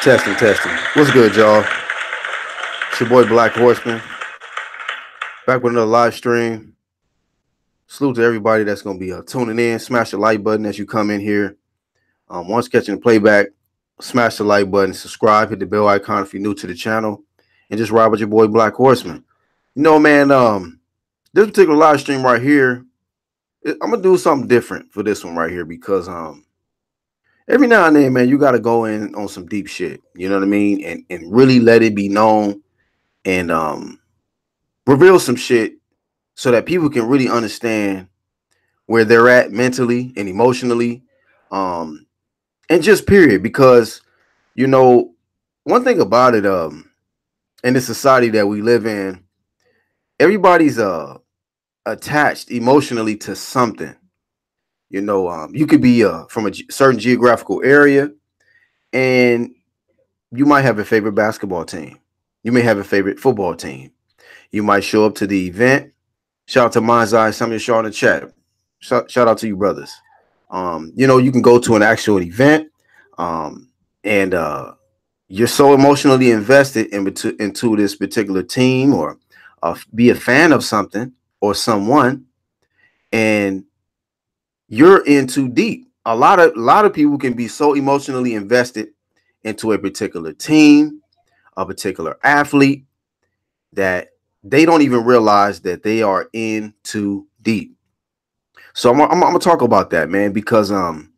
Testing, testing. What's good, y'all? It's your boy Black Horseman. Back with another live stream. Salute to everybody that's gonna be tuning in. Smash the like button as you come in here. Once catching the playback, smash the like button, subscribe, hit the bell icon if you're new to the channel, and just ride with your boy Black Horseman. You know, man, this particular live stream right here, I'm gonna do something different for this one right here because every now and then, man, you gotta go in on some deep shit. You know what I mean? And really let it be known and reveal some shit so that people can really understand where they're at mentally and emotionally, um, and just period. Because you know, one thing about it, in the society that we live in, everybody's attached emotionally to something. You know, you could be from a certain geographical area, and you might have a favorite basketball team. You may have a favorite football team. You might show up to the event. Shout out to Manzai, some of you show in the chat. Shout out to you brothers. You know, you can go to an actual event, and you're so emotionally invested into this particular team or be a fan of something or someone, and you're in too deep. A lot of people can be so emotionally invested into a particular team, a particular athlete, that they don't even realize that they are in too deep. So I'm gonna talk about that, man, because I'm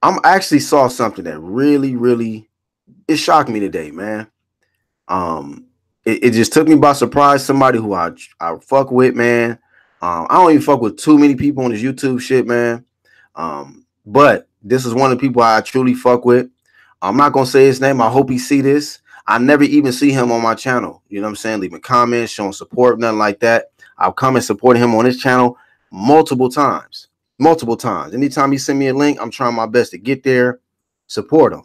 actually saw something that really it shocked me today, man. Um, it just took me by surprise. Somebody who I fuck with, man. I don't even fuck with too many people on this YouTube shit, man. But this is one of the people I truly fuck with. I'm not gonna say his name. I hope he see this. I never even see him on my channel. You know what I'm saying? Leaving comments, showing support, nothing like that. I've come and supported him on his channel multiple times. Multiple times. Anytime he send me a link, I'm trying my best to get there, support him.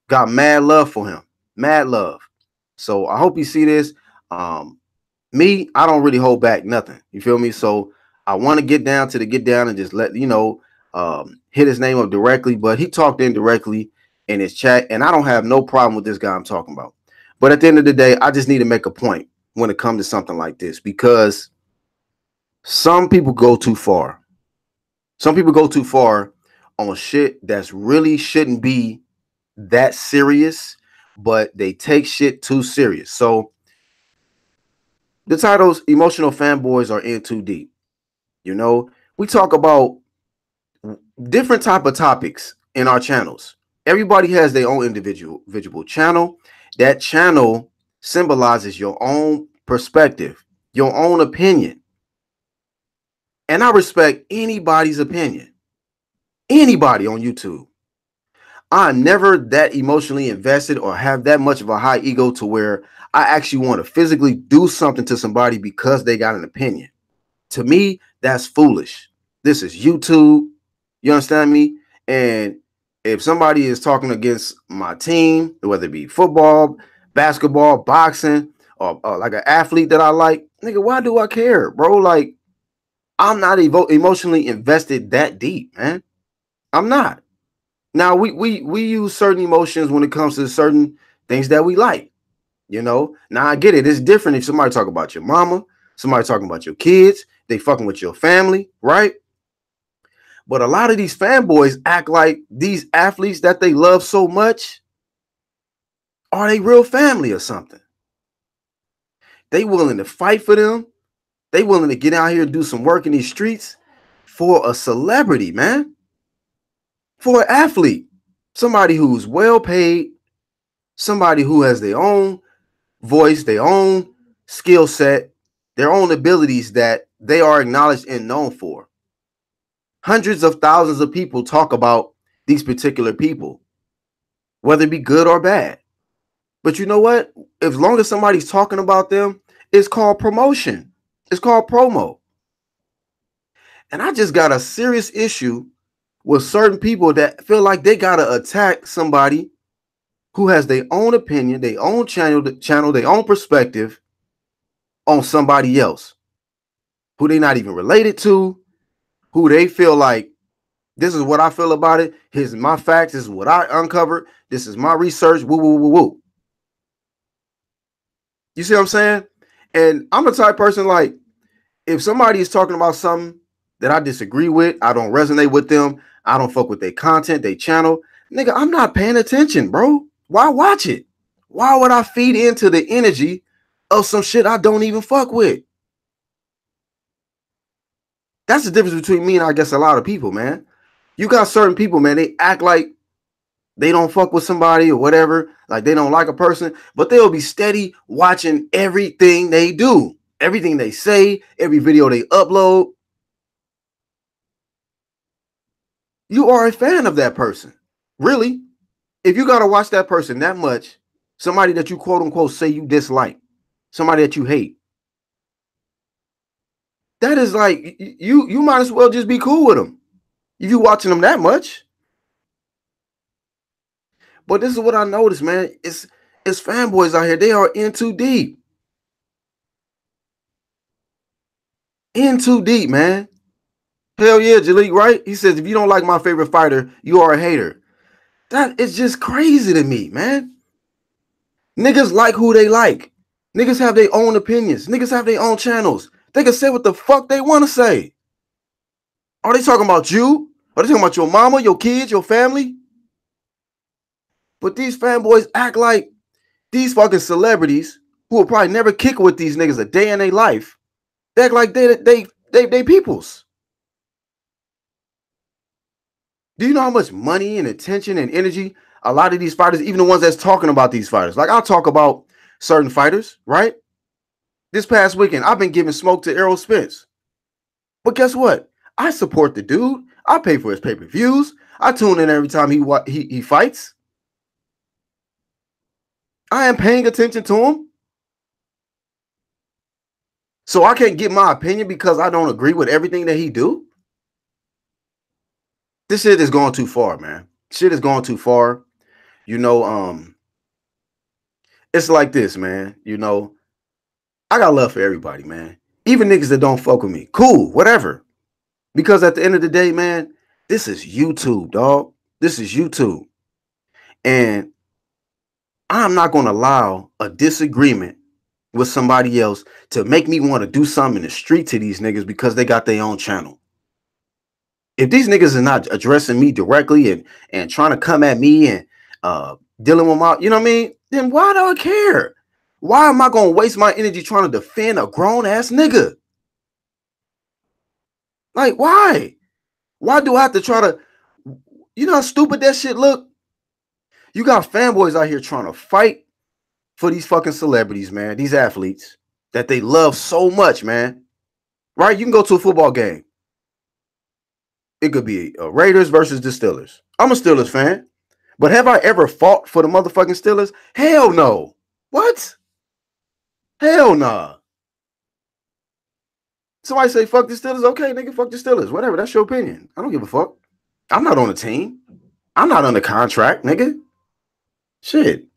Got mad love for him. Mad love. So I hope you see this. Me, I don't really hold back nothing. You feel me? So I want to get down to the get down and just let you know, hit his name up directly. But he talked indirectly in his chat, and I don't have no problem with this guy I'm talking about. But at the end of the day, I just need to make a point when it comes to something like this because some people go too far. Some people go too far on shit that's really shouldn't be that serious, but they take shit too serious. So the title's Emotional Fanboys Are In Too Deep. You know, we talk about different type of topics in our channels. Everybody has their own individual channel. That channel symbolizes your own perspective, your own opinion. And I respect anybody's opinion. Anybody on YouTube. I'm never that emotionally invested or have that much of a high ego to where I actually want to physically do something to somebody because they got an opinion. To me, that's foolish. This is YouTube. You understand me? And if somebody is talking against my team, whether it be football, basketball, boxing, or like an athlete that I like, nigga, why do I care, bro? Like, I'm not emotionally invested that deep, man. I'm not. Now we use certain emotions when it comes to certain things that we like. You know, now I get it. It's different if somebody talk about your mama, somebody talking about your kids, they fucking with your family, right? But a lot of these fanboys act like these athletes that they love so much are they real family or something. They willing to fight for them. They willing to get out here and do some work in these streets for a celebrity, man. For an athlete, somebody who's well paid, somebody who has their own voice, their own skill set, their own abilities that they are acknowledged and known for. Hundreds of thousands of people talk about these particular people, whether it be good or bad. But you know what? As long as somebody's talking about them, it's called promotion. It's called promo. And I just got a serious issue with certain people that feel like they got to attack somebody who has their own opinion, their own channel, their own perspective on somebody else who they not even related to, who they feel like This is what I feel about it. Here's my facts. This is what I uncovered. This is my research. Woo, woo, woo, woo. You see what I'm saying? And I'm the type person, like, if somebody is talking about something that I disagree with, I don't resonate with them, I don't fuck with their content, their channel, nigga, I'm not paying attention, bro. Why watch it? Why would I feed into the energy of some shit I don't even fuck with? That's the difference between me and I guess a lot of people, man. You got certain people, man, they act like they don't fuck with somebody or whatever, like they don't like a person, but they'll be steady watching everything they do, everything they say, every video they upload. You are a fan of that person. Really? If you got to watch that person that much, somebody that you quote unquote say you dislike, somebody that you hate, that is like, you might as well just be cool with them if you watching them that much. But this is what I noticed, man. It's fanboys out here. They are in too deep. In too deep, man. Hell yeah, Jalik, right? He says, if you don't like my favorite fighter, you are a hater. That is just crazy to me, man. Niggas like who they like. Niggas have their own opinions. Niggas have their own channels. They can say what the fuck they want to say. Are they talking about you? Are they talking about your mama, your kids, your family? But these fanboys act like these fucking celebrities who will probably never kick with these niggas a day in their life. They act like they peoples. Do you know how much money and attention and energy a lot of these fighters, even the ones that's talking about these fighters, like I'll talk about certain fighters, right? This past weekend, I've been giving smoke to Errol Spence. But guess what? I support the dude. I pay for his pay-per-views. I tune in every time he fights. I am paying attention to him. So I can't give my opinion because I don't agree with everything that he do. This shit is going too far, man. Shit is going too far. You know, it's like this, man. You know, I got love for everybody, man. Even niggas that don't fuck with me. Cool, whatever. Because at the end of the day, man, this is YouTube, dog. This is YouTube. And I'm not going to allow a disagreement with somebody else to make me want to do something in the street to these niggas because they got their own channel. If these niggas are not addressing me directly and trying to come at me and dealing with my, you know what I mean? Then why do I care? Why am I going to waste my energy trying to defend a grown ass nigga? Like, why? Why do I have to try to, you know how stupid that shit look? You got fanboys out here trying to fight for these fucking celebrities, man, these athletes that they love so much, man. Right? You can go to a football game. It could be a Raiders versus the Steelers. I'm a Steelers fan. But have I ever fought for the motherfucking Steelers? Hell no. What? Hell nah. Somebody say fuck the Steelers. Okay, nigga, fuck the Steelers. Whatever. That's your opinion. I don't give a fuck. I'm not on the team. I'm not under contract, nigga. Shit.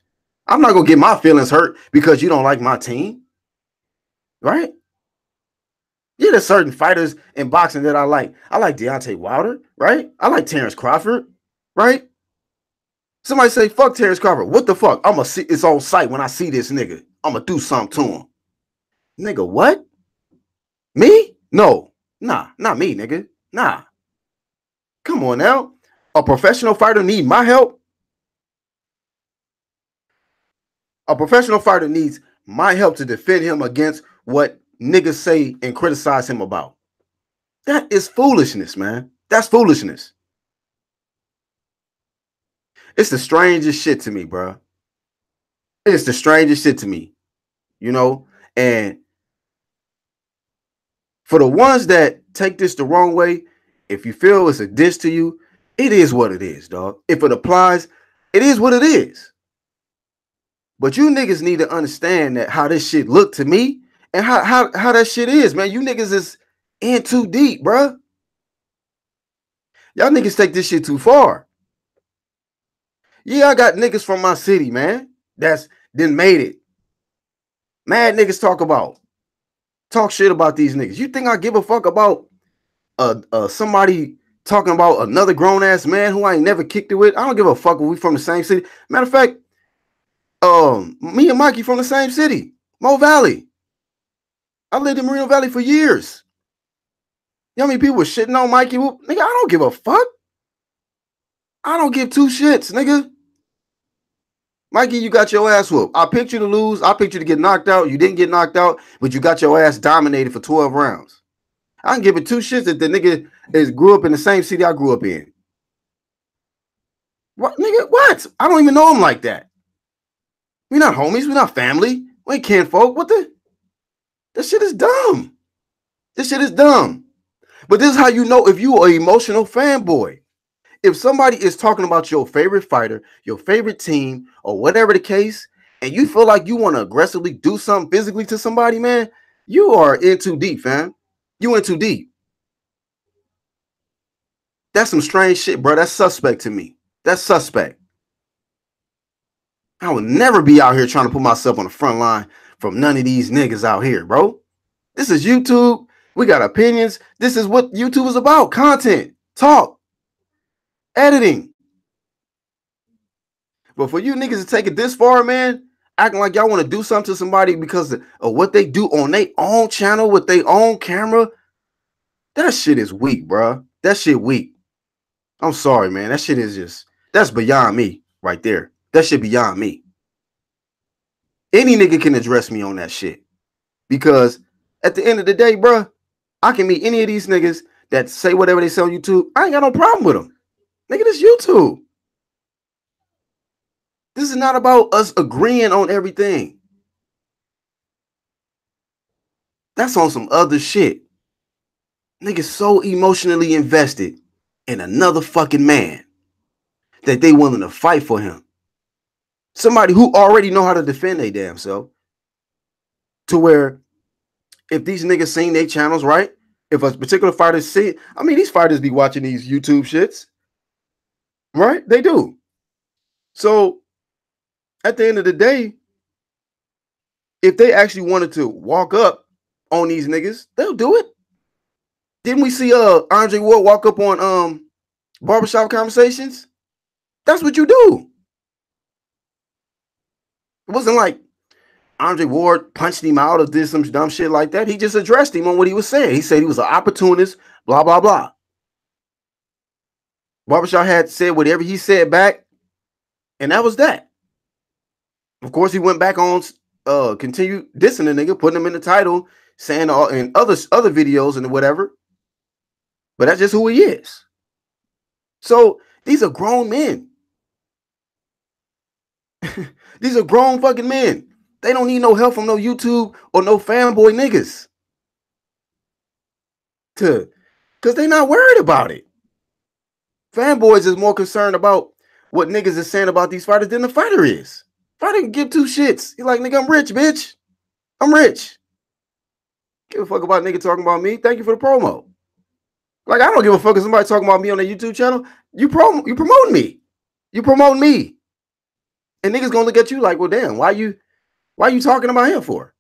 I'm not gonna get my feelings hurt because you don't like my team. Right? Yeah, there's certain fighters in boxing that I like. I like Deontay Wilder, right? I like Terrence Crawford, right? Somebody say, fuck Terrence Crawford. What the fuck? I'm gonna see it's on sight when I see this nigga. I'm gonna do something to him. Nigga, what? Me? No. Nah, not me, nigga. Nah. Come on now. A professional fighter need my help? A professional fighter needs my help to defend him against what niggas say and criticize him about. That is foolishness, man. That's foolishness. It's the strangest shit to me, bro. It's the strangest shit to me, you know? And for the ones that take this the wrong way, if you feel it's a diss to you, it is what it is, dog. If it applies, it is what it is. But you niggas need to understand that how this shit look to me and how that shit is, man. You niggas is in too deep, bro. Y'all niggas take this shit too far. Yeah, I got niggas from my city, man, that's then made it. Mad niggas talk shit about these niggas. You think I give a fuck about somebody talking about another grown ass man who I ain't never kicked it with. I don't give a fuck if we from the same city. Matter of fact, me and Mikey from the same city, Mo Valley. I lived in Moreno Valley for years. You know how many people were shitting on Mikey? Nigga, I don't give a fuck. I don't give two shits, nigga. Mikey, you got your ass whooped. I picked you to lose. I picked you to get knocked out. You didn't get knocked out, but you got your ass dominated for 12 rounds. I can give it two shits that the nigga grew up in the same city I grew up in. What, nigga? What? I don't even know him like that. We're not homies. We're not family. We ain't kinfolk. What the? This shit is dumb. This shit is dumb. But this is how you know if you are an emotional fanboy. If somebody is talking about your favorite fighter, your favorite team, or whatever the case, and you feel like you want to aggressively do something physically to somebody, man, you are in too deep, fam. You in too deep. That's some strange shit, bro. That's suspect to me. That's suspect. I would never be out here trying to put myself on the front line from none of these niggas out here, bro. This is YouTube. We got opinions. This is what YouTube is about. Content, talk, editing. But for you niggas to take it this far, man, acting like y'all want to do something to somebody because of what they do on their own channel with their own camera, that shit is weak, bro. That shit weak. I'm sorry, man. That shit is just, that's beyond me right there. That shit beyond me. Any nigga can address me on that shit. Because at the end of the day, bro, I can meet any of these niggas that say whatever they say on YouTube. I ain't got no problem with them. Nigga, this YouTube. This is not about us agreeing on everything. That's on some other shit. Niggas so emotionally invested in another fucking man that they willing to fight for him. Somebody who already know how to defend their damn self. To where if these niggas seen their channels, right? If a particular fighter see, I mean, these fighters be watching these YouTube shits. Right? They do. So at the end of the day, if they actually wanted to walk up on these niggas, they'll do it. Didn't we see Andre Ward walk up on Barbershop Conversations? That's what you do. It wasn't like Andre Ward punched him out or did some dumb shit like that. He just addressed him on what he was saying. He said he was an opportunist, blah, blah, blah. Barbershop had said whatever he said back, and that was that. Of course, he went back on, continued dissing the nigga, putting him in the title, saying all in other videos and whatever. But that's just who he is. So these are grown men. These are grown fucking men. They don't need no help from no YouTube or no fanboy niggas. Because they not worried about it. Fanboys is more concerned about what niggas is saying about these fighters than the fighter is. Fighter can give two shits. He's like, nigga, I'm rich, bitch. I'm rich. Give a fuck about nigga talking about me. Thank you for the promo. Like, I don't give a fuck if somebody talking about me on their YouTube channel. You promoting me. You promoting me. And niggas gonna look at you like, well, damn, why you talking about him for?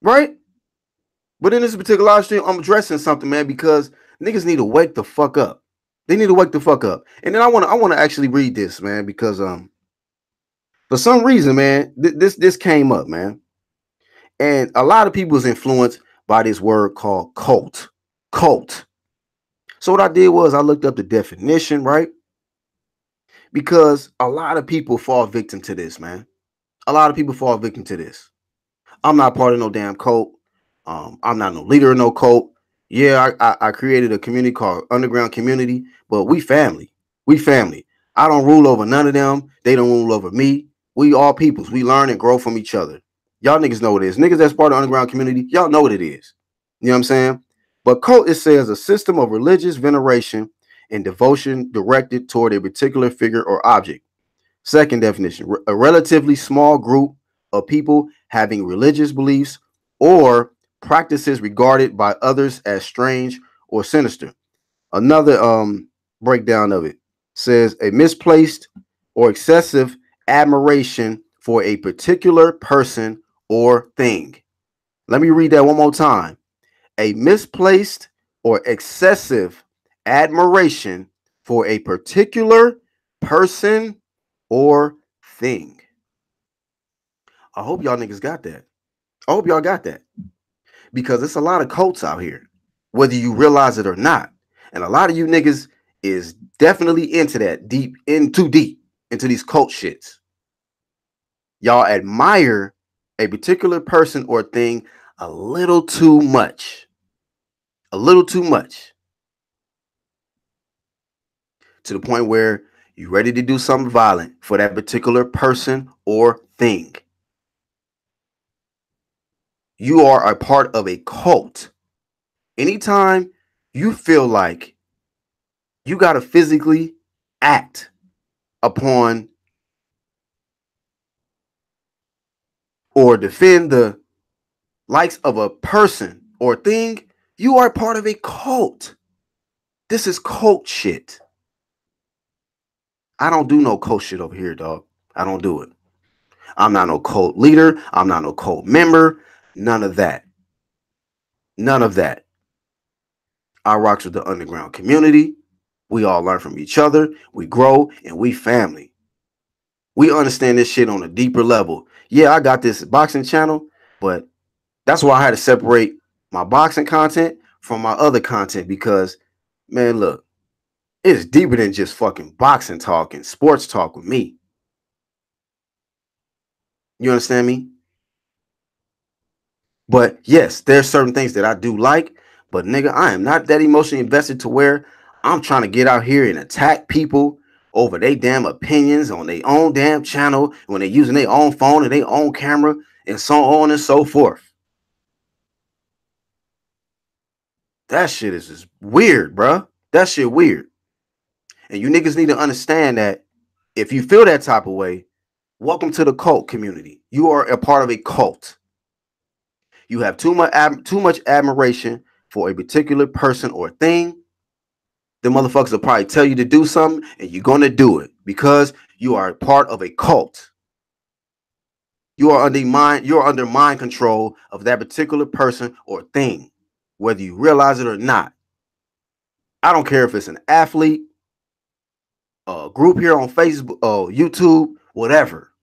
Right? But in this particular live stream, I'm addressing something, man, because niggas need to wake the fuck up. They need to wake the fuck up. And then I wanna actually read this, man, because for some reason, man, this came up, man. And a lot of people is influenced by this word called cult. Cult. So what I did was I looked up the definition, right? Because a lot of people fall victim to this, man. A lot of people fall victim to this. I'm not part of no damn cult. I'm not no leader of no cult. Yeah, I created a community called Underground Community, but we family. We family. I don't rule over none of them. They don't rule over me. We all peoples. We learn and grow from each other. Y'all niggas know what it is. Niggas that's part of Underground Community, y'all know what it is. You know what I'm saying? But cult, it says a system of religious veneration and devotion directed toward a particular figure or object. Second definition, a relatively small group of people having religious beliefs or practices regarded by others as strange or sinister. Another breakdown of it says a misplaced or excessive admiration for a particular person or thing. Let me read that one more time. A misplaced or excessive admiration for a particular person or thing. I hope y'all niggas got that. I hope y'all got that. Because it's a lot of cults out here, whether you realize it or not. And a lot of you niggas is definitely into that deep into these cult shits. Y'all admire a particular person or thing a little too much. A little too much. To the point where you're ready to do something violent for that particular person or thing. You are a part of a cult. Anytime you feel like you got to physically act upon or defend the likes of a person or thing, you are part of a cult. This is cult shit. I don't do no cult shit over here, dog. I don't do it. I'm not no cult leader. I'm not no cult member. None of that. None of that. I rocks with the underground community. We all learn from each other. We grow and we family. We understand this shit on a deeper level. Yeah, I got this boxing channel, but that's why I had to separate my boxing content from my other content because, man, look, it's deeper than just fucking boxing talk and sports talk with me. You understand me? But yes, there's certain things that I do like, but nigga, I am not that emotionally invested to where I'm trying to get out here and attack people over their damn opinions on their own damn channel when they're using their own phone and their own camera and so on and so forth. That shit is just weird, bruh. That shit weird. And you niggas need to understand that if you feel that type of way, welcome to the cult community. You are a part of a cult. You have too much admiration for a particular person or thing. The motherfuckers will probably tell you to do something and you're going to do it because you are a part of a cult. You are under mind control of that particular person or thing, whether you realize it or not. I don't care if it's an athlete, a group here on Facebook, YouTube, whatever.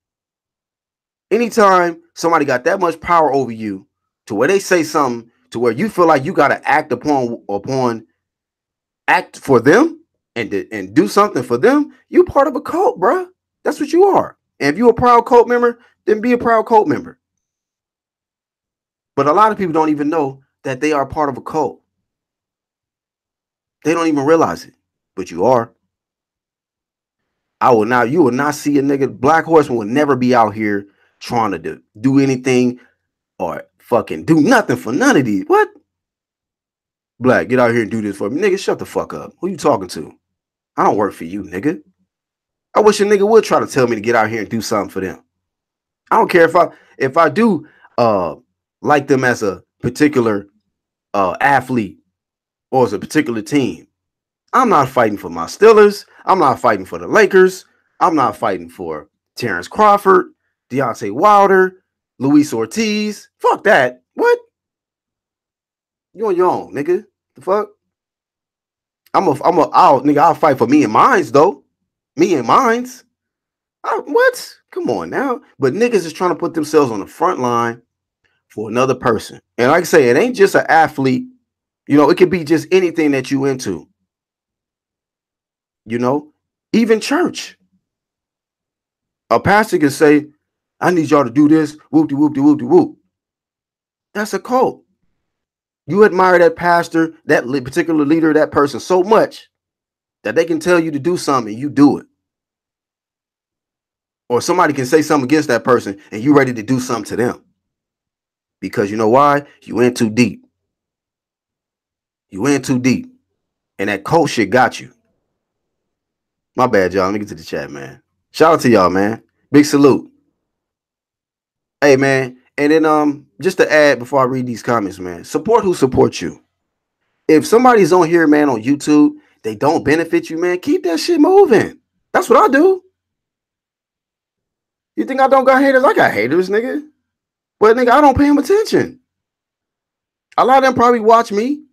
Anytime somebody got that much power over you to where they say something to where you feel like you got to act for them and do something for them, you part of a cult, bro. That's what you are. And if you're a proud cult member, then be a proud cult member. But a lot of people don't even know that they are part of a cult. They don't even realize it, but you are. You will not see a nigga. Black Horseman will never be out here trying to do anything or fucking do nothing for none of these. What? Black, get out here and do this for me. Nigga, shut the fuck up. Who you talking to? I don't work for you, nigga. I wish a nigga would try to tell me to get out here and do something for them. I don't care if I do like them as a particular athlete or as a particular team. I'm not fighting for my Steelers. I'm not fighting for the Lakers. I'm not fighting for Terrence Crawford, Deontay Wilder, Luis Ortiz. Fuck that. What? You on your own, nigga. The fuck? I'll fight for me and mines, though. Me and mines. What? Come on now. But niggas is trying to put themselves on the front line for another person. And like I say, it ain't just an athlete. You know, it could be just anything that you into. You know, even church. A pastor can say, I need y'all to do this. Whoop-de whoop-de whoop-de whoop. That's a cult. You admire that pastor, that particular leader, that person so much that they can tell you to do something and you do it. Or somebody can say something against that person and you ready to do something to them. Because you know why? You in too deep. You in too deep. And that cult shit got you. My bad, y'all. Let me get to the chat, man. Shout out to y'all, man. Big salute. Hey, man. And then just to add before I read these comments, man, support who supports you. If somebody's on here, man, on YouTube, they don't benefit you, man, keep that shit moving. That's what I do. You think I don't got haters? I got haters, nigga. But nigga, I don't pay them attention. A lot of them probably watch me.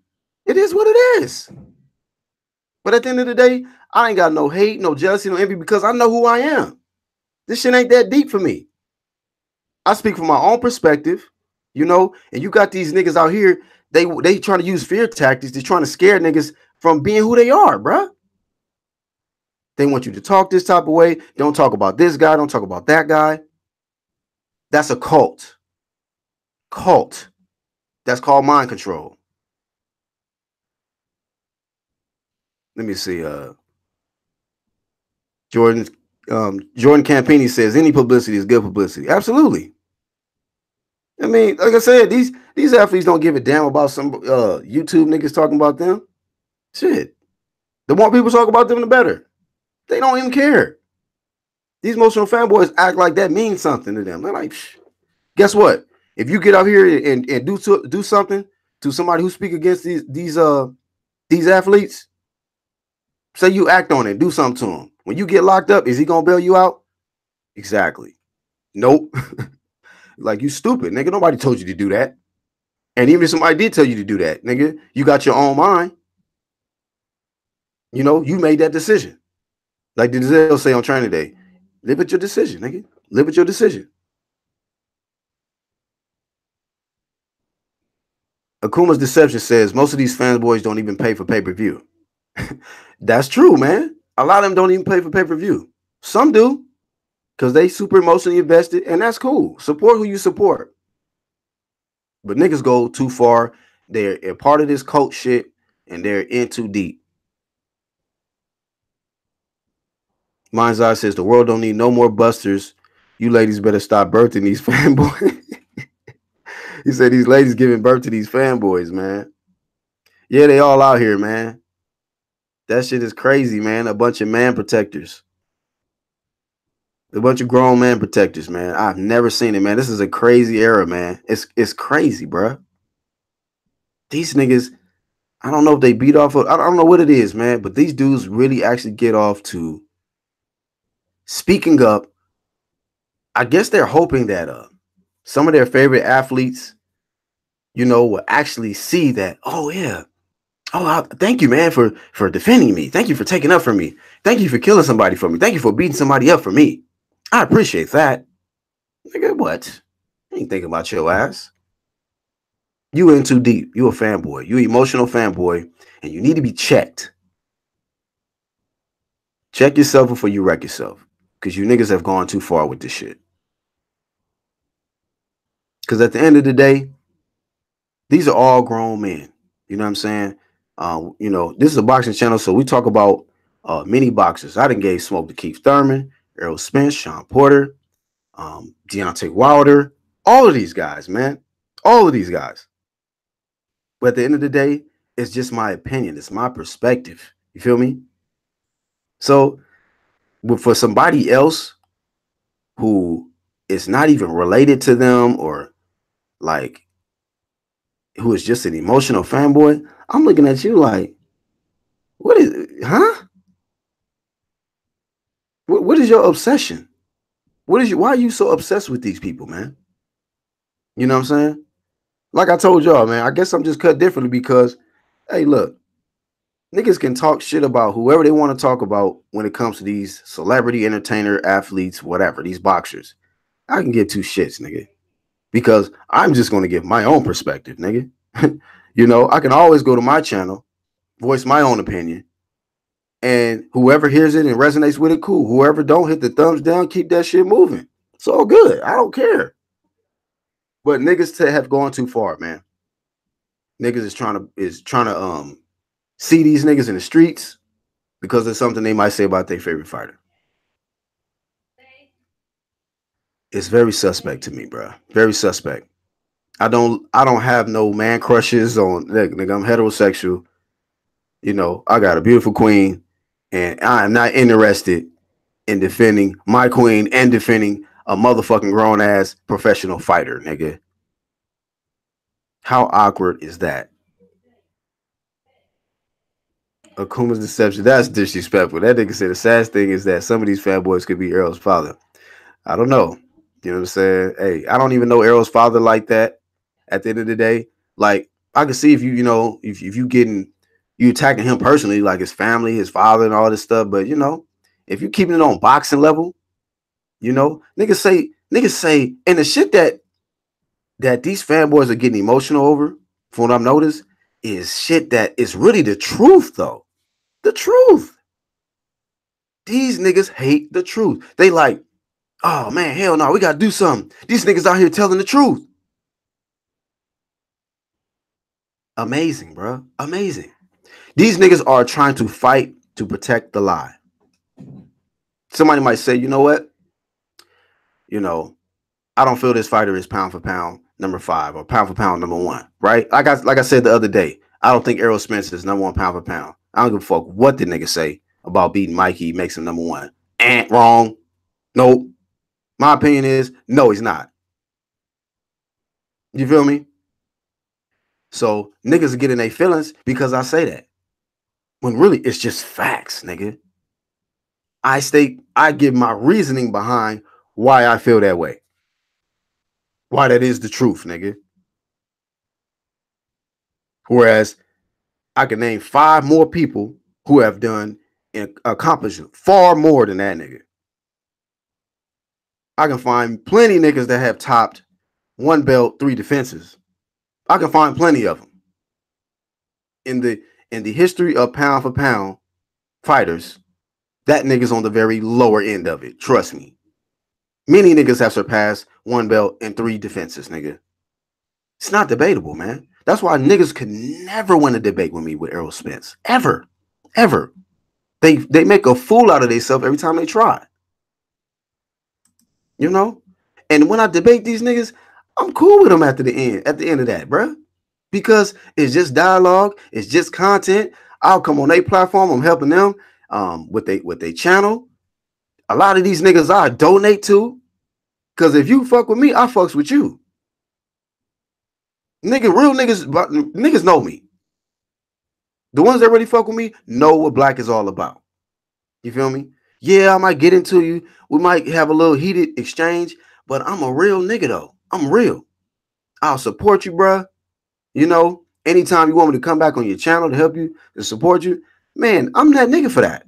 It is what it is. But at the end of the day, I ain't got no hate, no jealousy, no envy because I know who I am. This shit ain't that deep for me. I speak from my own perspective, you know, and you got these niggas out here, they trying to use fear tactics. They're trying to scare niggas from being who they are, bruh. They want you to talk this type of way. Don't talk about this guy. Don't talk about that guy. That's a cult. Cult. That's called mind control. Let me see. Jordan Campini says any publicity is good publicity. Absolutely. I mean, like I said, these athletes don't give a damn about some YouTube niggas talking about them. Shit. The more people talk about them, the better. They don't even care. These emotional fanboys act like that means something to them. They're like, psh. Guess what? If you get out here and do something to somebody who speak against these athletes, say you act on it, do something to him. When you get locked up, is he gonna bail you out? Exactly. Nope. Like, you stupid, nigga. Nobody told you to do that. And even if somebody did tell you to do that, nigga, you got your own mind. You know, you made that decision. Like Denzel say on Training Day, live with your decision, nigga. Live with your decision. Akuma's Deception says most of these fanboys don't even pay for pay-per-view. That's true, man. A lot of them don't even pay for pay-per-view. Some do, because they super emotionally invested, and that's cool. Support who you support. But niggas go too far. They're a part of this cult shit, and they're in too deep. Mind's Eye says the world don't need no more busters. You ladies better stop birthing these fanboys. He said these ladies giving birth to these fanboys, man. Yeah, they all out here, man. That shit is crazy, man. A bunch of man protectors. A bunch of grown man protectors, man. I've never seen it, man. This is a crazy era, man. It's crazy, bro. These niggas, I don't know if they beat off of, I don't know what it is, man, but these dudes really actually get off to speaking up. I guess they're hoping that some of their favorite athletes, you know, will actually see that, oh yeah. Oh, thank you, man, for defending me. Thank you for taking up for me. Thank you for killing somebody for me. Thank you for beating somebody up for me. I appreciate that. Nigga, what? I ain't thinking about your ass. You in too deep. You a fanboy. You emotional fanboy, and you need to be checked. Check yourself before you wreck yourself, because you niggas have gone too far with this shit. Because at the end of the day, these are all grown men. You know what I'm saying? You know, this is a boxing channel, so we talk about many boxers. I done gave smoke to Keith Thurman, Errol Spence, Sean Porter, Deontay Wilder, all of these guys, man. All of these guys. But at the end of the day, it's just my opinion. It's my perspective. You feel me? So, for somebody else who is not even related to them or like who is just an emotional fanboy, I'm looking at you like, what is, huh? What is your obsession? Why are you so obsessed with these people, man? You know what I'm saying? Like I told y'all, man, I guess I'm just cut differently because, hey, look, niggas can talk shit about whoever they want to talk about when it comes to these celebrity, entertainer, athletes, whatever, these boxers. I can give two shits, nigga, because I'm just going to give my own perspective, nigga. You know, I can always go to my channel, voice my own opinion, and whoever hears it and resonates with it, cool. Whoever don't, hit the thumbs down, keep that shit moving. It's all good. I don't care. But niggas have gone too far, man. Niggas is trying to see these niggas in the streets because of something they might say about their favorite fighter. It's very suspect to me, bro. Very suspect. I don't have no man crushes on nigga. I'm heterosexual. You know, I got a beautiful queen, and I am not interested in defending my queen and defending a motherfucking grown ass professional fighter, nigga. How awkward is that? Akuma's Deception. That's disrespectful. That nigga said the saddest thing is that some of these fanboys could be Errol's father. I don't know. You know what I'm saying? Hey, I don't even know Errol's father like that. At the end of the day, like I can see if you, you know, if you getting, you attacking him personally, like his family, his father, and all this stuff. But you know, if you keeping it on boxing level, you know, niggas say, and the shit that these fanboys are getting emotional over, from what I've noticed, is shit that is really the truth, though. The truth. These niggas hate the truth. They like, oh man, hell no, we gotta do something. These niggas out here telling the truth. Amazing, bro. Amazing. These niggas are trying to fight to protect the lie. Somebody might say, you know what? You know, I don't feel this fighter is pound for pound number 5 or pound for pound number 1, right? Like I said the other day, I don't think Errol Spence is number 1 pound for pound. I don't give a fuck what the nigga say about beating Mikey makes him number 1. Wrong. Nope. My opinion is no, he's not. You feel me? So niggas are getting their feelings because I say that. When really it's just facts, nigga. I give my reasoning behind why I feel that way. Why that is the truth, nigga. Whereas I can name 5 more people who have done and accomplished far more than that nigga. I can find plenty of niggas that have topped 1 belt, 3 defenses. I can find plenty of them. In the history of pound for pound fighters, that nigga's on the very lower end of it. Trust me. Many niggas have surpassed 1 belt and 3 defenses, nigga. It's not debatable, man. That's why niggas could never win a debate with me with Errol Spence. Ever. Ever. They make a fool out of themselves every time they try. You know? And when I debate these niggas, I'm cool with them at the end of that, bro. Because it's just dialogue, it's just content. I'll come on their platform, I'm helping them with their channel. A lot of these niggas I donate to. Because if you fuck with me, I fucks with you. Nigga, real niggas know me. The ones that really fuck with me know what black is all about. You feel me? Yeah, I might get into you. We might have a little heated exchange, but I'm a real nigga though. I'm real. I'll support you, bruh. You know, anytime you want me to come back on your channel to help you, to support you, man, I'm that nigga for that.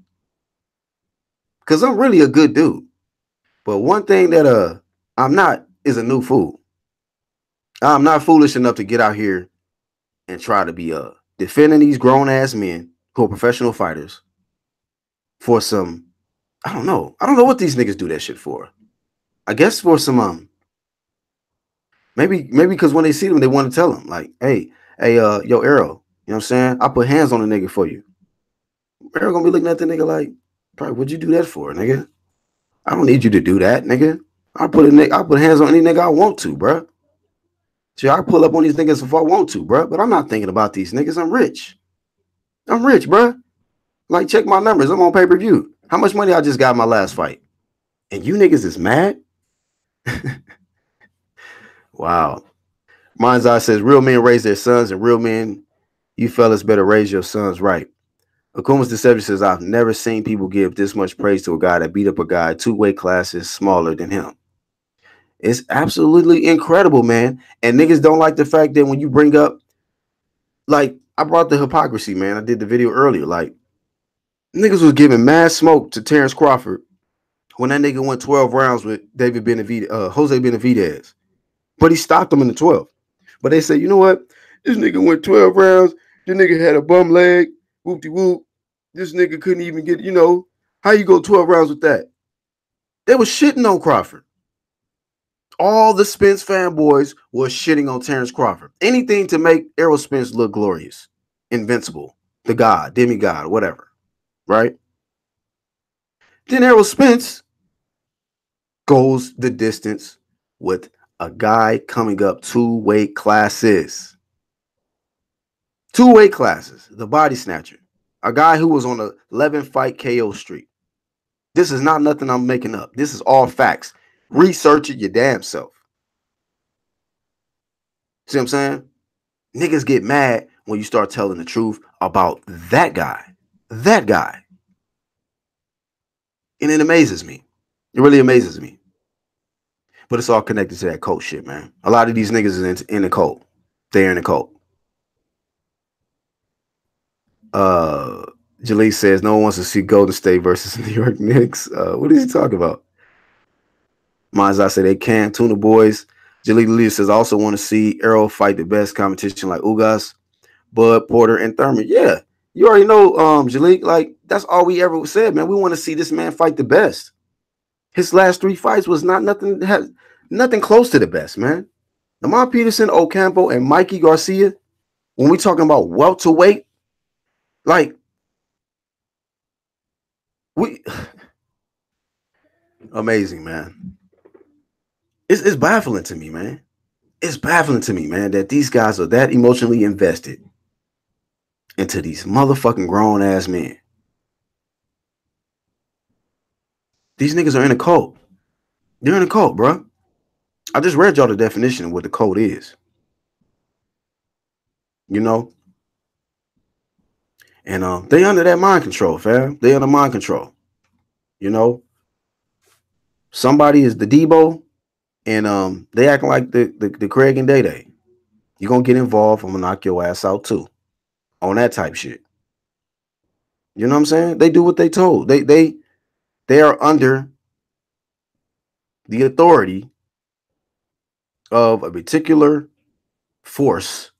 Because I'm really a good dude. But one thing that I'm not is a new fool. I'm not foolish enough to get out here and try to be defending these grown ass men who are professional fighters for some, I don't know what these niggas do that shit for. I guess for some maybe because when they see them they want to tell them like, hey, yo, Errol, you know what I'm saying? I put hands on a nigga for you. Errol gonna be looking at the nigga like, probably, what'd you do that for, nigga? I don't need you to do that, nigga. I put hands on any nigga I want to, bro. See, I pull up on these niggas if I want to, bro. But I'm not thinking about these niggas. I'm rich. I'm rich, bro. Like, check my numbers. I'm on pay-per-view. How much money I just got in my last fight? And you niggas is mad? Wow. Mind's Eye says, real men raise their sons, and real men, you fellas better raise your sons right. Akuma's Deception says, I've never seen people give this much praise to a guy that beat up a guy 2 weight classes smaller than him. It's absolutely incredible, man. And niggas don't like the fact that when you bring up, like, I brought the hypocrisy, man. I did the video earlier. Like, niggas was giving mad smoke to Terrence Crawford when that nigga went 12 rounds with Jose Benavidez. But he stopped him in the 12th. But they said, you know what? This nigga went 12 rounds. This nigga had a bum leg. Whoop-de-whoop. This nigga couldn't even get, you know, how you go 12 rounds with that? They was shitting on Crawford. All the Spence fanboys was shitting on Terrence Crawford. Anything to make Errol Spence look glorious, invincible, the god, demigod, whatever, right? Then Errol Spence goes the distance with a guy coming up 2 weight classes. 2 weight classes, the body snatcher, a guy who was on a 11-fight KO streak. This is not nothing I'm making up. This is all facts. Research it your damn self. See what I'm saying? Niggas get mad when you start telling the truth about that guy. That guy. And it amazes me. It really amazes me. But it's all connected to that cult shit, man. A lot of these niggas is in the cult. They're in the cult. Uh, Jaleel says no one wants to see Golden State versus New York Knicks. What is he talking about? Mines, I say they can. Tuna Boys. Jaleel Lee says I also want to see Arrow fight the best competition like Ugas, Bud, Porter, and Thurman. Yeah, you already know, Jaleel. Like that's all we ever said, man. We want to see this man fight the best. His last 3 fights was nothing close to the best, man. Lamar Peterson, Ocampo, and Mikey Garcia. When we talking about welterweight, like we amazing, man. It's baffling to me, man. It's baffling to me, man, that these guys are that emotionally invested into these motherfucking grown ass men. These niggas are in a cult. They're in a cult, bro. I just read y'all the definition of what the cult is. You know? And they under that mind control, fam. They under mind control. You know? Somebody is the Debo, and they acting like the Craig and Day. You're gonna get involved, I'm gonna knock your ass out too. On that type shit. You know what I'm saying? They do what they told. They are under the authority of a particular force,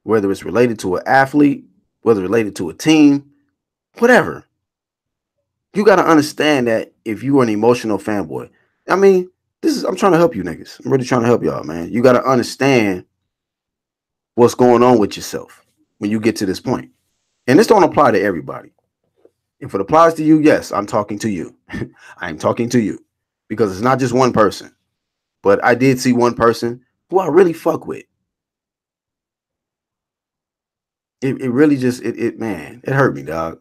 whether it's related to an athlete, whether related to a team, whatever. You got to understand that if you are an emotional fanboy, I mean, I'm trying to help you niggas. I'm really trying to help y'all, man. You got to understand what's going on with yourself when you get to this point. And this don't apply to everybody. If it applies to you, yes, I'm talking to you. I'm talking to you because it's not just one person. But I did see one person who I really fuck with. It really just, man, it hurt me, dog.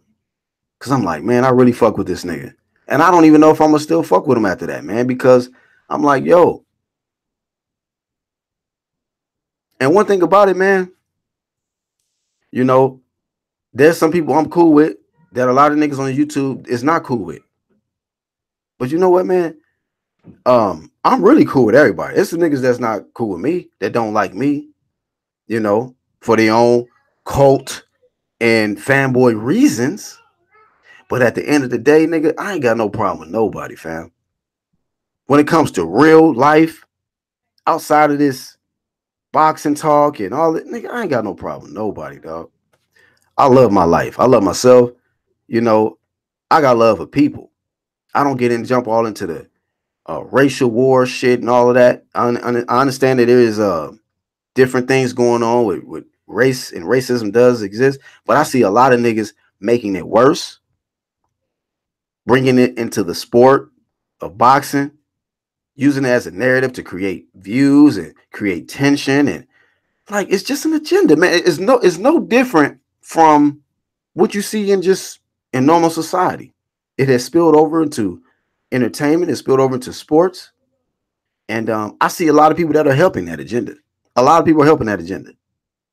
Because I'm like, man, I really fuck with this nigga. And I don't even know if I'm going to still fuck with him after that, man, because I'm like, yo. And one thing about it, man, you know, there's some people I'm cool with that a lot of niggas on YouTube is not cool with. But you know what, man? I'm really cool with everybody. It's the niggas that's not cool with me, that don't like me, you know, for their own cult and fanboy reasons. But at the end of the day, nigga, I ain't got no problem with nobody, fam. When it comes to real life, outside of this boxing talk and all that, nigga, I ain't got no problem with nobody, dog. I love my life. I love myself. You know, I got love for people. I don't get in, jump all into the racial war shit and all of that. I understand that there is different things going on with race, and racism does exist, but I see a lot of niggas making it worse, bringing it into the sport of boxing, using it as a narrative to create views and create tension, and like it's just an agenda, man. It's no different from what you see in normal society. It has spilled over into entertainment, it's spilled over into sports. And I see a lot of people that are helping that agenda. A lot of people are helping that agenda.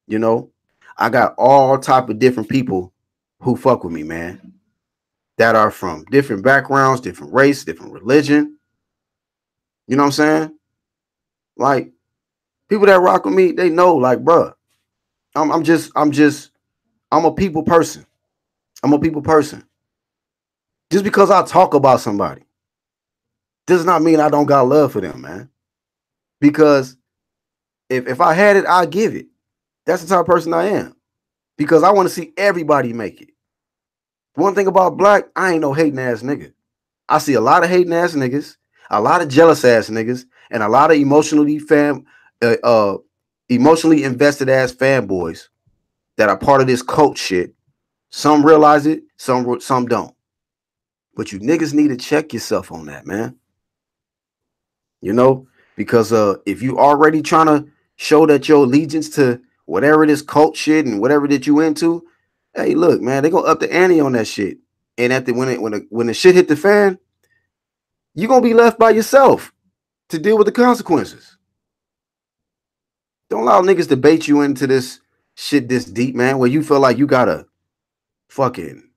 You know, I got all type of different people who fuck with me, man, that are from different backgrounds, different race, different religion. You know what I'm saying? Like people that rock with me, they know, like, bruh, I'm a people person. I'm a people person. Just because I talk about somebody does not mean I don't got love for them, man. Because if I had it, I'd give it. That's the type of person I am. Because I want to see everybody make it. One thing about black, I ain't no hating ass nigga. I see a lot of hating ass niggas, a lot of jealous ass niggas, and a lot of emotionally invested ass fanboys that are part of this cult shit. Some realize it, some don't. But you niggas need to check yourself on that, man. You know, because if you already trying to show that your allegiance to whatever it is, cult shit and whatever that you into, hey, look, man, they gonna up the ante on that shit. And at the when the shit hit the fan, you're gonna be left by yourself to deal with the consequences. Don't allow niggas to bait you into this shit this deep, man, where you feel like you gotta fucking,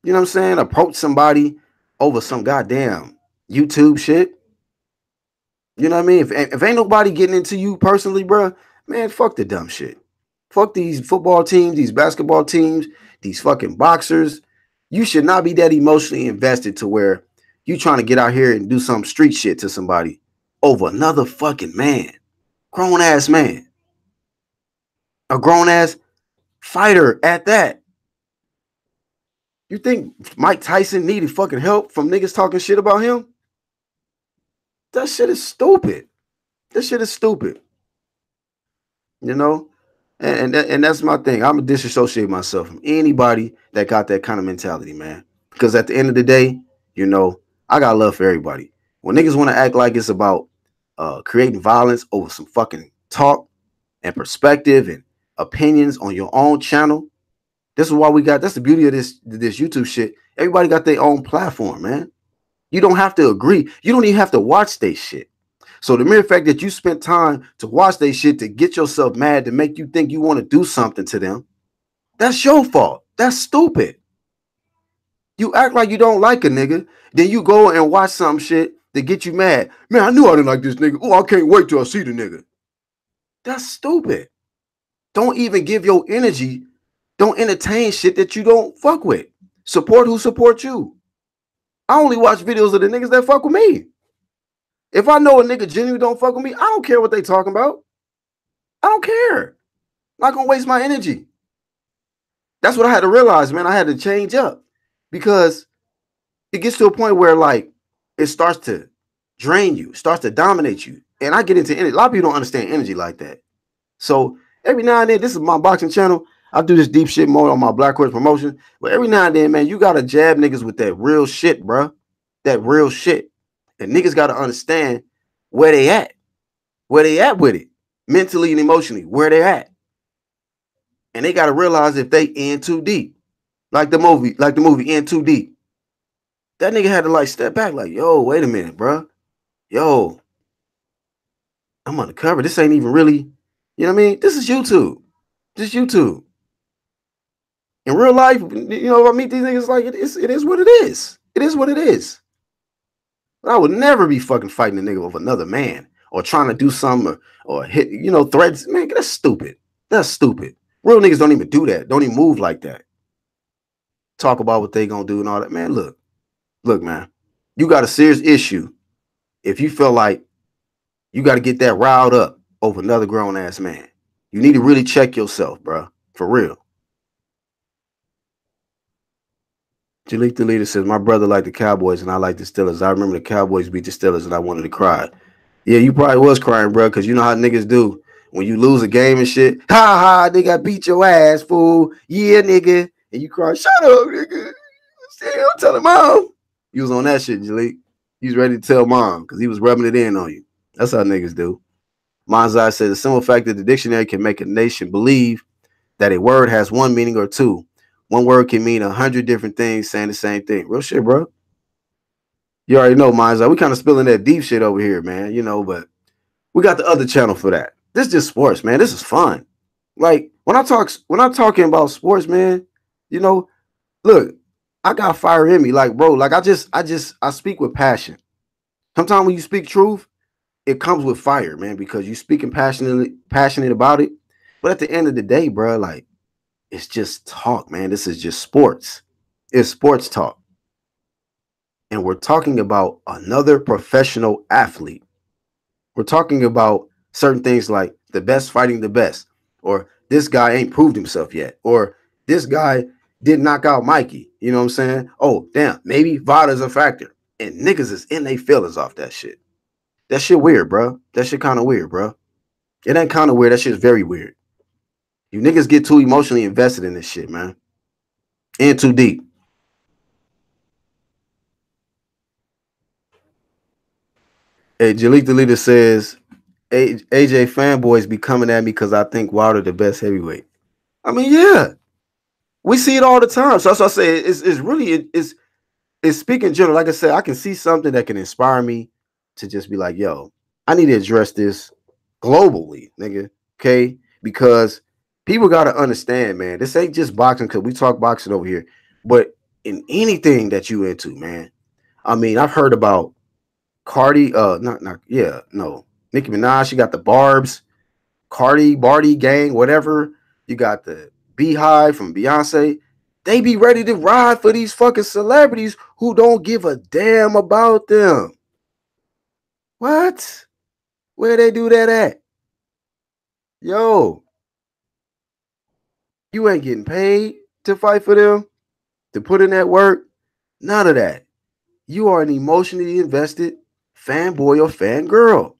you know what I'm saying, approach somebody over some goddamn YouTube shit. You know what I mean? If ain't nobody getting into you personally, bro, man, fuck the dumb shit. Fuck these football teams, these basketball teams, these fucking boxers. You should not be that emotionally invested to where you trying to get out here and do some street shit to somebody over another fucking man. Grown ass man. A grown ass fighter at that. You think Mike Tyson needed fucking help from niggas talking shit about him? That shit is stupid. This shit is stupid. You know? And that's my thing. I'm gonna disassociate myself from anybody that got that kind of mentality, man. Because at the end of the day, you know, I got love for everybody. When niggas want to act like it's about creating violence over some fucking talk and perspective and opinions on your own channel, this is why we got. That's the beauty of this YouTube shit. Everybody got their own platform, man. You don't have to agree. You don't even have to watch their shit. So the mere fact that you spent time to watch their shit to get yourself mad to make you think you want to do something to them, that's your fault. That's stupid. You act like you don't like a nigga, then you go and watch some shit to get you mad. Man, I knew I didn't like this nigga. Oh, I can't wait till I see the nigga. That's stupid. Don't even give your energy. Don't entertain shit that you don't fuck with. Support who support you. I only watch videos of the niggas that fuck with me. If I know a nigga genuinely don't fuck with me, I don't care what they talking about. I don't care. I'm not gonna waste my energy. That's what I had to realize, man. I had to change up because it gets to a point where like it starts to drain you, starts to dominate you. And I get into energy. A lot of people don't understand energy like that. So every now and then, this is my boxing channel. I do this deep shit more on my Black Horse promotion. But every now and then, man, you gotta jab niggas with that real shit, bro. That real shit. And niggas got to understand where they at with it, mentally and emotionally, where they at. And they got to realize if they in too deep, like the movie In Too Deep. That nigga had to like step back, like, yo, wait a minute, bro. Yo, I'm undercover. This ain't even really, you know what I mean? This is YouTube. This is YouTube. In real life, you know, if I meet these niggas, like it is what it is. It is what it is. I would never be fucking fighting a nigga with another man or trying to do something or hit, you know, threats. Man, that's stupid. That's stupid. Real niggas don't even do that. Don't even move like that. Talk about what they gonna do and all that. Man, look, man, you got a serious issue if you feel like you got to get that riled up over another grown ass man. You need to really check yourself, bro. For real. Jalik the Leader says, my brother liked the Cowboys and I like the Steelers. I remember the Cowboys beat the Steelers and I wanted to cry. Yeah, you probably was crying, bro, because you know how niggas do. When you lose a game and shit, ha ha, nigga, I beat your ass, fool. Yeah, nigga. And you cry, shut up, nigga. I'm telling mom. You was on that shit, Jalik. He was ready to tell mom because he was rubbing it in on you. That's how niggas do. Manzai said, the simple fact that the dictionary can make a nation believe that a word has one meaning or two. One word can mean 100 different things saying the same thing. Real shit, bro. You already know, Manzai. We kind of spilling that deep shit over here, man. You know, but we got the other channel for that. This is just sports, man. This is fun. Like when I'm talking about sports, man, you know, look, I got fire in me. Like, bro, like I speak with passion. Sometimes when you speak truth, it comes with fire, man, because you speaking passionate about it. But at the end of the day, bro, like it's just talk, man. This is just sports. It's sports talk. And we're talking about another professional athlete. We're talking about certain things like the best fighting the best, or this guy ain't proved himself yet, or this guy did knock out Mikey. You know what I'm saying? Oh, damn, maybe VADA's a factor. And niggas is in their feelings off that shit. That shit weird, bro. That shit kind of weird, bro. It ain't kind of weird. That shit's very weird. You niggas get too emotionally invested in this shit, man. In too deep. Hey, Jalik the Leader says, AJ fanboys be coming at me because I think Wilder the best heavyweight. I mean, yeah. We see it all the time. So that's what I say. It's speaking general. Like I said, I can see something that can inspire me to just be like, yo, I need to address this globally, nigga. Okay? Because people got to understand, man, this ain't just boxing because we talk boxing over here, but in anything that you into, man. I mean, I've heard about Nicki Minaj, she got the Barbs, Barty gang, whatever. You got the Beehive from Beyonce. They be ready to ride for these fucking celebrities who don't give a damn about them. What? Where they do that at? Yo, you ain't getting paid to fight for them, to put in that work. None of that. You are an emotionally invested fanboy or fangirl.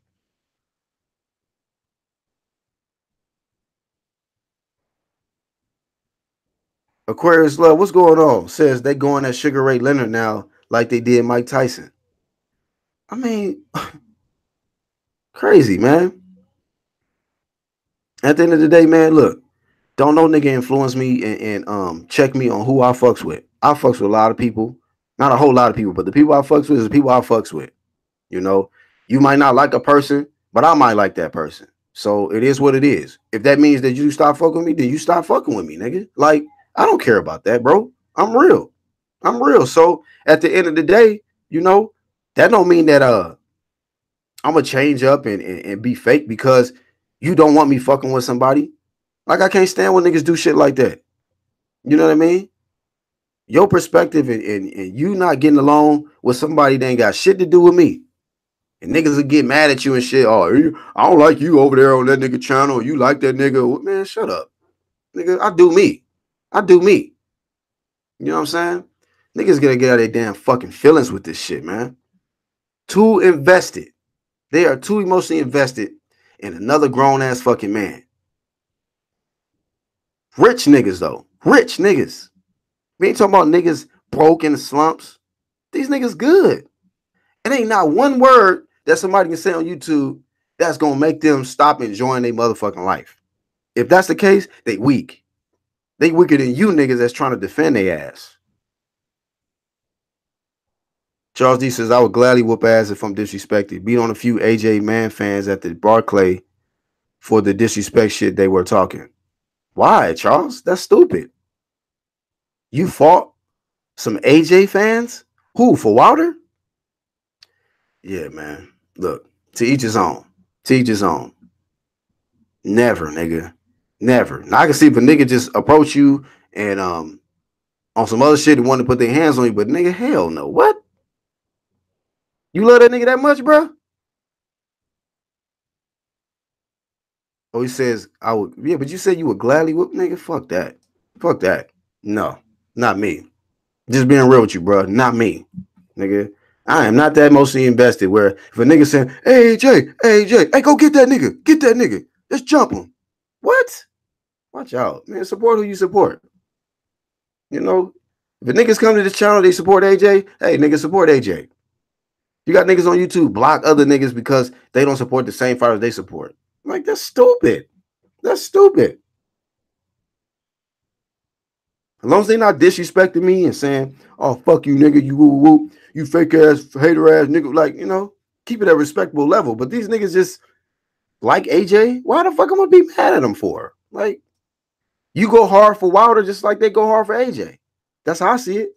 Aquarius Love, what's going on? Says they going at Sugar Ray Leonard now like they did Mike Tyson. I mean, crazy, man. At the end of the day, man, look, don't no nigga influence me and check me on who I fucks with. I fucks with a lot of people. Not a whole lot of people, but the people I fucks with is the people I fucks with. You know, you might not like a person, but I might like that person. So it is what it is. If that means that you stop fucking with me, then you stop fucking with me, nigga. Like, I don't care about that, bro. I'm real. I'm real. So at the end of the day, you know, that don't mean that I'm gonna change up and be fake because you don't want me fucking with somebody. Like I can't stand when niggas do shit like that. You know what I mean? Your perspective and you not getting along with somebody that ain't got shit to do with me. And niggas will get mad at you and shit. Oh, I don't like you over there on that nigga channel. You like that nigga. Man, shut up. Nigga, I do me. I do me. You know what I'm saying? Niggas gonna get out of their damn fucking feelings with this shit, man. Too invested. They are too emotionally invested in another grown ass fucking man. Rich niggas, though. Rich niggas. We ain't talking about niggas broke in the slumps. These niggas good. It ain't not one word that somebody can say on YouTube that's gonna make them stop enjoying their motherfucking life. If that's the case, they weak. They weaker than you niggas that's trying to defend their ass. Charles D says, I would gladly whoop ass if I'm disrespected. Beat on a few AJ Man fans at the Barclay for the disrespect shit they were talking. Why, Charles? That's stupid. You fought some AJ fans? Who, for Wilder? Yeah, man. Look, to each his own. To each his own. Never, nigga. Never. Now I can see if a nigga just approach you and on some other shit and want to put their hands on you, but nigga, hell no. What? You love that nigga that much, bro? Oh, he says, I would, yeah, but you said you would gladly whoop, nigga. Fuck that. Fuck that. No, not me. Just being real with you, bro. Not me, nigga. I am not that emotionally invested where if a nigga saying, hey, AJ, hey, go get that nigga. Let's jump him. What? Watch out, man. Support who you support. You know, if a niggas come to this channel, they support AJ, hey, niggas support AJ. You got niggas on YouTube block other niggas because they don't support the same fighters they support. Like, that's stupid. That's stupid. As long as they not disrespecting me and saying, oh, fuck you, nigga, you woo woo, you fake ass, hater ass nigga, like, you know, keep it at a respectable level. But these niggas just like AJ, why the fuck am I gonna be mad at them for? Like, you go hard for Wilder just like they go hard for AJ. That's how I see it.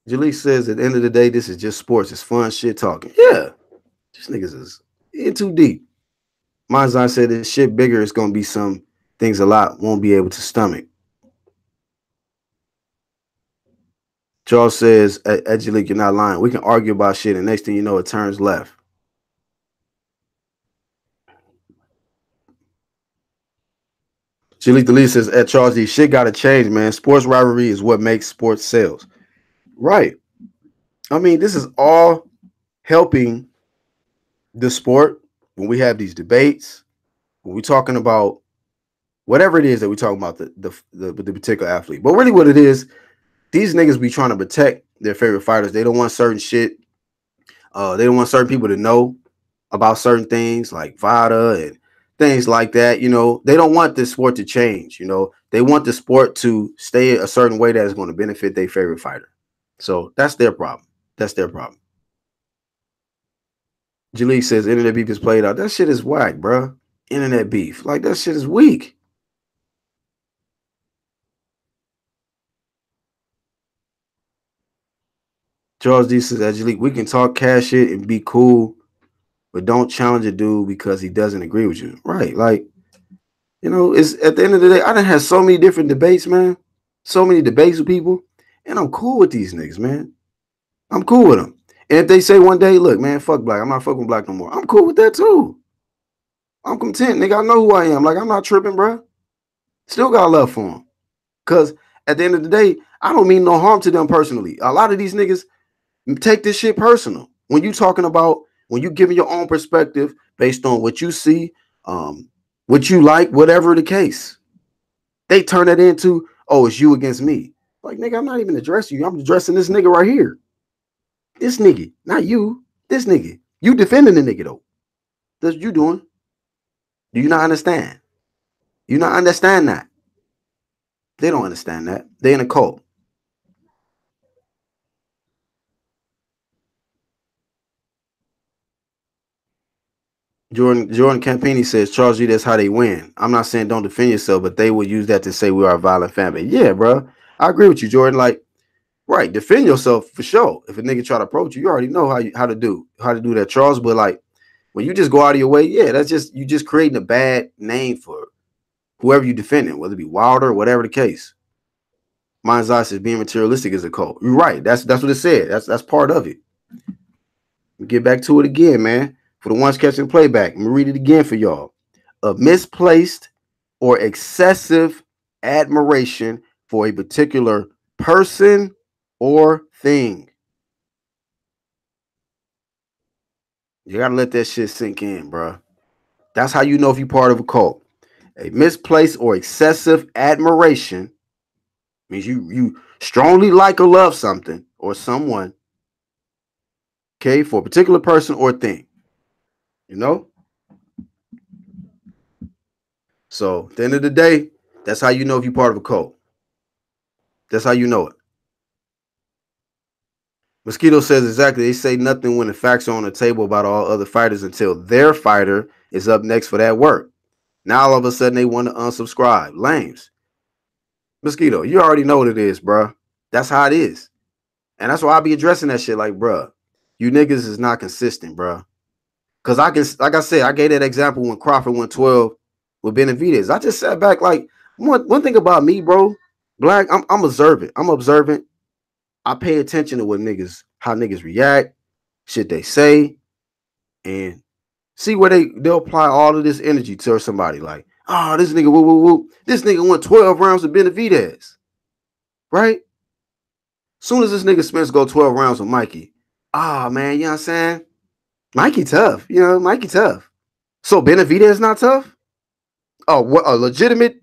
Jalise says at the end of the day, this is just sports. It's fun shit talking. Yeah. These niggas is in too deep. Mazan said this shit bigger, it's gonna be some things a lot won't be able to stomach. Charles says, Jalike, you're not lying. We can argue about shit, and next thing you know, it turns left. Jalike Lee says, at Charles D, shit gotta change, man. Sports rivalry is what makes sports sales. Right. I mean, this is all helping the sport when we have these debates, when we're talking about whatever it is that we're talking about the particular athlete. But really what it is, these niggas be trying to protect their favorite fighters. They don't want certain shit. They don't want certain people to know about certain things like VADA and things like that. You know, they don't want this sport to change. You know, they want the sport to stay a certain way that is going to benefit their favorite fighter. So that's their problem. That's their problem. Jalise says internet beef is played out. That shit is whack, bro. Internet beef. Like, that shit is weak. Charles D says, Angelique, we can talk cash shit and be cool, but don't challenge a dude because he doesn't agree with you. Right. Like, You know, it's at the end of the day, I done had so many different debates, man. So many debates with people, and I'm cool with these niggas, man. I'm cool with them. And if they say one day, look, man, fuck black, I'm not fucking black no more. I'm cool with that too. I'm content, nigga. I know who I am. Like, I'm not tripping, bro. Still got love for them. Cause at the end of the day, I don't mean no harm to them personally. A lot of these niggas take this shit personal. When you talking about, when you giving your own perspective based on what you see, what you like, whatever the case, they turn it into, oh, it's you against me. Like, nigga, I'm not even addressing you. I'm addressing this nigga right here. This nigga, not you. This nigga. You defending the nigga though. That's what you doing. Do you not understand? You not understand that? They don't understand that. They in a cult. Jordan Campini says, Charles G, that's how they win. I'm not saying don't defend yourself, but they would use that to say we are a violent family. Yeah, bro. I agree with you, Jordan. Like, right, defend yourself for sure. If a nigga try to approach you, you already know how to do that, Charles. But like, when you just go out of your way, yeah, that's just you just creating a bad name for whoever you defending, whether it be Wilder or whatever the case. Mind's Eye says being materialistic is a cult. You're right. That's what it said. That's part of it. Get back to it again, man. For the ones catching playback, I'm gonna read it again for y'all. A misplaced or excessive admiration for a particular person or thing. You gotta let that shit sink in, bro. That's how you know if you're part of a cult. A misplaced or excessive admiration means you strongly like or love something or someone, okay, for a particular person or thing. You know? So at the end of the day, that's how you know if you're part of a cult. That's how you know it. Mosquito says exactly. They say nothing when the facts are on the table about all other fighters until their fighter is up next for that work. Now all of a sudden they want to unsubscribe. Lames. Mosquito, you already know what it is, bro. That's how it is. And that's why I be addressing that shit like, bro, you niggas is not consistent, bro. Because I can, like I said, I gave that example when Crawford went 12 with Benavidez. I just sat back like, one thing about me, bro, Black, I'm observant. I'm observant. I pay attention to how niggas react, shit they say, and see where they'll apply all of this energy to somebody. Like, oh, this nigga, woo, woo, woo. This nigga went 12 rounds with Benavidez. Right? Soon as this nigga Spence go 12 rounds with Mikey, man, you know what I'm saying? Mikey tough. You know, Mikey tough. So Benavidez not tough? Oh, what a legitimate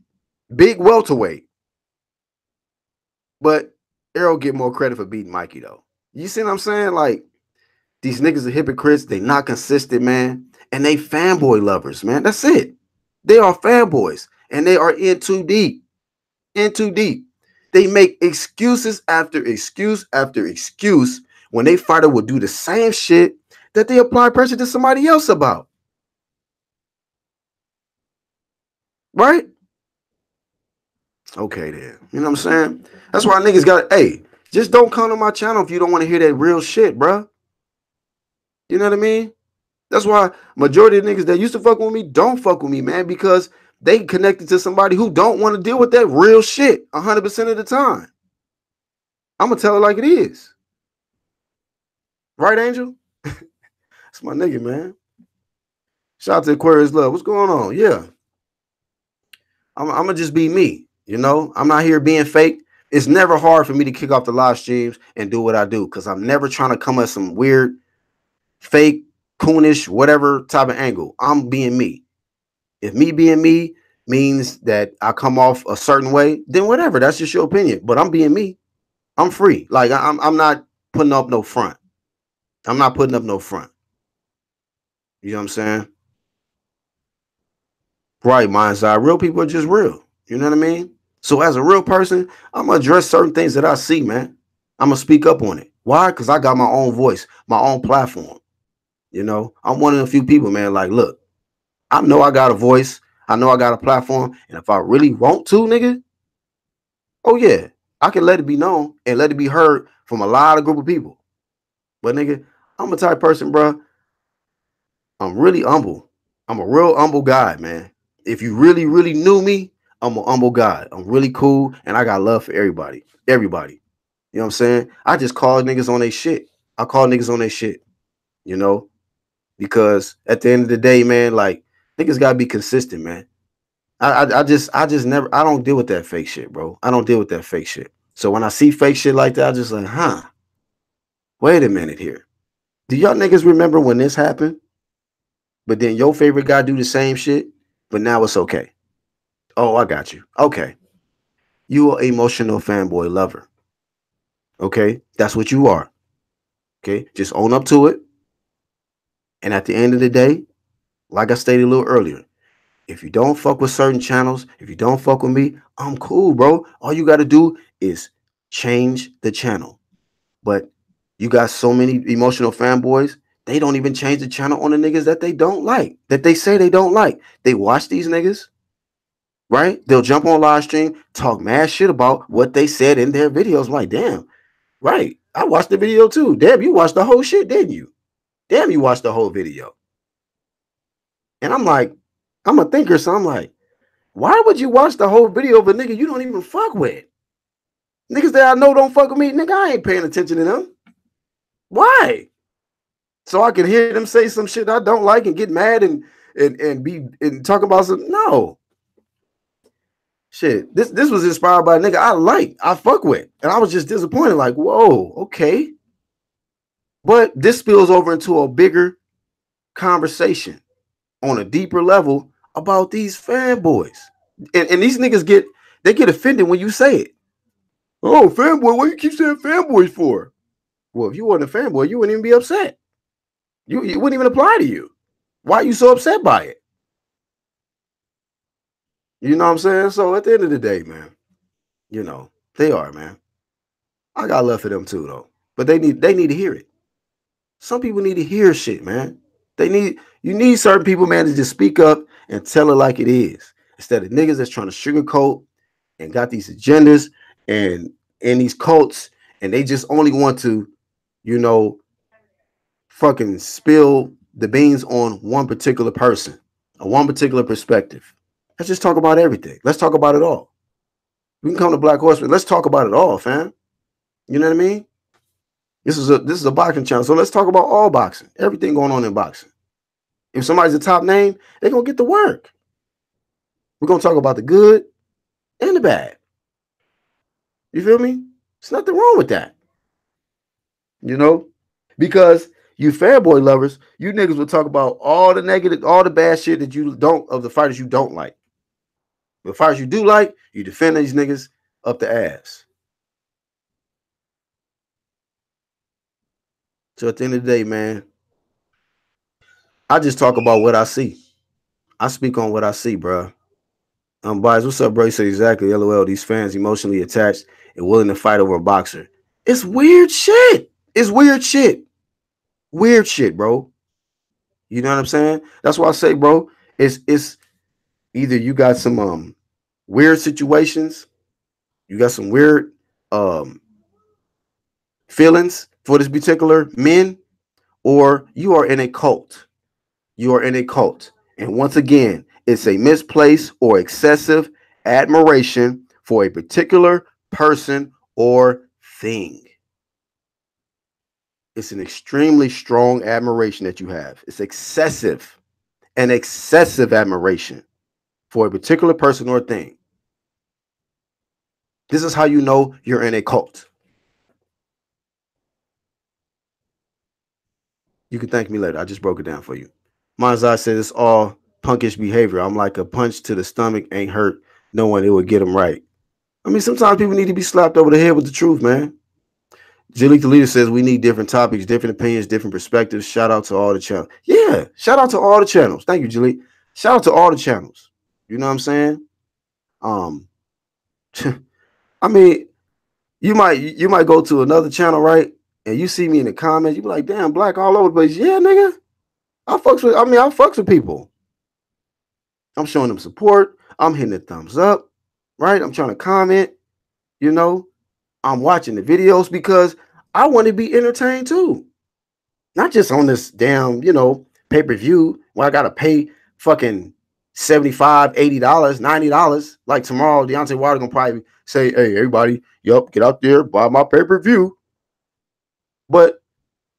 big welterweight. But Errol get more credit for beating Mikey, though. You see what I'm saying? Like, these niggas are hypocrites. They not consistent, man. And they fanboy lovers, man. That's it. They are fanboys. And they are in too deep. In too deep. They make excuses after excuse after excuse when they fighter will do the same shit that they apply pressure to somebody else about. Right? Okay, then. You know what I'm saying? That's why niggas got, hey, just don't come to my channel if you don't want to hear that real shit, bro. You know what I mean? That's why majority of niggas that used to fuck with me don't fuck with me, man, because they connected to somebody who don't want to deal with that real shit 100% of the time. I'm going to tell it like it is. Right, Angel? That's my nigga, man. Shout out to Aquarius Love. What's going on? Yeah. I'm going to just be me, you know? I'm not here being fake. It's never hard for me to kick off the live streams and do what I do because I'm never trying to come at some weird, fake, coonish, whatever type of angle. I'm being me. If me being me means that I come off a certain way, then whatever. That's just your opinion. But I'm being me. I'm free. Like I'm not putting up no front. I'm not putting up no front. You know what I'm saying? Right, Mind's Eye. Real people are just real. You know what I mean? So as a real person, I'm gonna address certain things that I see, man. I'm gonna speak up on it. Why? Because I got my own voice, my own platform. You know, I'm one of the few people, man. Like, look, I know I got a voice. I know I got a platform. And if I really want to, nigga, oh yeah, I can let it be known and let it be heard from a lot of group of people. But nigga, I'm a type person, bro. I'm really humble. I'm a real humble guy, man. if you really, really knew me, I'm a humble guy. I'm really cool, and I got love for everybody. Everybody. You know what I'm saying? I just call niggas on their shit. I call niggas on their shit, you know, because at the end of the day, man, like niggas gotta be consistent, man. I just never I don't deal with that fake shit, bro. I don't deal with that fake shit. So when I see fake shit like that, I just like, wait a minute here. Do y'all niggas remember when this happened? But then your favorite guy do the same shit, but now it's okay. Oh, I got you. Okay. You are emotional fanboy lover. Okay? That's what you are. Okay? Just own up to it. And at the end of the day, like I stated a little earlier, if you don't fuck with certain channels, if you don't fuck with me, I'm cool, bro. All you got to do is change the channel. But you got so many emotional fanboys, they don't even change the channel on the niggas that they don't like, that they say they don't like. They watch these niggas, right? They'll jump on live stream, talk mad shit about what they said in their videos. I'm like, damn, right. I watched the video too. Damn, you watched the whole shit, didn't you? Damn, you watched the whole video. And I'm like, I'm a thinker, so I'm like, why would you watch the whole video of a nigga you don't even fuck with? Niggas that I know don't fuck with me, nigga, I ain't paying attention to them. Why? So I can hear them say some shit I don't like and get mad and talk about some. No. Shit. This was inspired by a nigga I fuck with. And I was just disappointed, like, whoa, okay. But this spills over into a bigger conversation on a deeper level about these fanboys. And these niggas get offended when you say it. Oh, fanboy, what you keep saying fanboys for? Well, if you weren't a fanboy, you wouldn't even be upset. It wouldn't even apply to you. Why are you so upset by it? You know what I'm saying? So at the end of the day, man, you know, they are, man. I got love for them too, though. But they need to hear it. Some people need to hear shit, man. You need certain people, man, to just speak up and tell it like it is. Instead of niggas that's trying to sugarcoat and got these agendas and these cults, and they just only want to, you know, fucking spill the beans on one particular person, or one particular perspective. Let's just talk about everything. Let's talk about it all. We can come to Black Horseman. Let's talk about it all, fam. You know what I mean? This is a boxing channel, so let's talk about all boxing. Everything going on in boxing. If somebody's a top name, they're gonna get the work. We're gonna talk about the good and the bad. You feel me? There's nothing wrong with that. You know, because you fanboy lovers, you niggas will talk about all the negative, all the bad shit that you don't, of the fighters you don't like. The fighters you do like, you defend these niggas up the ass. So at the end of the day, man, I just talk about what I see. I speak on what I see, bro. Bias, what's up, bro? You said exactly. LOL, these fans emotionally attached and willing to fight over a boxer. It's weird shit. It's weird shit. Weird shit, bro. You know what I'm saying? That's why I say, bro, it's either you got some weird situations, you got some weird feelings for this particular men, or you are in a cult. You are in a cult. And once again, it's a misplaced or excessive admiration for a particular person or thing. It's an extremely strong admiration that you have. It's excessive, an excessive admiration for a particular person or thing. This is how you know you're in a cult. You can thank me later. I just broke it down for you. Manzai said it's all punkish behavior. I'm like a punch to the stomach ain't hurt no one. It would get them right. I mean, sometimes people need to be slapped over the head with the truth, man. Jalik the Leader says we need different topics, different opinions, different perspectives. Shout out to all the channels. Yeah, shout out to all the channels. Thank you, Jalik. Shout out to all the channels. You know what I'm saying? I mean, you might go to another channel, right? And you see me in the comments, you be like, damn, Black all over the place. Yeah, nigga. I fucks with people. I'm showing them support. I'm hitting the thumbs up, right? I'm trying to comment, you know. I'm watching the videos because I want to be entertained too. Not just on this damn, you know, pay-per-view where I gotta pay fucking $75, $80, $90. Like tomorrow, Deontay Wilder gonna probably say, hey, everybody, yup, get out there, buy my pay-per-view. But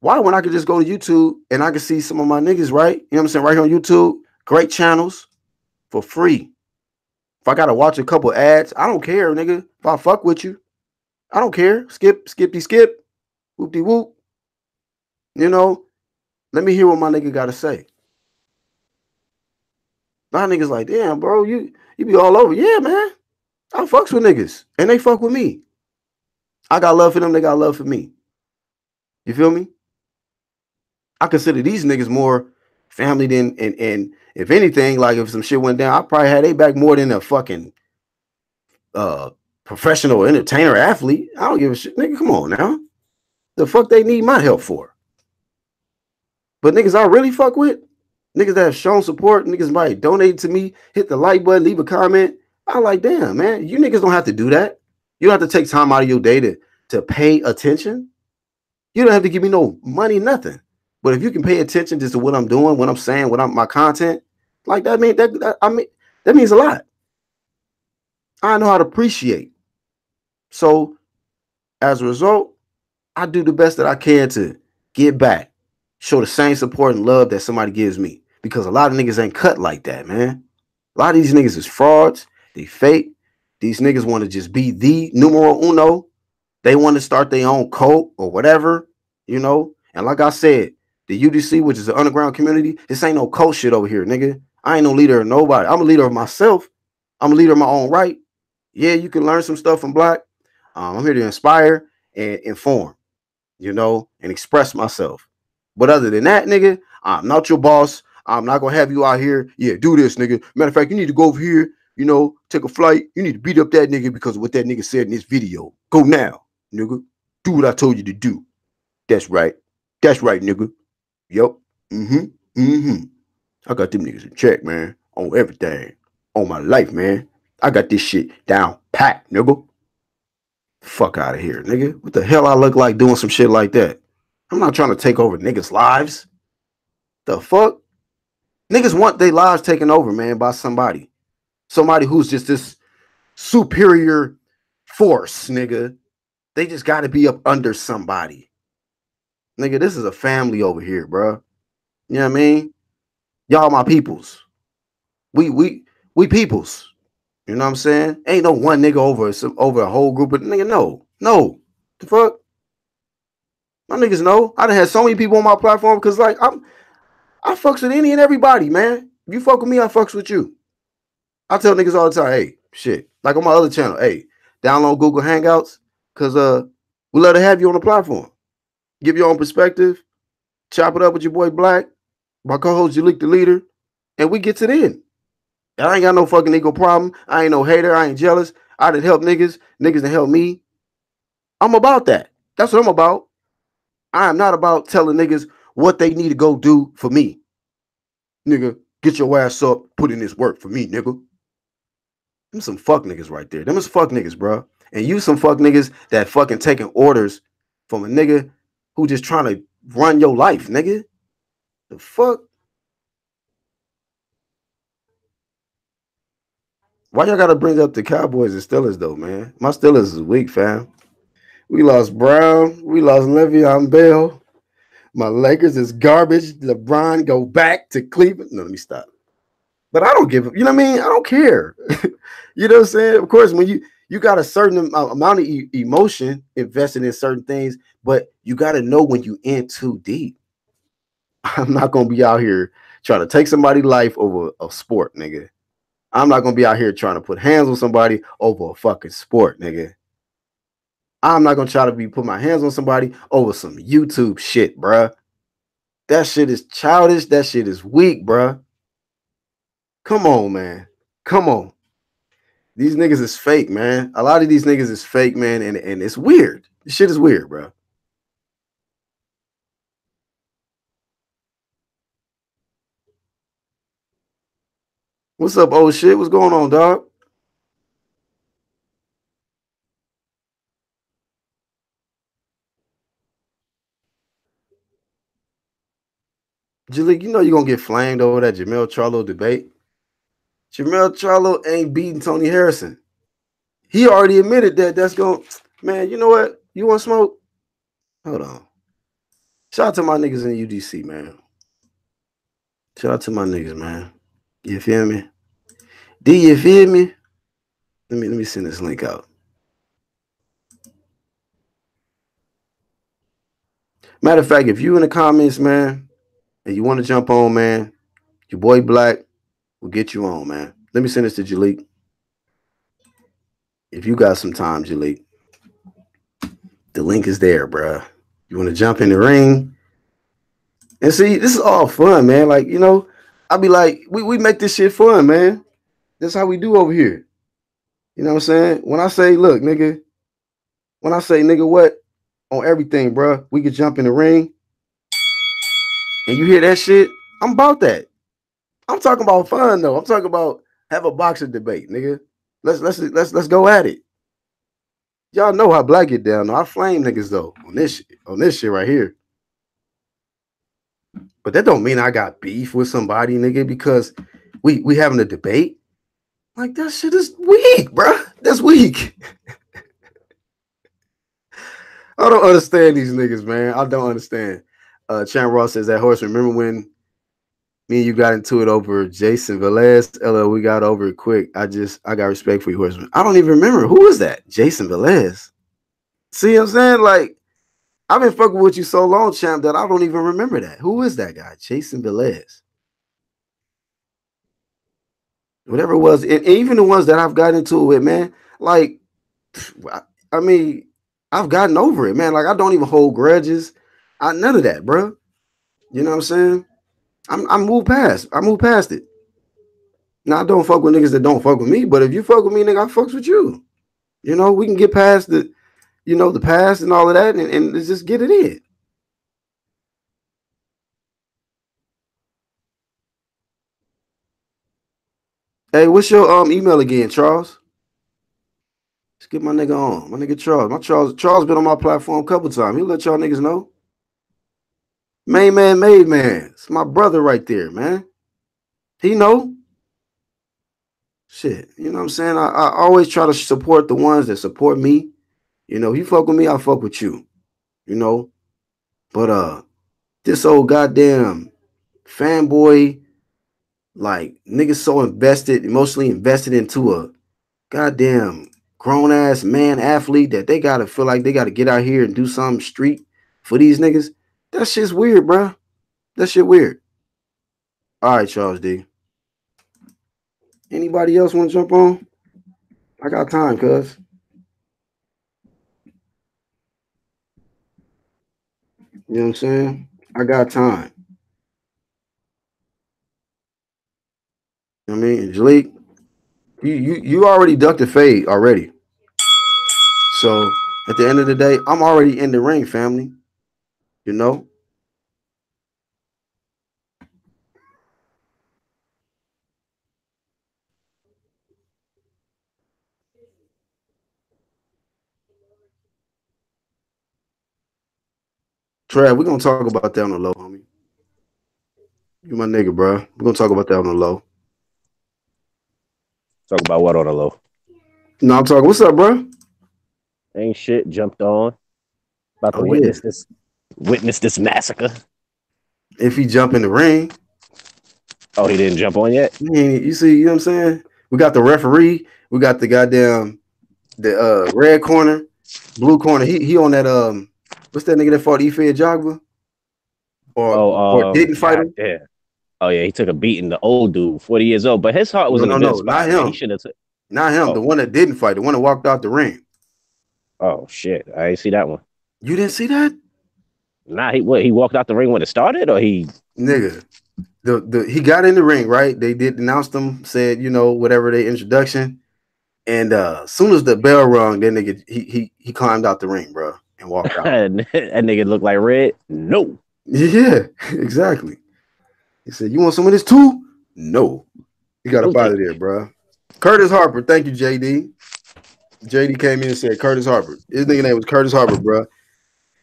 why when I could just go to YouTube and I can see some of my niggas, right? You know what I'm saying? Right here on YouTube, great channels for free. If I gotta watch a couple ads, I don't care, nigga. If I fuck with you, I don't care. Skip, skippy, skip, whoop de whoop. You know, let me hear what my nigga gotta say. My niggas like, damn, bro, you be all over. Yeah, man. I fucks with niggas, and they fuck with me. I got love for them. They got love for me. You feel me? I consider these niggas more family than, and if anything, like if some shit went down, I probably had they back more than a fucking professional entertainer athlete. I don't give a shit, nigga. Come on now, the fuck they need my help for? But niggas I really fuck with, niggas that have shown support, niggas might donate to me, hit the like button, leave a comment. I like, damn, man, you niggas don't have to do that. You don't have to take time out of your day to pay attention. You don't have to give me no money, nothing. But if you can pay attention just to what I'm doing, what I'm saying, my content, like that mean that means a lot. I know how to appreciate. So as a result, I do the best that I can to get back, show the same support and love that somebody gives me. Because a lot of niggas ain't cut like that, man. A lot of these niggas is frauds. They fake. These niggas want to just be the numero uno. They want to start their own cult or whatever, you know. And like I said, the UDC, which is the underground community, this ain't no cult shit over here, nigga. I ain't no leader of nobody. I'm a leader of myself. I'm a leader of my own right. Yeah, you can learn some stuff from Black. I'm here to inspire and inform, you know, and express myself. But other than that, nigga, I'm not your boss. I'm not gonna have you out here. Yeah, do this, nigga. Matter of fact, you need to go over here, you know, take a flight. You need to beat up that nigga because of what that nigga said in this video. Go now, nigga. Do what I told you to do. That's right. That's right, nigga. Yup. I got them niggas in check, man. On everything. On my life, man. I got this shit down pat, nigga. Fuck out of here, nigga. What the hell I look like doing some shit like that? I'm not trying to take over niggas' lives. The fuck? Niggas want their lives taken over, man, by somebody. Somebody who's just this superior force, nigga. They just got to be up under somebody. Nigga, this is a family over here, bro. You know what I mean? Y'all my peoples. We peoples. You know what I'm saying? Ain't no one nigga over a whole group of nigga. No. The fuck? My niggas know. I done had so many people on my platform because like I fucks with any and everybody, man. If you fuck with me, I fucks with you. I tell niggas all the time, hey, shit. Like on my other channel, hey, download Google Hangouts, cause we love to have you on the platform. Give your own perspective, chop it up with your boy Black, my co-host Jalik the Leader, and we get to the end. I ain't got no fucking ego problem. I ain't no hater. I ain't jealous. I done help niggas. Niggas done help me. I'm about that. That's what I'm about. I am not about telling niggas what they need to go do for me. Nigga, get your ass up, put in this work for me, nigga. Them some fuck niggas right there. Them is fuck niggas, bro. And you some fuck niggas that fucking taking orders from a nigga who just trying to run your life, nigga. The fuck? Why y'all gotta bring up the Cowboys and Steelers though, man? My Steelers is weak, fam. We lost Brown. We lost Le'Veon Bell. My Lakers is garbage. LeBron go back to Cleveland. No, let me stop. But I don't give a, you know what I mean? I don't care. You know what I'm saying? Of course, when you got a certain amount of emotion invested in certain things, but you got to know when you in too deep. I'm not gonna be out here trying to take somebody's life over a sport, nigga. I'm not gonna be out here trying to put hands on somebody over a fucking sport, nigga. I'm not gonna try to put my hands on somebody over some YouTube shit, bruh. That shit is childish. That shit is weak, bruh. Come on, man. Come on. These niggas is fake, man. A lot of these niggas is fake, man, and it's weird. This shit is weird, bro. What's up, old shit? What's going on, dog? Jalik, you know you're gonna get flamed over that Jamel Charlo debate. Jermell Charlo ain't beating Tony Harrison. He already admitted that. That's going, man. You know what? You want smoke? Hold on. Shout out to my niggas in UDC, man. Shout out to my niggas, man. You feel me? D, you feel me? Let me send this link out. Matter of fact, if you in the comments, man, and you want to jump on, man, your boy Black will get you on, man. Let me send this to Jalik. If you got some time, Jalik, the link is there, bruh. You want to jump in the ring? And see, this is all fun, man. Like, you know, I be like, we make this shit fun, man. That's how we do over here. You know what I'm saying? When I say, look, nigga, what? On everything, bro. We could jump in the ring. And you hear that shit? I'm about that. I'm talking about fun, though. I'm talking about have a boxing debate, nigga. Let's go at it. Y'all know how Black get down, though. I flame niggas, though, on this shit right here. But that don't mean I got beef with somebody, nigga, because we having a debate. Like, that shit is weak, bro. That's weak. I don't understand these niggas, man. I don't understand. Chan Ross says that horse. Remember when me and you got into it over Jason Velez? LL, we got over it quick. I got respect for you, horseman. I don't even remember. Who was that? Jason Velez. See what I'm saying? Like, I've been fucking with you so long, champ, that I don't even remember that. Who is that guy? Jason Velez. Whatever it was. And even the ones that I've gotten into it with, man, like, I mean, I've gotten over it, man. Like, I don't even hold grudges. None of that, bro. You know what I'm saying? I moved past it. Now, I don't fuck with niggas that don't fuck with me, but if you fuck with me, nigga, I fucks with you. You know, we can get past the past and all of that and just get it in. Hey, what's your email again, Charles? Let's get my nigga on. My nigga Charles. Charles been on my platform a couple times. He'll let y'all niggas know. Made man. It's my brother right there, man. He know. Shit. You know what I'm saying? I always try to support the ones that support me. You know, you fuck with me, I fuck with you. You know? But this old goddamn fanboy, like, niggas so emotionally invested into a goddamn grown-ass man athlete that they gotta feel like they gotta get out here and do something street for these niggas. That shit's weird, bro. That shit weird. All right, Charles D. Anybody else want to jump on? I got time, cuz. You know what I'm saying? I got time. You know what I mean? Jalik, you already ducked the fade already. So at the end of the day, I'm already in the ring, family. You know? Trav, we're gonna talk about that on the low, homie. You my nigga, bro. We're gonna talk about that on the low. Talk about what on the low? No, I'm talking. What's up, bro? Ain't shit. Jumped on. About to witness this massacre. If he jump in the ring. Oh, he didn't jump on yet? You see, you know what I'm saying? We got the referee. We got the goddamn red corner, blue corner. He on that what's that nigga that fought Ife Ajagba? Or didn't fight him? Yeah. Oh yeah, he took a beating. The old dude, 40 years old, but his heart was in a good spot. Not him. He should have. Not him. The one that didn't fight, the one that walked out the ring. Oh shit, I didn't see that one. You didn't see that? Nah, he walked out the ring when it started, or he nigga. He got in the ring, right? They did announce them, said, you know, whatever their introduction. And as soon as the bell rung, then nigga he climbed out the ring, bro, and walked out. That nigga looked like Red? No. Yeah, exactly. He said, "You want some of this too?" No. You got up out of there, bro. Curtis Harper, thank you, JD. JD came in and said Curtis Harper. His nigga name was Curtis Harper, bro.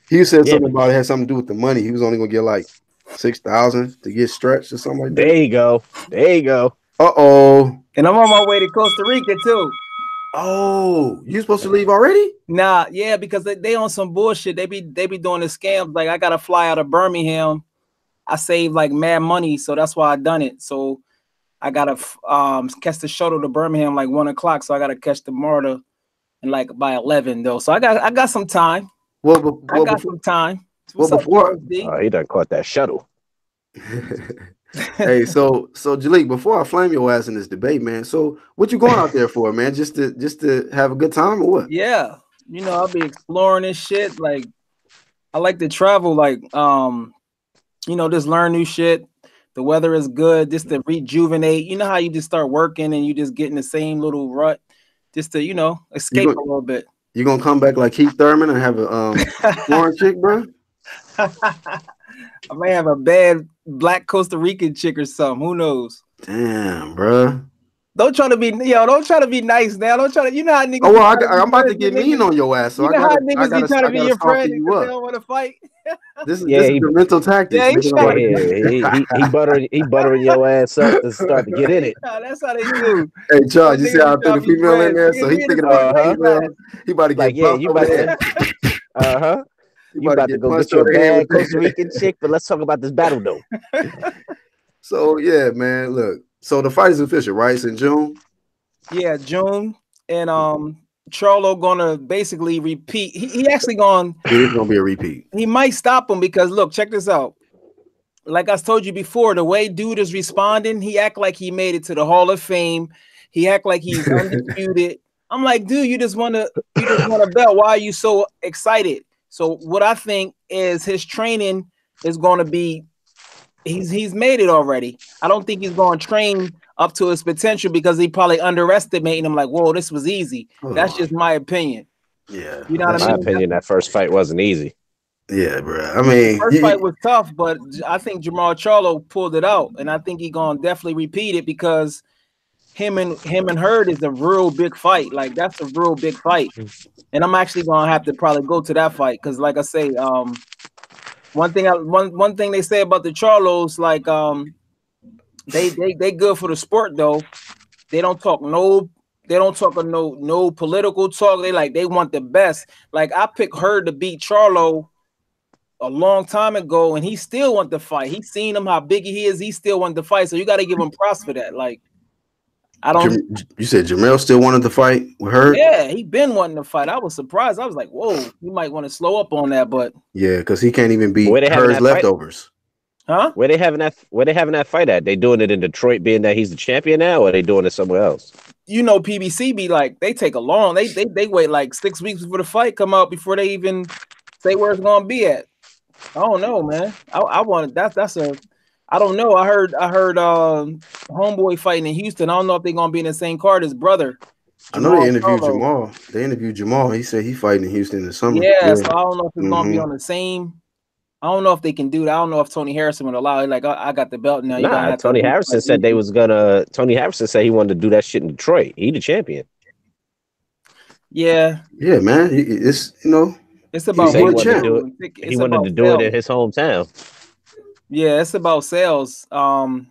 He said something about it had something to do with the money. He was only gonna get like 6,000 to get stretched or something like that. There you go. Uh-oh. And I'm on my way to Costa Rica too. Oh, you supposed to leave already? Nah, yeah, because they on some bullshit. They be doing the scams. Like I gotta fly out of Birmingham. I saved like mad money, so that's why I done it. So I gotta catch the shuttle to Birmingham like 1:00. So I gotta catch the MARTA and like by 11 though. So I got some time. Well, I got some time. What's well, before up, D? He done caught that shuttle. Hey, so Jalik, before I flame your ass in this debate, man. So what you going out there for, man? Just to have a good time or what? Yeah, you know, I'll be exploring this shit. Like I like to travel, like you know, just learn new shit. The weather is good, just to rejuvenate. You know how you just start working and you just get in the same little rut, just to, you know, escape a little bit. You gonna come back like Keith Thurman and have a foreign chick, bro? I may have a bad black Costa Rican chick or something. Who knows? Damn, bro. Don't try to be nice now. Don't try to, you know how niggas. Oh well, I'm about to get mean on your ass. So you know how niggas be trying to be your friend because they don't want to fight. This is the mental tactics. He buttering your ass up to start to get in it. No, that's how they do. Hey, Charles, you see how I threw the female in there? So he's thinking about he about to get you about to You about to go get your bad Costa Rican chick, but let's talk about this battle though. So yeah, man. Look, so the fight is official, right? It's in June. Yeah, June, and Charlo gonna basically repeat. He actually It's gonna be a repeat. He might stop him because look, check this out. Like I told you before, the way dude is responding, he act like he made it to the Hall of Fame. He act like he's undisputed. I'm like, dude, you just want a belt. Why are you so excited? So what I think is his training is going to be, he's made it already. I don't think he's going to train up to his potential because he probably underestimating him. Like, whoa, this was easy. That's just my opinion. Yeah, you know what I mean. My opinion, that first fight wasn't easy. Yeah, bro. I mean, the first fight was tough, but I think Jermall Charlo pulled it out, and I think he's gonna definitely repeat it because him and Hurd is a real big fight. Like that's a real big fight, and I'm actually gonna have to probably go to that fight because, like I say, one thing they say about the Charlos, like they good for the sport though. They don't talk no political talk. They want the best. Like I picked Hurd to beat Charlo a long time ago, and he still want to fight. He's seen him how big he is. He still want to fight. So you got to give him props for that. Like I don't. You said Jamel still wanted to fight with Hurd? Yeah, he been wanting to fight. I was surprised. I was like, whoa, you might want to slow up on that, but yeah, because he can't even beat Hurd's leftovers. Huh? Where they having that fight at? They doing it in Detroit, being that he's the champion now, or are they doing it somewhere else? You know, PBC be like they take a long. They wait like 6 weeks before the fight come out before they even say where it's gonna be at. I don't know, man. I want that's a. I don't know. I heard Homeboy fighting in Houston. I don't know if they're gonna be in the same card as brother. Jamal, I know they interviewed Jamal. They interviewed Jamal. He said he fighting in Houston in the summer. Yeah, so I don't know if it's gonna be on the same. I don't know if they can do that. I don't know if Tony Harrison would allow it. Like I got the belt now. Nah, Tony Harrison said they was gonna. Tony Harrison said he wanted to do that shit in Detroit. He the champion. Yeah. Yeah, man. It's It's about he wanted to do it in his hometown. Yeah, it's about sales. And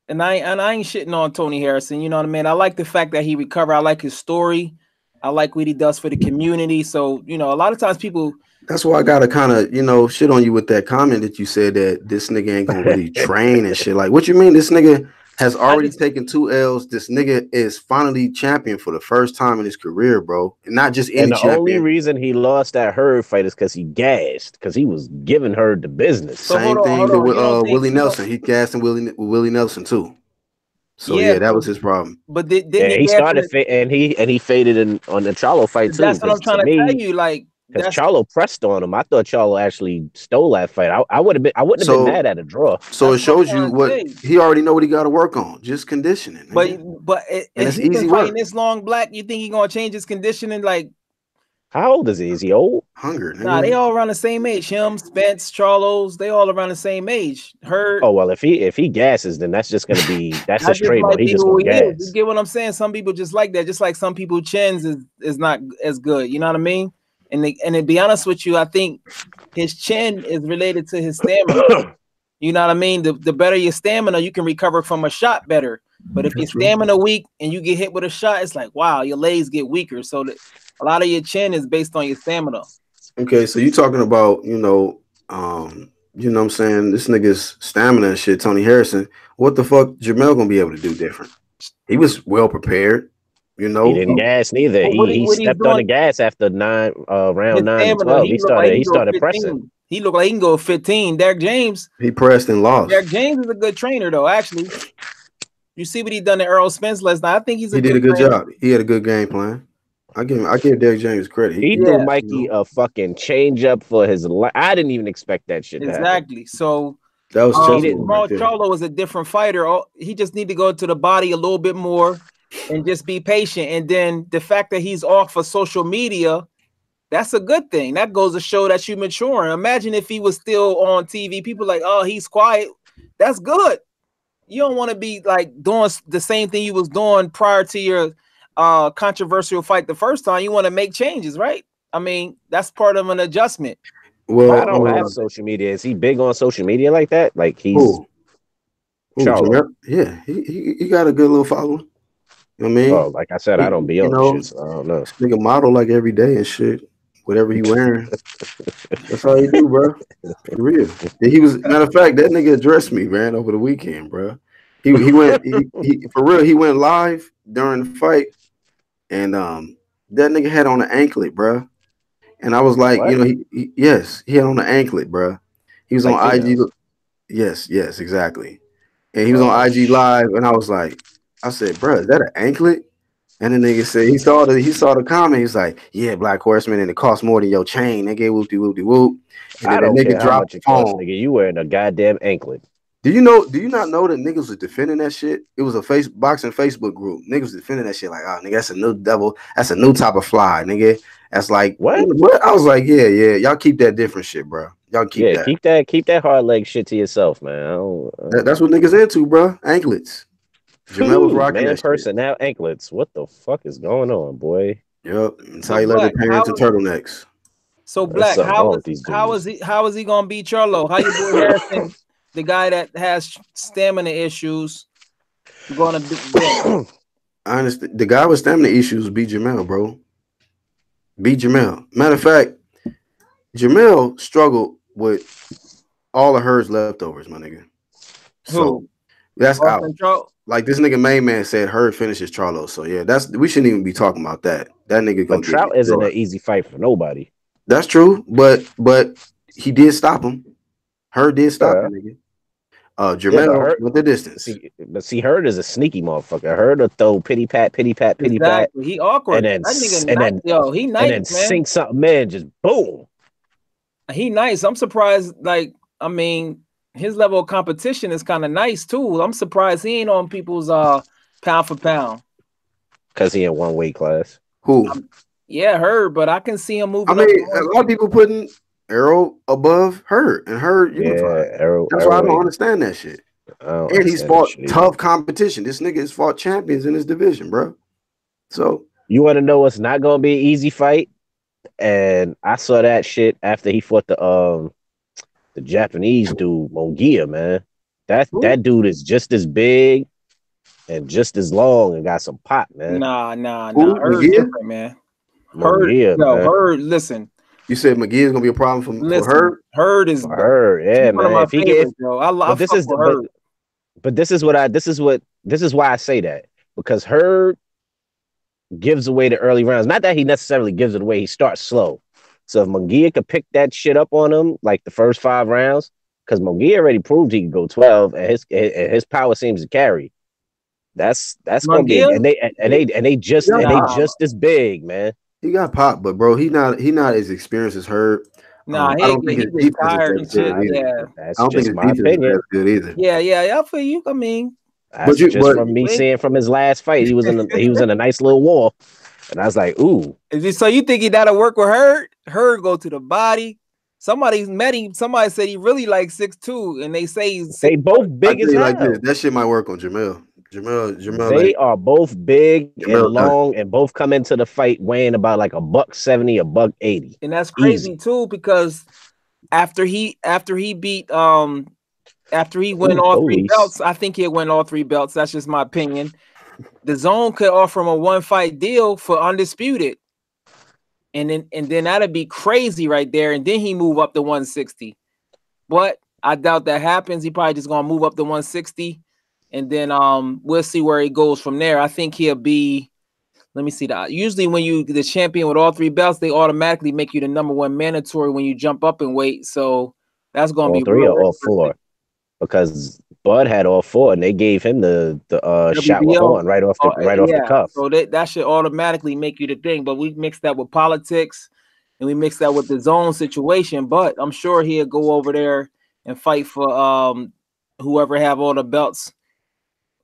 I ain't shitting on Tony Harrison. You know what I mean? I like the fact that he recovered. I like his story. I like what he does for the community. So, you know, a lot of times people. That's why I gotta kind of, shit on you with that comment that you said that this nigga ain't gonna really train and shit. Like, what you mean? This nigga has already taken 2 L's. This nigga is finally champion for the first time in his career, bro. And not just any champion. The only reason he lost that Hurd fight is because he gassed, because he was giving Hurd the business. So Same thing with Willie Nelson. He gassed and Willie Nelson too. So yeah, that was his problem. But he started and he faded on the Charlo fight too. That's what I'm trying to tell you. Like, because Charlo pressed on him. I thought Charlo actually stole that fight. I wouldn't have been mad at a draw. So it shows you what he already know what he got to work on. Just conditioning. But if he's been fighting this long, Black, you think he gonna change his conditioning? Like, how old is he? Is he old? Hunger. Nah, they all around the same age. Him, Spence, Charlos, they all around the same age. Hurd. Oh well, if he gasses, then that's just gonna be that's a straight. But he just gonna gas. You get what I'm saying? Some people just like that. Just like some people chins is not as good. You know what I mean? And to be honest with you, I think his chin is related to his stamina. You know what I mean? The better your stamina, you can recover from a shot better. But if your stamina weak and you get hit with a shot, it's like, wow, your legs get weaker. So a lot of your chin is based on your stamina. Okay, so you talking about, you know what I'm saying, this nigga's stamina and shit, Tony Harrison. What the fuck Jamel gonna be able to do different? He was well prepared, you know. He didn't gas neither. He stepped on the gas after round 9 and 12. He started pressing. He looked like he can go 15. Derek James. He pressed and lost. Derek James is a good trainer, though, actually. You see what he done to Errol Spence last night. I think he did a good job. He had a good game plan. I give Derek James credit. He threw Mikey a fucking change up for his life. I didn't even expect that shit. Exactly. So that was Charlo was a different fighter. He just need to go to the body a little bit more and just be patient. And then the fact that he's off of social media, that's a good thing. That goes to show that you're maturing. Imagine if he was still on TV. People like, oh, he's quiet. That's good. You don't want to be like doing the same thing you was doing prior to your controversial fight the first time. You want to make changes, right? I mean, that's part of an adjustment. Well, I don't have social media. Is he big on social media like that? Like he's yeah, he got a good little following. You know what I mean? Oh, like I said, I don't be on shit, so I don't know. This nigga model like every day and shit. Whatever he wearing, that's all he do, bro. For real. He was, matter of fact, that nigga addressed me, man, over the weekend, bro. He went for real. He went live during the fight, and that nigga had on an anklet, bro. And I was like, what? You know, he had on an anklet, bro. He was like on IG. Yes, exactly. And he was on IG live, and I said, bro, is that an anklet? And the nigga said he saw the comment. He's like, yeah, Black Horseman, and it costs more than your chain. They gave whoop-de-whoop-de-whoop. And I don't care how much it costs, nigga. You wearing a goddamn anklet. Do you not know that niggas was defending that shit? It was a boxing Facebook group. Niggas was defending that shit like, oh, nigga, that's a new devil. That's a new type of fly, nigga. That's like, what? I was like, yeah. Y'all keep that different shit, bro. Y'all keep that. Keep that hard leg shit to yourself, man. That's what niggas into, bro. Anklets. Jamel was rocking that person shit. Now anklets. What the fuck is going on, boy? Yep. That's how you let the parents and turtlenecks. So Black, how is he gonna beat Charlo? How you boy Harrison, the guy that has stamina issues, gonna be? I understand. The guy with stamina issues beat Jamel, bro. Beat Jamel. Matter of fact, Jamel struggled with all of Hurd's leftovers, my nigga. So that's out. Like this nigga main man said, Hurd finishes Charlo. So yeah, we shouldn't even be talking about that. That nigga. But Trout isn't an easy fight for nobody. That's true, but he did stop him. Hurd did stop him, nigga. Jamel with the distance. See, Hurd is a sneaky motherfucker. Hurd will throw pity pat. He awkward. And then he nice, and then sink something, man. Just boom. He nice. I'm surprised. Like, I mean, his level of competition is kind of nice too. I'm surprised he ain't on people's pound for pound. Because he in one weight class. Who? Yeah, Hurd, but I can see him moving. I mean, a lot of people putting Errol above Hurd and Hurd unified. That's why I don't understand that shit. And he's fought tough competition. This nigga has fought champions in his division, bro. So you want to know what's not gonna be an easy fight? And I saw that shit after he fought the Japanese dude, Munguia, man. That dude is just as big and just as long and got some pop, man. Nah. Hurd different, man. Hurd, listen. You said McGee is gonna be a problem for Hurd? Hurd is Hurd, yeah, man. If he gets, Hurd. But this is why I say that, because Hurd gives away the early rounds. Not that he necessarily gives it away, he starts slow. So if Munguia could pick that shit up on him, like the first 5 rounds, because Munguia already proved he could go 12, and his power seems to carry. That's gonna be, and they just as big, man. He got pop, but bro, he not as experienced as Hurd. Nah, I don't think he's tired and shit. Yeah, that's just my opinion. Good either. Yeah, I feel you. I mean, that's from me seeing from his last fight. He was in a nice little wall, and I was like, ooh. So you think he that'll work with Hurd? Hurd go to the body. Somebody's met him. Somebody said he really like 6'2", and they say they both big as hell. Like that shit might work on Jamel. Jamel, they are both big and long, and both come into the fight weighing about like $170, $180. And that's crazy too, because after he beat after he win Ooh, all 3 police. belts, I think he'll win all 3 belts. That's just my opinion. The Zone could offer him a 1-fight deal for undisputed. And then that'd be crazy right there. And then he move up to 160. But I doubt that happens. He probably just gonna move up to 160. And then we'll see where he goes from there. I think he'll be, let me see that. Usually when you the champion with all 3 belts, they automatically make you the #1 mandatory when you jump up in weight. So that's gonna All be 3 real or all 4? Because Bud had all 4, and they gave him the shot with WBO. Horn right off the cuff. So that should automatically make you the thing. But we mix that with politics, and we mix that with the Zone situation. But I'm sure he'll go over there and fight for whoever have all the belts,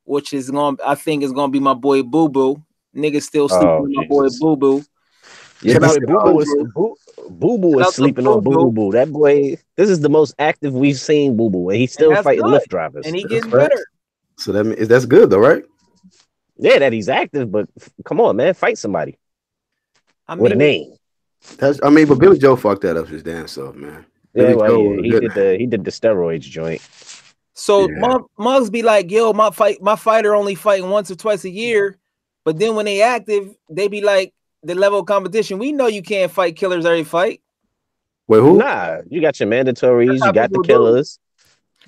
which is I think is gonna be my boy Boo Boo. Niggas still sleeping on my boy Boo Boo. Yeah, Boo Boo is sleeping on Boo Boo. That boy, this is the most active we've seen Boo Boo, and he's still fighting Lyft drivers. And he getting better. So that's good though, right? Yeah, that he's active, but come on, man, fight somebody with a name. But Billy Joe fucked that up his damn self, man. Yeah, he did the steroids joint. So Muggs be like, yo, my fighter only fighting once or twice a year, but then when they active, they be like, the level of competition. We know you can't fight killers every fight. Wait, who? Nah, you got your mandatories, you got the killers.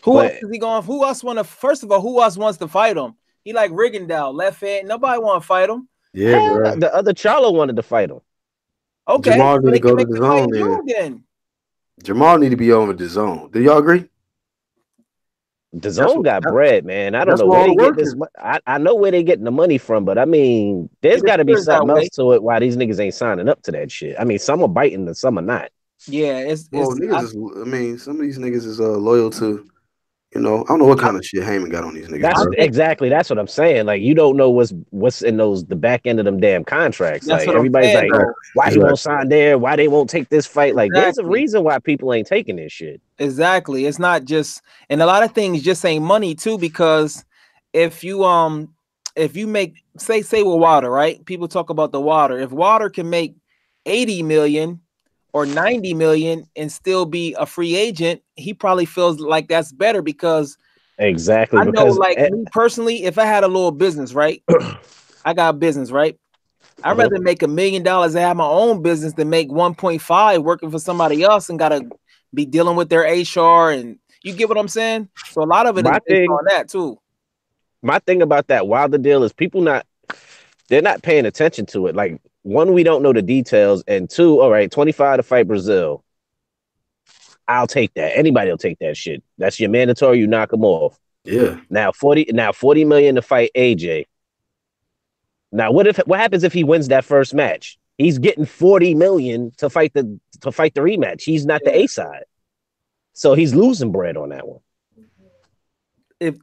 Who else is he going? Who else want to? First of all, who else wants to fight him? He like Rigondeaux, left hand. Nobody want to fight him. Yeah, bro. The other Charlo wanted to fight him. Okay, Jamal need to go to the Zone then. Jamal need to be over the Zone. Do y'all agree? The Zone got bread, man. I don't know where they get this. I know where they getting the money from, but I mean, there's got to be something else to it. Why these niggas ain't signing up to that shit? I mean, some are biting and some are not. Yeah, some of these niggas is loyal to. I don't know what kind of shit Heyman got on these niggas. Exactly. That's what I'm saying. Like, you don't know what's in the back end of them damn contracts. That's like everybody's like, why he won't sign there? Why they won't take this fight? Like, there's a reason why people ain't taking this shit. Exactly. It's not just, and a lot of things just ain't money too, because if you make say with Wilder, right? People talk about the Wilder. If Wilder can make 80 million or 90 million and still be a free agent, he probably feels like that's better because exactly. I know, like me personally, if I had a little business, right? I got a business, right? I'd rather make $1 million and have my own business than make 1.5 working for somebody else and gotta be dealing with their HR, and you get what I'm saying? So a lot of it is based on that too. My thing about that Wilder deal is they're not paying attention to it. Like, one, we don't know the details, and two, all right, 25 to fight Brazil. I'll take that. Anybody will take that shit. That's your mandatory. You knock them off. Yeah. Now 40 million to fight AJ. Now what happens if he wins that first match? He's getting 40 million to fight the rematch. He's not the A side, so he's losing bread on that one. If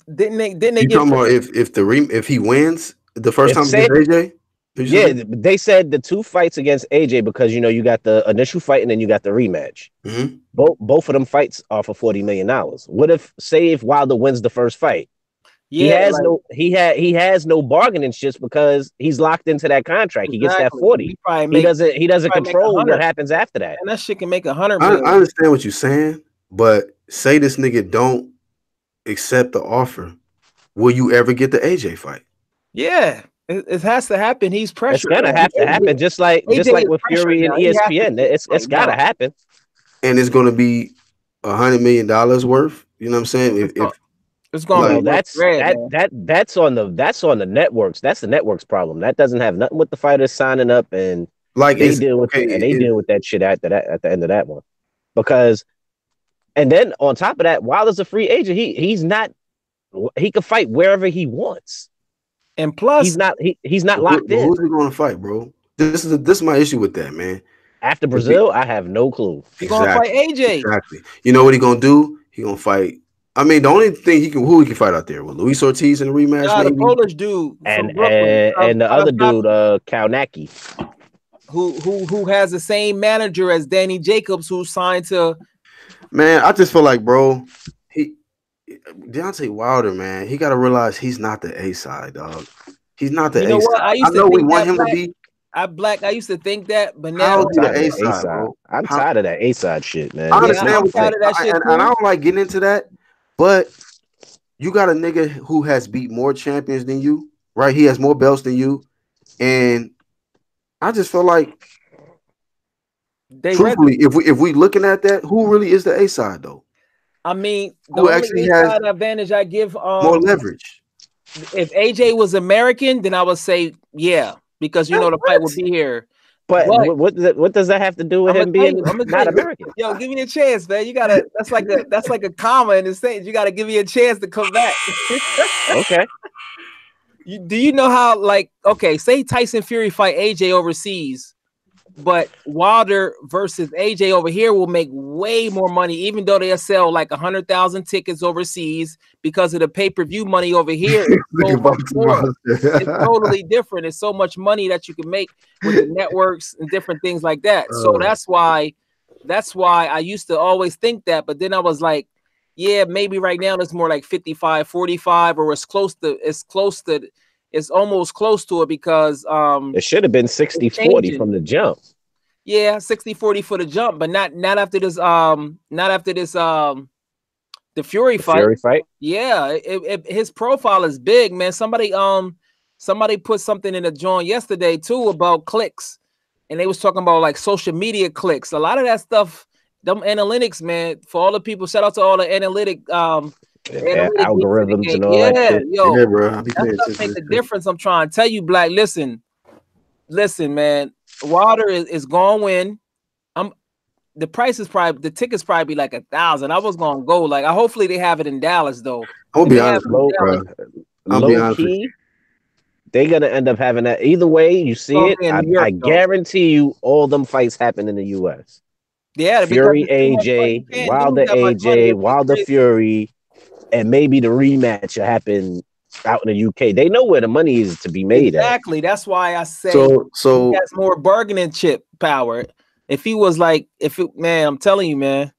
he wins the first time against AJ? Yeah, they said the 2 fights against AJ because you got the initial fight and then you got the rematch. Mm-hmm. Both of them fights are for $40 million. What if Wilder wins the first fight? Yeah, he has no bargaining shit because he's locked into that contract. Exactly. He gets that 40. He doesn't control what happens after that. And that shit can make 100 million. I understand what you're saying, but say this nigga don't accept the offer, will you ever get the AJ fight? Yeah. It has to happen. He's pressured. It's gonna have to happen, just like with Fury and ESPN. It's gotta happen. And it's gonna be $100 million worth. You know what I'm saying? If it's going that's on the networks. That's the network's problem. That doesn't have nothing with the fighters signing up, and they deal with that shit at the end of that one. Because, and then on top of that, Wilder's a free agent. He can fight wherever he wants. And plus, he's not locked in. Who's he going to fight, bro? This is my issue with that, man. After Brazil, I have no clue. He's going to fight AJ. Exactly. You know what he's going to do? He's going to fight. I mean, the only thing who he can fight out there with Luis Ortiz in a rematch. The Polish dude and the other dude, Kalnacki, who has the same manager as Danny Jacobs, who signed to. Man, I just feel like, bro, Deontay Wilder, man, he got to realize he's not the A side, dog. He's not the A side. I know we want him to be. I used to think that, but now I'm tired of that A side shit, man. I understand and I don't like getting into that, But you got a nigga who has beat more champions than you, right? He has more belts than you. And I just feel like, truthfully, if we looking at that, who really is the A side though? I mean, the Who only actually has side advantage I give more leverage? If AJ was American, then I would say yeah, because you know the fight would be here. But what does that have to do with him being not American? Yo, give me a chance, man. You gotta. That's like a comma in the sentence. You gotta give me a chance to come back. Okay. Do you know how, like, okay, say Tyson Fury fight AJ overseas, but Wilder versus AJ over here will make way more money, even though they'll sell like 100,000 tickets overseas because of the pay-per-view money over here. It's totally different. It's so much money that you can make with the networks and different things like that. So that's why I used to always think that, but then I was like, yeah, maybe right now it's more like 55-45, or it's almost close to it, because it should have been 60-40 from the jump. Yeah, 60-40 for the jump, but not after this the Fury fight. Yeah, his profile is big, man. Somebody put something in the joint yesterday too about clicks, and they was talking about like social media clicks. A lot of that stuff, them analytics, man, for all the people, shout out to all the analytic algorithms and all that shit. Yo, yeah, bro. That stuff make the difference. I'm trying to tell you, Black. Listen, man. Wilder is going to win. The price is probably, the tickets probably be like 1,000. I was gonna go, like, hopefully they have it in Dallas though. I'll be honest, bro. Low key, they're gonna end up having that. Either way, you see it. I guarantee you, all them fights happen in the U.S. Yeah, Fury AJ, Wilder AJ, Wilder Fury, and maybe the rematch will happen out in the UK. They know where the money is to be made. Exactly. That's why I say so he has more bargaining chip power. If he was like, man, I'm telling you, man,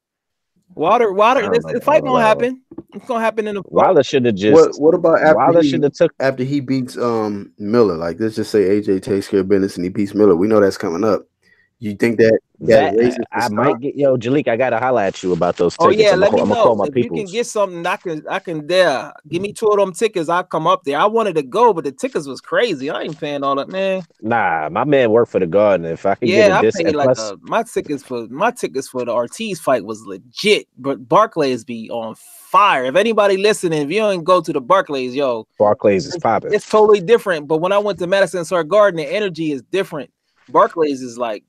Wilder, the fight gonna happen. It's gonna happen in the Wilder should have just. What about after he beats Miller? Like, let's just say AJ takes care of business and he beats Miller. We know that's coming up. You think that I might get Jalik? I gotta holler at you about those tickets. Oh yeah, let me know. Call my if you can get something, I can there. Give me 2 of them tickets. I'll come up there. I wanted to go, but the tickets was crazy. I ain't paying all that, man. Nah, my man worked for the Garden. If I could get a discount, like my tickets for the Ortiz fight was legit, but Barclays be on fire. If anybody listening, if you don't go to the Barclays, Barclays is popping. It's totally different. But when I went to Madison Square Garden, the energy is different. Barclays is like,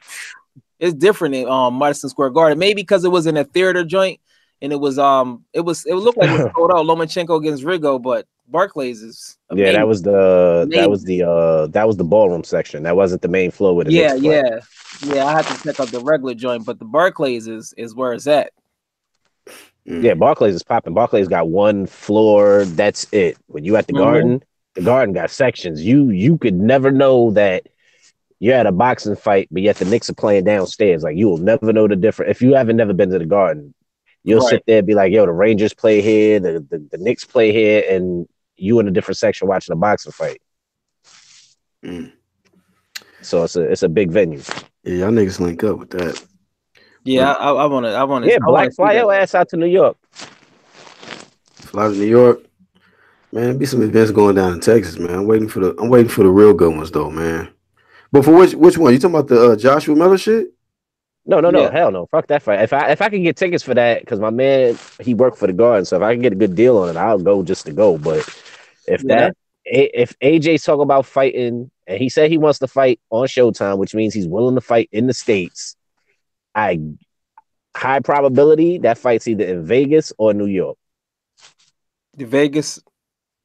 it's different in Madison Square Garden. Maybe because it was in a theater joint and it looked like it was sold out, Lomachenko against Rigo, but Barclays is amazing. Yeah, that was the ballroom section. That wasn't the main floor with the yeah. I had to check out the regular joint, but the Barclays is where it's at. Yeah, Barclays is popping. Barclays got one floor. That's it. When you at the Garden got sections. You could never know that you're at a boxing fight, but yet the Knicks are playing downstairs. Like, you will never know the difference. If you haven't never been to the Garden, you'll sit there and be like, yo, the Rangers play here, the Knicks play here, and you in a different section watching a boxing fight. So it's a big venue. Yeah, y'all niggas link up with that. Yeah, I want to. Yeah, Black, fly your ass out to New York. Fly to New York. Man, be some events going down in Texas, man. I'm waiting for the real good ones though, man. But for which one? You talking about the Joshua Miller shit? No, hell no. Fuck that fight. If I can get tickets for that, because my man, he worked for the Garden, so if I can get a good deal on it, I'll go just to go. But if AJ's talking about fighting, and he said he wants to fight on Showtime, which means he's willing to fight in the States, high probability that fight's either in Vegas or New York. The Vegas,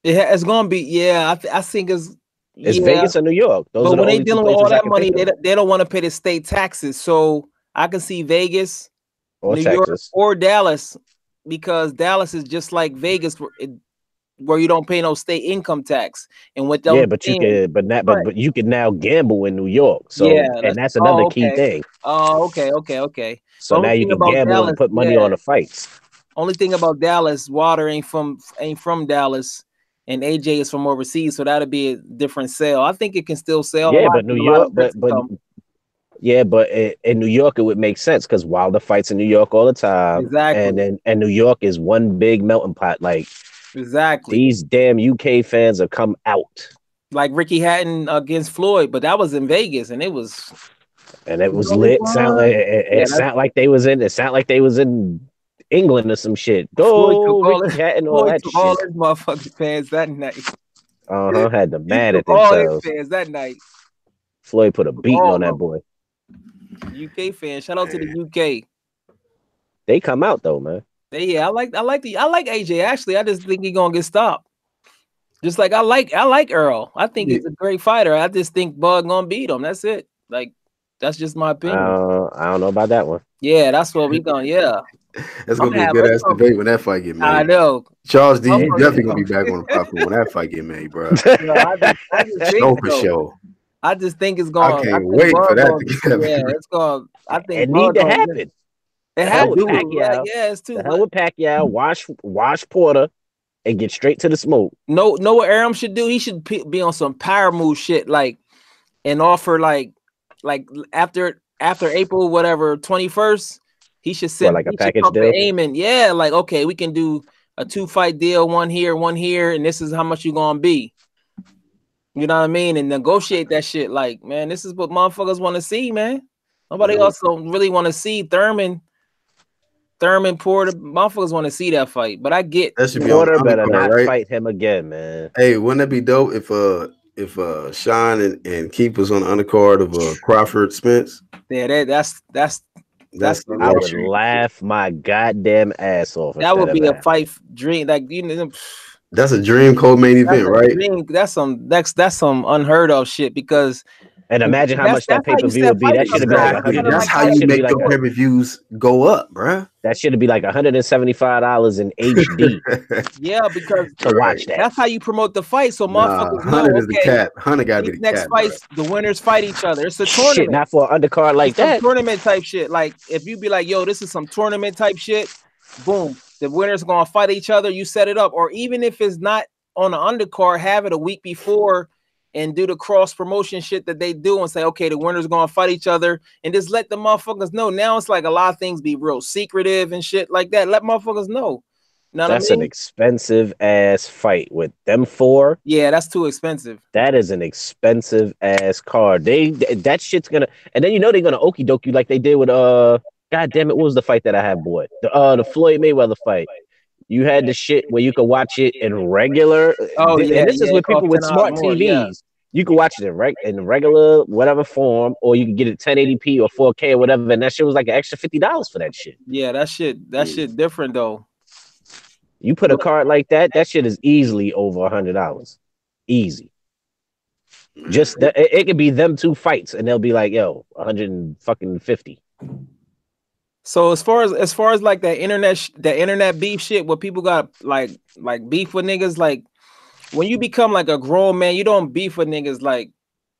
it's gonna be. Yeah, I think it's Vegas or New York. Those but when they dealing with all that money, they don't want to pay the state taxes. So I can see Vegas, or New Texas. York, or Dallas, because Dallas is just like Vegas, where you don't pay no state income tax. And with them, but you can now gamble in New York. So that's another key thing. Oh, okay. So now you can gamble Dallas, and put money on the fights. Only thing about Dallas, Wilder ain't from Dallas. And AJ is from overseas, so that'll be a different sale. I think it can still sell. Yeah, but New York, Yeah, but in New York, it would make sense because Wilder fights in New York all the time, Exactly. and New York is one big melting pot. Like Exactly. these damn UK fans have come out, Like Ricky Hatton against Floyd, but that was in Vegas, and it was lit. Sound like they was in. It sound like they was in England or some shit. Floyd took Go all Ricky his, Hatton, all Floyd that took all shit. his motherfucking fans that night. Had them He mad took at all his themselves. fans that night. Floyd put a beating on that All boy. UK fans. Shout out to the UK. They come out though, man. I like AJ. Actually, I just think he's gonna get stopped. Just like I like Earl. I think he's a great fighter. I just think Bud gonna beat him. That's it. Like that's just my opinion. I don't know about that one. Yeah, that's what we gonna. Yeah, that's gonna be a good ass debate when that fight get made. I know. Charles D, you definitely gonna be back on the platform when that fight get made, bro. I just think for sure. I just think it's going. I can't wait for that to happen. Yeah, it's going. I think it need to happen. It had to. Pacquiao. Yeah, it's too. The hell with Pacquiao. Wash Porter and get straight to the smoke. Know what Arum should do? He should be on some power move shit, like, and offer like after April 21st, he should send like a package deal. Aiming, yeah, like okay, we can do a 2-fight deal, one here, and this is how much you gonna be. You know what I mean? And negotiate that shit. Like, man, this is what motherfuckers want to see, man. Nobody else don't really want to see Thurman Porter. Motherfuckers want to see that fight, but I get that should be Porter better not fight him again, man. Hey, wouldn't that be dope if Sean and Keith was on the undercard of Crawford Spence? Yeah, that's I would laugh my goddamn ass off. That would be a fight dream. Like that's a dream co-main event, right? That's some unheard of shit because. And imagine how much that pay-per-view would be. That should have been like that's how you make the pay-per-views go up, bruh. That should be like $175 in HD. Yeah, because to watch that. That's how you promote the fight. So motherfuckers know. 100 is the cap. 100 got to be the next cap. Fights, the winners fight each other. It's a tournament. Shit, not for an undercard like that. Tournament type shit. Like if you be like, yo, this is some tournament type shit. Boom, the winners gonna fight each other. You set it up, or even if it's not on the undercard, have it a week before. And do the cross promotion shit that they do and say, okay, the winners gonna fight each other and just let the motherfuckers know. Now it's like a lot of things be real secretive and shit like that. Let motherfuckers know. That's an expensive ass fight with them four. Yeah, that's too expensive. That is an expensive ass card. That shit's gonna, and then they're gonna okie doke you like they did with God damn it, what was the fight that I had, boy? The Floyd Mayweather fight. You had the shit where you could watch it in regular. Oh, yeah. And this is with people with smart TVs. Yeah. You can watch it in regular whatever form, or you can get it 1080p or 4K or whatever. And that shit was like an extra $50 for that shit. Yeah, that shit different though. You put a card like that shit is easily over $100. Easy. Just it could be them two fights, and they'll be like, yo, 150. So as far as like that internet beef shit, where people got like beef with niggas, like when you become like a grown man, you don't beef with niggas. Like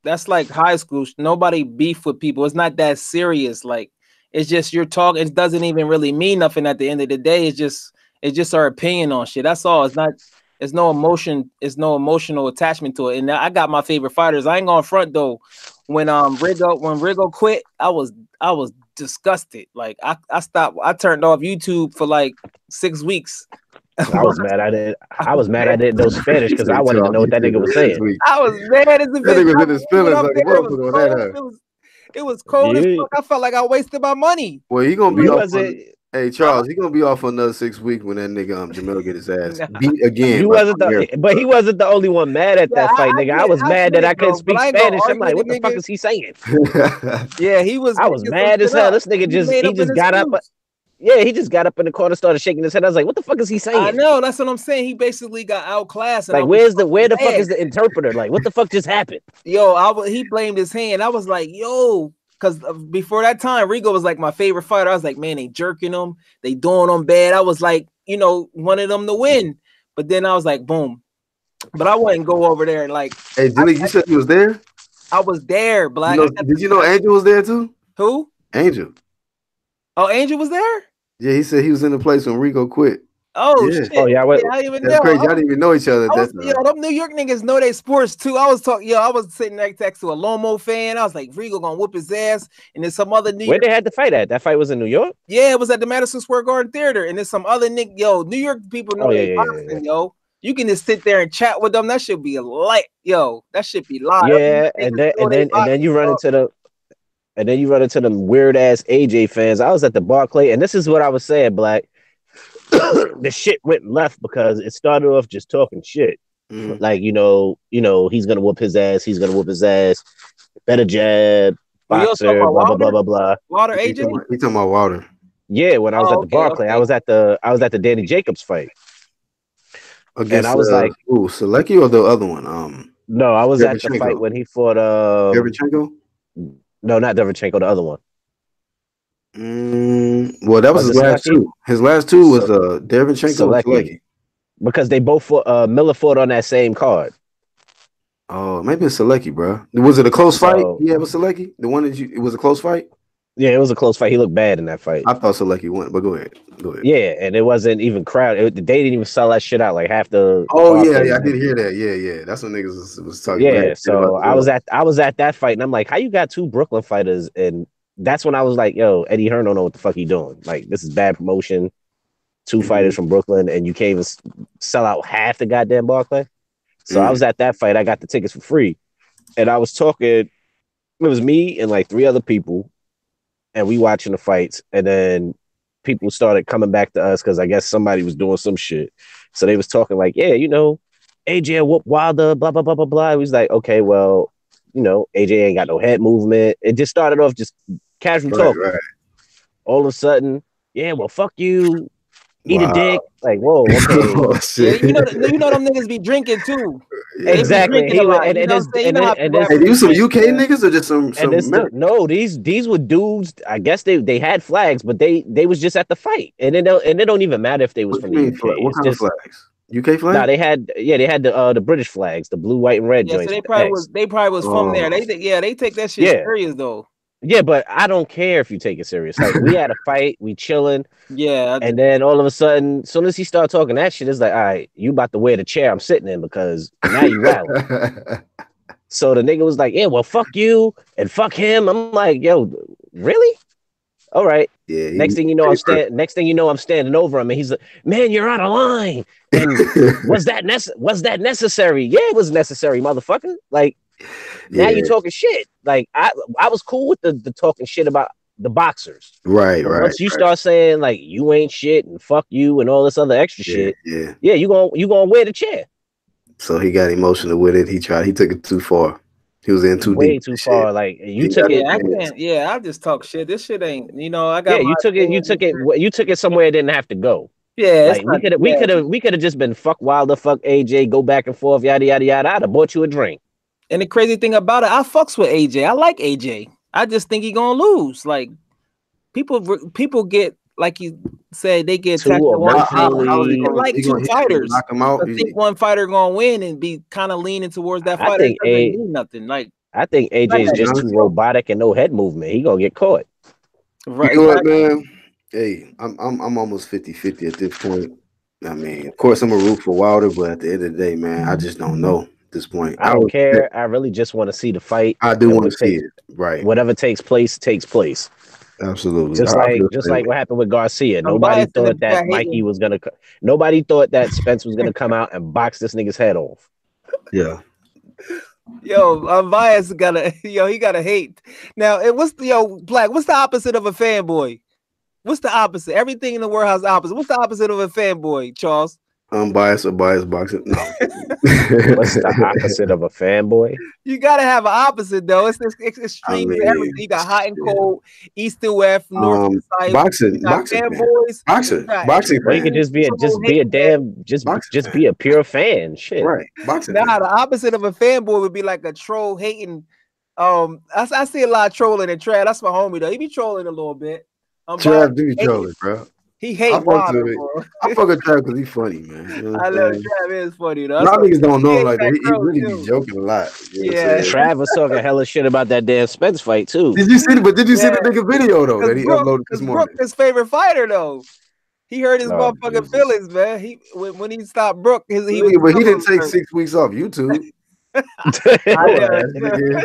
that's like high school. Nobody beef with people. It's not that serious. Like it's just you're talking. It doesn't even really mean nothing at the end of the day. It's just our opinion on shit. That's all. It's no emotion. It's no emotional attachment to it. And I got my favorite fighters. I ain't gonna front though. When Rigo quit, I was disgusted. Like I stopped. I turned off YouTube for like 6 weeks. I was mad I didn't know Spanish because I wanted to know what that nigga was saying. I was mad as a bitch. That nigga was in his feelings like, it was cold as fuck. I felt like I wasted my money. Well, he gonna be off. Hey Charles, he gonna be off for another 6 weeks when that nigga Jamel get his ass beat again. But he wasn't the only one mad at that fight, nigga. I was mad that I couldn't speak Spanish. I'm like, what the fuck is he saying? Yeah, he was. I was mad as hell. This nigga just got up. Yeah, he just got up in the corner, started shaking his head. I was like, what the fuck is he saying? I know, that's what I'm saying. He basically got outclassed. Like, where the fuck is the interpreter? Like, what the fuck just happened? Yo, he blamed his hand. I was like, yo, because before that time, Rigo was like my favorite fighter. I was like, man, they jerking him. They doing him bad. I was like, wanted them to win. But then I was like, boom. But I wouldn't go over there and like. Hey, Julie, you said you was there? I was there, Black. Did you know Angel was there too? Who? Angel. Oh, Angel was there? Yeah, he said he was in the place when Rigo quit. Oh Yeah. shit! Oh yeah, I didn't even That's know. crazy. I didn't even know each other at that time. Yo, them New York niggas know they sports too. I was talking, I was sitting next to a Lomo fan. I was like, Regal gonna whoop his ass, and then some other New Where York. they had the fight at? That fight was in New York. Yeah, it was at the Madison Square Garden Theater, and there's some other New York people know they boxing, yo. You can just sit there and chat with them. That should be light, yo. That should be live. Yeah, and then you run into them weird ass AJ fans. I was at the Barclay, and this is what I was saying, Black. The shit went left because it started off just talking shit. Like, he's gonna whoop his ass, better jab, boxer, blah blah blah blah blah. Wilder AJ? He talking about Wilder. Yeah, when I was at the Barclay, I was at the Danny Jacobs fight. Against, and I was like, Selecki or the other one? No, I was at the fight when he fought Derevchenko? No, not Derevchenko, the other one. Well, that was his last two. His last two was Derevchenko and Selecki. Because they both fought, Miller fought on that same card. Oh, maybe it's Selecki, bro. Was it a close fight? Yeah, with Selecki? The one it was a close fight? Yeah, it was a close fight. He looked bad in that fight. I thought Selecki won, but go ahead. Yeah, and it wasn't even crowded. They didn't even sell that shit out like half the. Oh yeah, I did hear that. Yeah. That's what niggas was talking. Yeah, so I was at that fight, and I'm like, how you got two Brooklyn fighters? And that's when I was like, yo, Eddie Hearn don't know what the fuck he doing. Like, this is bad promotion. Two fighters from Brooklyn, and you can't even sell out half the goddamn Barclay. So I was at that fight. I got the tickets for free, and I was talking. It was me and like 3 other people. And we watching the fights, and then people started coming back to us because I guess somebody was doing some shit. So they was talking like, yeah, AJ whoop Wilder, blah, blah, blah, blah, blah. It was like, okay, well, AJ ain't got no head movement. It just started off just casual talk. Right. All of a sudden, yeah, well, fuck you. Eat a dick. Like, whoa, okay. Oh, shit. Yeah, you know them niggas be drinking too. Exactly. These some UK niggas or just some no, these were dudes. I guess they had flags, but they was just at the fight. And it don't even matter if they was from the UK. What kind of flags? UK flags? No, they had the British flags, the blue, white, and red joints. So they probably was from there. They take that shit serious though. Yeah, but I don't care if you take it serious. Like, we had a fight, we chilling. Yeah. And then all of a sudden, as soon as he started talking that shit, it's like, all right, you about to wear the chair I'm sitting in because now you rally. So the nigga was like, yeah, well, fuck you and fuck him. I'm like, yo, really? All right. Yeah. Next thing you know, I'm standing over him, and he's like, man, you're out of line. And was that necessary? Yeah, it was necessary, motherfucker. Like, now you talking shit. Like, I was cool with the talking shit about the boxers. Right. Once you start saying like you ain't shit and fuck you and all this other extra shit, you gonna wear the chair. So he got emotional with it. He took it too far. He was in way too far. Like, you took it. I can't. Yeah, I just talk shit. This shit ain't. I got. Yeah, you took it somewhere it didn't have to go. Yeah, like, we could have just been fuck Wilder, fuck AJ, go back and forth, yada yada yada. I'd have bought you a drink. And the crazy thing about it, I fucks with AJ. I like AJ. I just think he gonna lose. Like, people get, like you said, they get like two fighters. Knock him out. I think one fighter gonna win and be kind of leaning towards that fighter. I think nothing. Like, I think AJ is just too robotic and no head movement. He gonna get caught. Right. You know what, man? Hey, I'm almost 50-50 at this point. I mean, of course, I'm a root for Wilder, but at the end of the day, man, I just don't know. This point, I don't care. I really just want to see the fight. I do want to see it. Right. Whatever takes place. Absolutely. Just like what happened with Garcia. Nobody thought that Mikey was gonna. Nobody thought that Spence was gonna come out and box this nigga's head off. Yeah. Yo, Bias he gotta hate. Now, Black. What's the opposite of a fanboy? What's the opposite? Everything in the world has opposite. What's the opposite of a fanboy, Charles? Unbiased or biased boxing. No. What's the opposite of a fanboy? You gotta have an opposite though. It's extreme. Everything. You got hot and cold, east to west, north to south. Boxing, fanboys. Boxing. Well, you could just be a pure fan. Shit. Right. Boxing. Nah, the opposite of a fanboy would be like a troll hating. I see a lot of trolling and Trav. That's my homie though. He be trolling a little bit. Trav do be trolling, bro. He hates Wilder, bro. I fuck with Trav because he's funny, man. You know I love Trav is funny though. A lot of niggas don't know like that. He really be joking a lot. Yeah, Trav was talking hella shit about that damn Spence fight too. Did you see the nigga video though that he uploaded this morning? Brooks' his favorite fighter though. He hurt his Oh, motherfucking Jesus. feelings, man. He when he stopped Brook, he Yeah, was. but he didn't take 6 weeks off YouTube. I Oh, know. ass nigga.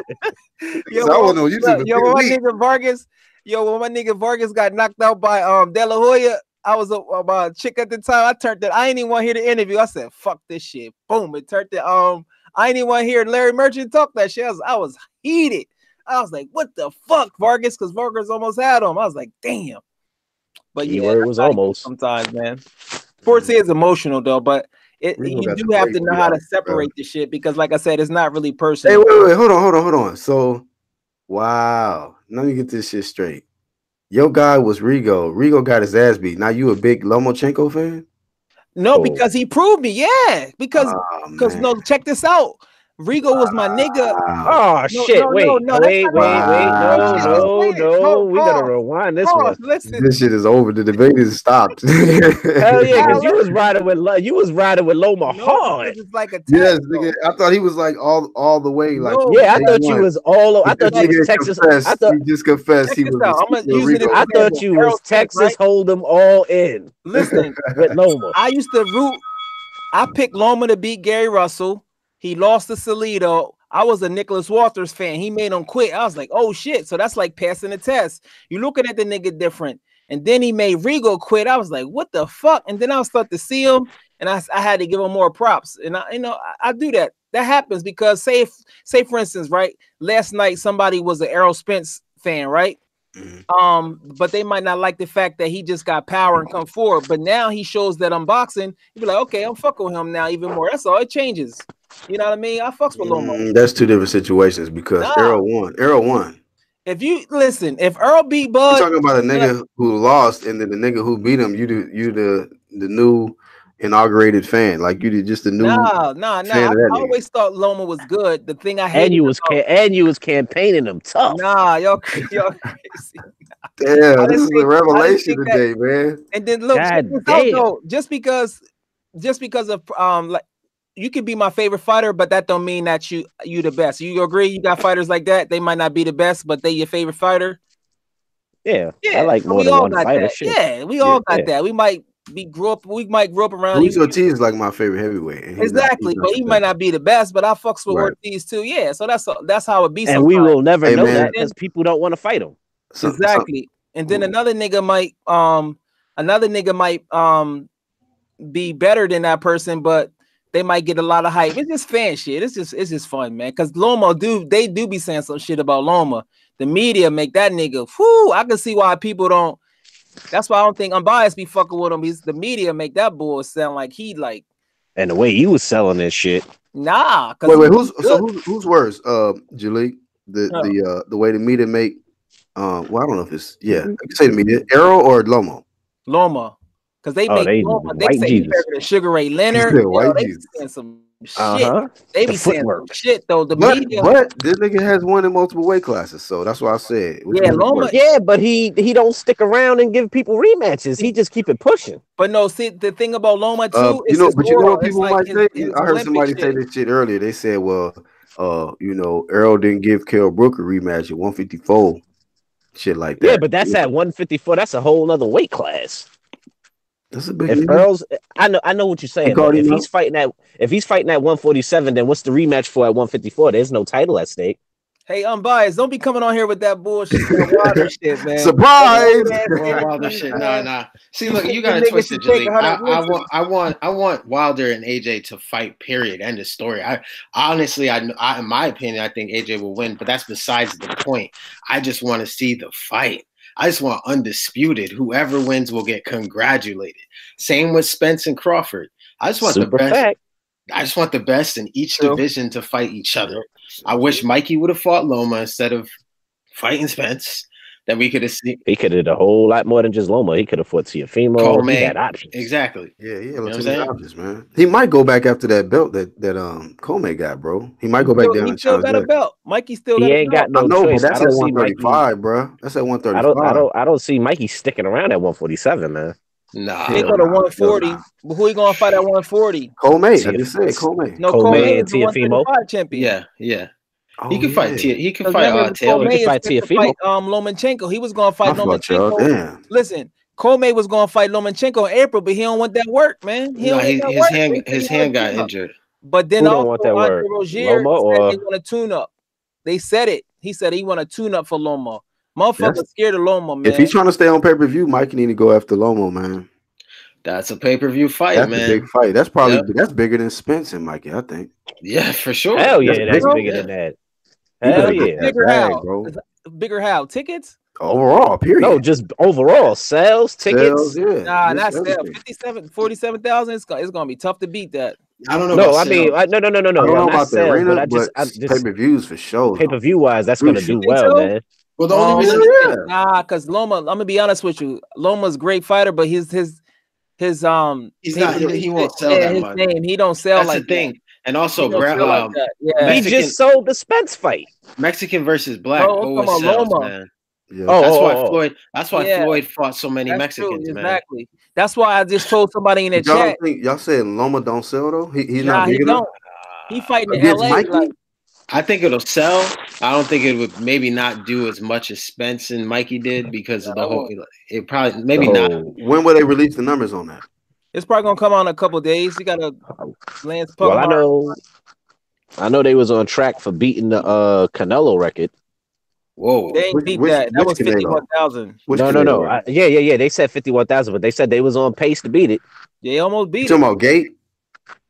Yo, So I wasn't on YouTube yo, for when my 3 weeks. nigga Vargas, when my nigga Vargas got knocked out by De La Hoya, I was a chick at the time. I turned it. I ain't even want to hear the interview. I said, "Fuck this shit." Boom. It turned it. I ain't even want to hear Larry Merchant talk that shit. I was heated. I was like, "What the fuck, Vargas?" Because Vargas almost had him. I was like, "Damn." But Keyword was almost. sometimes, man. Sports is emotional though, but Rigo you got do the have great to know how to reality, bro. separate the shit because, like I said, it's not really Hey, personal. wait, hold on. So, wow. Let me get this shit straight. Your guy was Rigo. Rigo got his ass beat. Now you a big Lomachenko fan? No, Oh. because he proved me. Yeah, because man. no, check this out. Rigo was my nigga. Oh shit! Wait, wait. No. We gotta rewind this one. Listen. This shit is over. The debate is stopped. Hell yeah, because you was riding with Loma hard. It's like a test, yes, nigga. I thought he was like all the way. Like yeah, I thought you was all. I thought you was Texas. I thought he just confessed he was. I'm gonna use it. I thought you was Texas Hold'em all in. Listen, with Loma. I used to root. I picked Loma to beat Gary Russell. He lost to Salido. I was a Nicholas Walters fan. He made him quit. I was like, oh shit. So that's like passing the test. You're looking at the nigga different. And then he made Rigo quit. I was like, what the fuck? And then I start to see him, and I had to give him more props. And I do that. That happens because say for instance, right? Last night somebody was an Errol Spence fan, right? But they might not like the fact that he just got power and come forward. But now he shows that I'm boxing. You be like, okay, I'm fucking with him now even more. That's all. It changes. You know what I mean? I fucks with Loma. That's two different situations because Errol won. If you listen, if Earl beat Bud, you're talking about a nigga who lost, and then the nigga who beat him, you the new inaugurated fan, like you just the new. Nah. I always thought Loma was good. The thing I hated, and you was campaigning him tough. Nah, y'all crazy. Damn, this is a revelation today, man. And then look, just because of like. You could be my favorite fighter, but that don't mean that you the best. You agree? You got fighters like that. They might not be the best, but they your favorite fighter. Yeah. I like more than one fighter. Yeah, we all got that. We might grow up around. Luis Ortiz is like my favorite heavyweight. Exactly, but he might not be the best. But I fucks with Ortiz too. Yeah, so that's how it be. And we will never know that because people don't want to fight him. Exactly. And then another nigga might be better than that person, but they might get a lot of hype. It's just fan shit. It's just fun, man. Because Loma they do be saying some shit about Loma. The media make that nigga. Whoo! I can see why people don't. That's why I don't think Unbiased be fucking with him. The media make that boy sound like he like. And the way he was selling this shit. Nah. Wait. Who's worse? Jalik, the way the media make. Well, I don't know if it's I can say the media. Errol or Loma. Loma. Because they say he's better than Sugar Ray Leonard. They be saying some shit. They be saying some shit though. But this nigga has won in multiple weight classes, so that's why I said. Loma. Yeah, but he don't stick around and give people rematches. He just keep it pushing. But no, see the thing about Loma too. You know what people might say? I heard somebody say this shit earlier. They said, well, Errol didn't give Kell Brook a rematch at 154, shit like that. Yeah, but that's at 154. That's a whole other weight class. That's a big. If Earl's, I know what you're saying. If he's fighting at 147, then what's the rematch for at 154? There's no title at stake. Hey, Unbiased, don't be coming on here with that bullshit, that Wilder shit, man. Surprise! Wilder shit, nah. See, look, you gotta twist it, Jalik. I want Wilder and AJ to fight. Period. End of story. I honestly, in my opinion, I think AJ will win, but that's besides the point. I just want to see the fight. I just want undisputed. Whoever wins will get congratulated. Same with Spence and Crawford. I just want the best. I just want the best in each division to fight each other. I wish Mikey would have fought Loma instead of fighting Spence. That we could have seen. He could have did a whole lot more than just Loma. He could have fought Teofimo. He had options. Exactly. Yeah, options, man. He might go back after that belt that Comey got, bro. He might go back down. He still got a belt. Mikey still got a belt. He ain't got no choice. But that's at 135, bro. That's at 135. I don't see Mikey sticking around at 147, man. Nah, he go to 140. But who he gonna fight at 140? Comey. I just said Comey. No, Comey and Teofimo champion. Yeah. He can fight. He can fight Taylor. He can fight Teofimo. Lomachenko. He was gonna fight Lomachenko. Listen, Cormier was gonna fight Lomachenko in April, but he don't want that work, man. His hand got injured. But then also Andre Rozier said they want a tune-up. They said it. He said he want a tune-up for Loma. Motherfucker scared of Loma, man. If he's trying to stay on pay-per-view, Mike need to go after Loma, man. That's a pay-per-view fight, man. That's a big fight. That's probably that's bigger than Spence and Mikey, I think. Yeah, for sure. Hell yeah, that's bigger than that. Hell yeah. Bigger how? Bro. Bigger how? Tickets? Overall, period. No, just overall. Sales, tickets. Yeah. Nah, not sales. 47,000. It's gonna be tough to beat that. I don't know. No, I mean, no. I don't know about the arena, but I just pay-per-views for sure. Pay-per-view wise, that's gonna do well, man. Well, the only reason, because Loma. I'm gonna be honest with you. Loma's a great fighter, but his he won't sell that much. Name, he don't sell. That's like the thing. That. And also, he just sold the Spence fight. Mexican versus black always sells, man. Yeah. That's why Floyd fought so many Mexicans, man. Exactly. That's why I just told somebody in the chat. Y'all said Loma don't sell though? He's not big enough? He fighting in LA. Like, I think it'll sell. I don't think it would maybe not do as much as Spence and Mikey did because of the whole. It probably not. When will they release the numbers on that? It's probably gonna come out in a couple of days. You got a Lance. Well, I know they was on track for beating the Canelo record. Whoa, they ain't beat that. That was 51,000. No. Yeah. They said 51,000, but they said they was on pace to beat it. They almost beat it. Talking about Gate?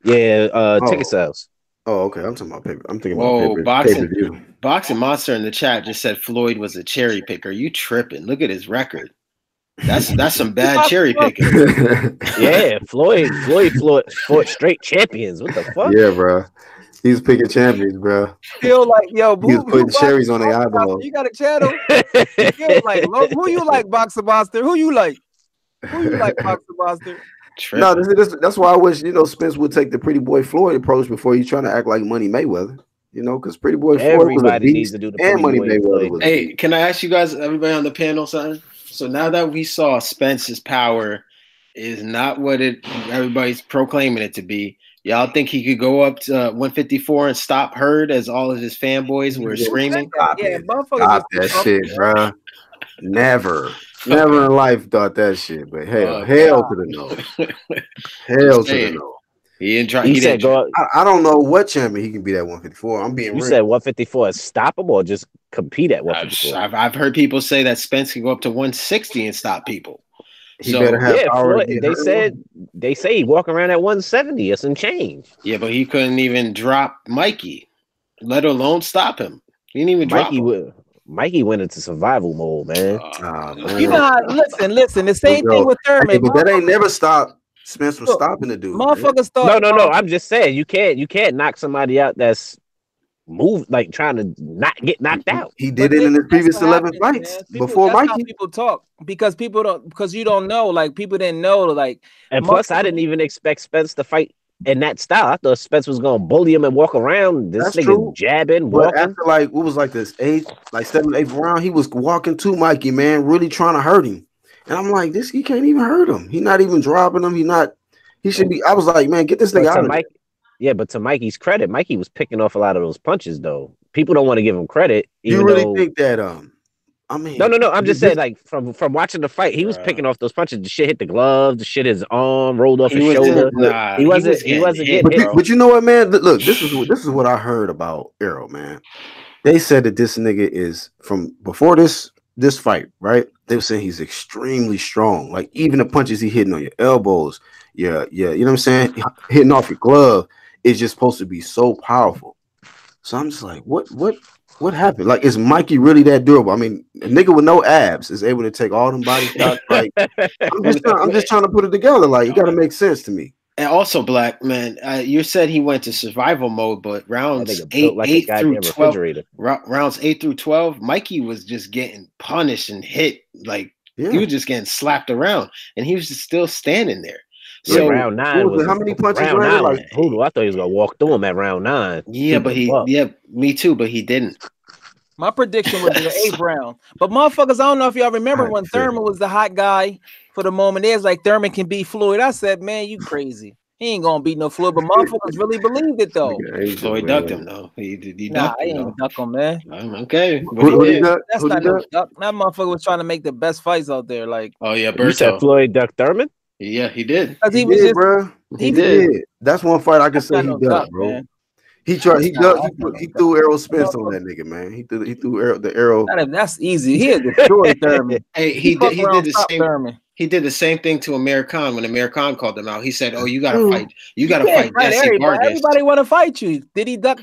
Yeah, ticket sales. Oh, okay. I'm talking about paper. I'm thinking about pay-per-view. Boxing Monster in the chat just said Floyd was a cherry picker. You tripping? Look at his record. That's some bad cherry picking. Yeah, Floyd fought straight champions. What the fuck? Yeah, bro. He's picking champions, bro. Feel like he's putting cherries on their eyeballs. You got a channel. Like, who you like, Boxer Monster? Who you like, Boxer Monster? No, that's why I wish Spence would take the Pretty Boy Floyd approach before he's trying to act like Money Mayweather. Because Pretty Boy Floyd was a beast, needs to do the and Money Mayweather was. Hey, can I ask you guys, everybody on the panel, something? So now that we saw Spence's power is not what everybody's proclaiming it to be. Y'all think he could go up to 154 and stop Hurd as all of his fanboys were screaming? Stop that shit, bro. Never in life thought that shit. But hell to the no. Hell to the no. He said go up. I don't know what champion he can be at 154. I'm being real. You said 154 is stop him or just compete at 154? I've heard people say that Spence can go up to 160 and stop people. He better have power. They say he walk around at 170 or some change. Yeah, but he couldn't even drop Mikey, let alone stop him. He didn't even drop him. Mikey went into survival mode, man. You know how, listen. The same thing with Thurman. But that ain't never stopped Spence from stopping the dude. Motherfuckers thought. No. I'm just saying you can't knock somebody out that's like trying to not get knocked out. He did it in his previous 11 fights before Mikey. People talk because you don't know. Like people didn't know. Like, and plus, I didn't even expect Spence to fight in that style. I thought Spence was gonna bully him and walk around. This nigga jabbing, walking. After what was like this 7th, 8th round, he was walking to Mikey, man, really trying to hurt him. And I'm like, he can't even hurt him. He's not even dropping him. He should be. I was like, man, get this nigga out of there. Yeah, but to Mikey's credit, Mikey was picking off a lot of those punches, though. People don't want to give him credit. You really think that? I mean, no. I'm just saying, like from watching the fight, he was picking off those punches. The shit hit the glove. The shit his arm rolled off his shoulder. He wasn't getting hit. But you know what, man? Look, this is what I heard about Errol, man. They said that this nigga is from before this fight, right? They were saying he's extremely strong. Like even the punches he hitting on your elbows, you know what I'm saying? Hitting off your glove is just supposed to be so powerful. So I'm just like, what happened? Like, is Mikey really that durable? I mean, a nigga with no abs is able to take all them body shots. Like, I'm just trying to put it together. Like, it got to make sense to me. And also, Black man, you said he went to survival mode, but rounds 8 through 12, Mikey was just getting punished and hit. Like he was just getting slapped around, and he was just still standing there. So round 9 was how many punches? Round 9, like, I thought he was gonna walk through him at round 9. Yeah, but me too, but he didn't. My prediction was in the 8th round. But motherfuckers, I don't know if y'all remember when Thurman was the hot guy for the moment. There's like Thurman can beat Floyd. I said, man, you crazy. He ain't gonna beat no Floyd, but motherfuckers really believed it though. Floyd ducked him though. He ducked him. Ain't duck him, man. Okay, that's not no duck. That motherfucker was trying to make the best fights out there. Like, oh yeah, Berto. You said Floyd ducked Thurman? Yeah, he did. He did, bro. He did. That's one fight I can say he ducked, bro. Man. He tried. He threw Errol Spence on that nigga, man. He threw the arrow. That's easy. He had destroyed Thurman. Hey, he did the same. Thurman. He did the same thing to Amir Khan when Amir Khan called him out. He said, "Oh, you gotta fight. You gotta fight Jesse Vargas." Everybody want to fight you. Did he duck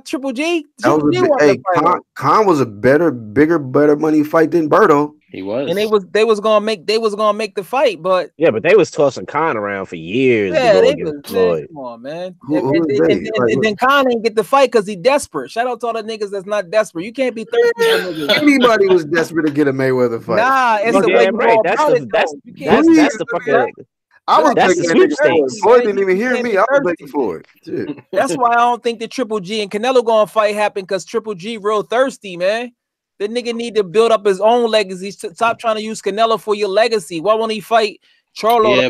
Triple G? Khan was a better money fight than Berto. He was, and they was gonna make the fight, but but they was tossing Khan around for years. Yeah, come on, man. And then Khan didn't get the fight because he desperate. Shout out to all the niggas that's not desperate. You can't be thirsty. Anybody was desperate to get a Mayweather fight. Nah, it's the way right. That's the fucking. I was thinking Floyd didn't even hear me. I was thinking Floyd. That's why I don't think the Triple G and Canelo gonna fight happen because Triple G real thirsty, man. The nigga need to build up his own legacy. Stop trying to use Canelo for your legacy. Why won't he fight Charlo? Yeah,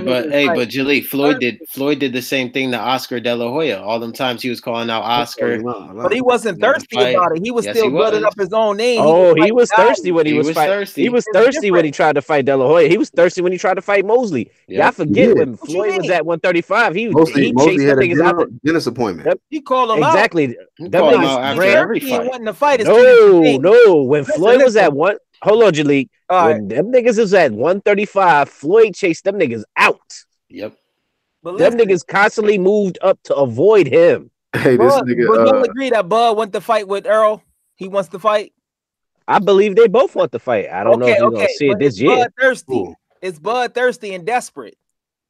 but Jaleel, Floyd did the same thing to Oscar De La Hoya. All them times he was calling out Oscar, but he wasn't thirsty about it. He was still building up his own name. Oh, he was thirsty when he was fighting. He was thirsty when he tried to fight De La Hoya. He was thirsty when he tried to fight Mosley. Y'all forget when Floyd was at 135. He Mosley had a dentist appointment. He called him exactly. Every fight. No. When Floyd was at one. Hold on, Jalik. When them niggas was at 135, Floyd chased them niggas out. Yep. Them niggas constantly moved up to avoid him. Hey, this nigga. But don't agree that Bud wants to fight with Earl. He wants to fight. I believe they both want to fight. I don't know if you're gonna see it this year. It's Bud thirsty and desperate.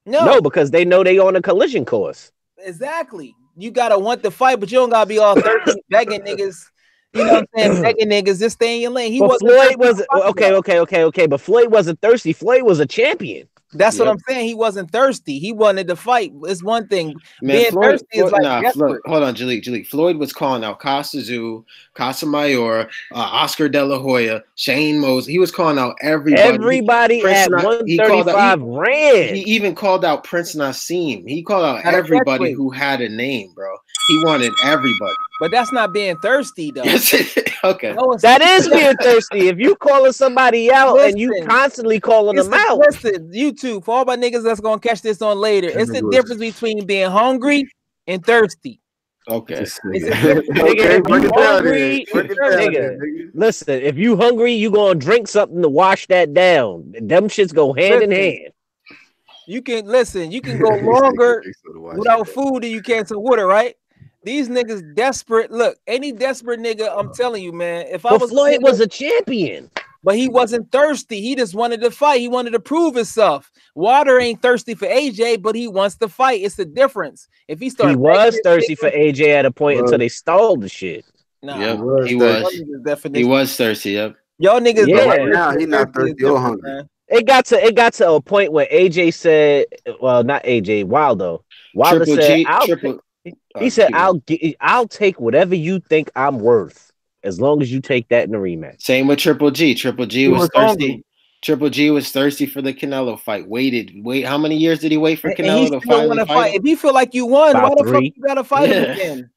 No, because they know they on a collision course. Exactly. You gotta want to fight, but you don't gotta be all thirsty begging niggas. You know what I'm saying? Begging niggas, just stay in your lane. Floyd was okay. But Floyd wasn't thirsty. Floyd was a champion. That's what I'm saying. He wasn't thirsty. He wanted to fight. It's one thing. Being thirsty is like hold on, Jalik. Floyd was calling out Costa Tszyu, Casa Mayor, Oscar De La Hoya, Shane Mosley. He was calling out everybody. Everybody at 135 ran. He even called out Prince Nassim. He called out everybody who had a name, bro. He wanted everybody. But that's not being thirsty, though. Okay. That is being thirsty. If you calling somebody out and you constantly calling them out. Listen, YouTube, for all my niggas that's going to catch this on later, it's the difference between being hungry and thirsty. Okay. Listen, if you hungry, you going to drink something to wash that down. Them shits go hand in hand. You can go longer without food than you can some water, right? These niggas desperate. Look, any desperate nigga, I'm telling you, man. Floyd was a champion, but he wasn't thirsty. He just wanted to fight. He wanted to prove himself. Water ain't thirsty for AJ, but he wants to fight. It's the difference. If he started, he was thirsty for AJ at a point until they stalled the shit. Nah, he was thirsty. Yep. Y'all niggas, now he's not thirsty or hungry. Man. It got to a point where AJ said, well, not AJ, Wilder. Wilder said, he said, I'll take whatever you think I'm worth, as long as you take that in the rematch. Same with Triple G. Triple G was thirsty. Triple G was thirsty for the Canelo fight. Wait, how many years did he wait for Canelo to finally fight? If you feel like you won, why the fuck you gotta fight him again?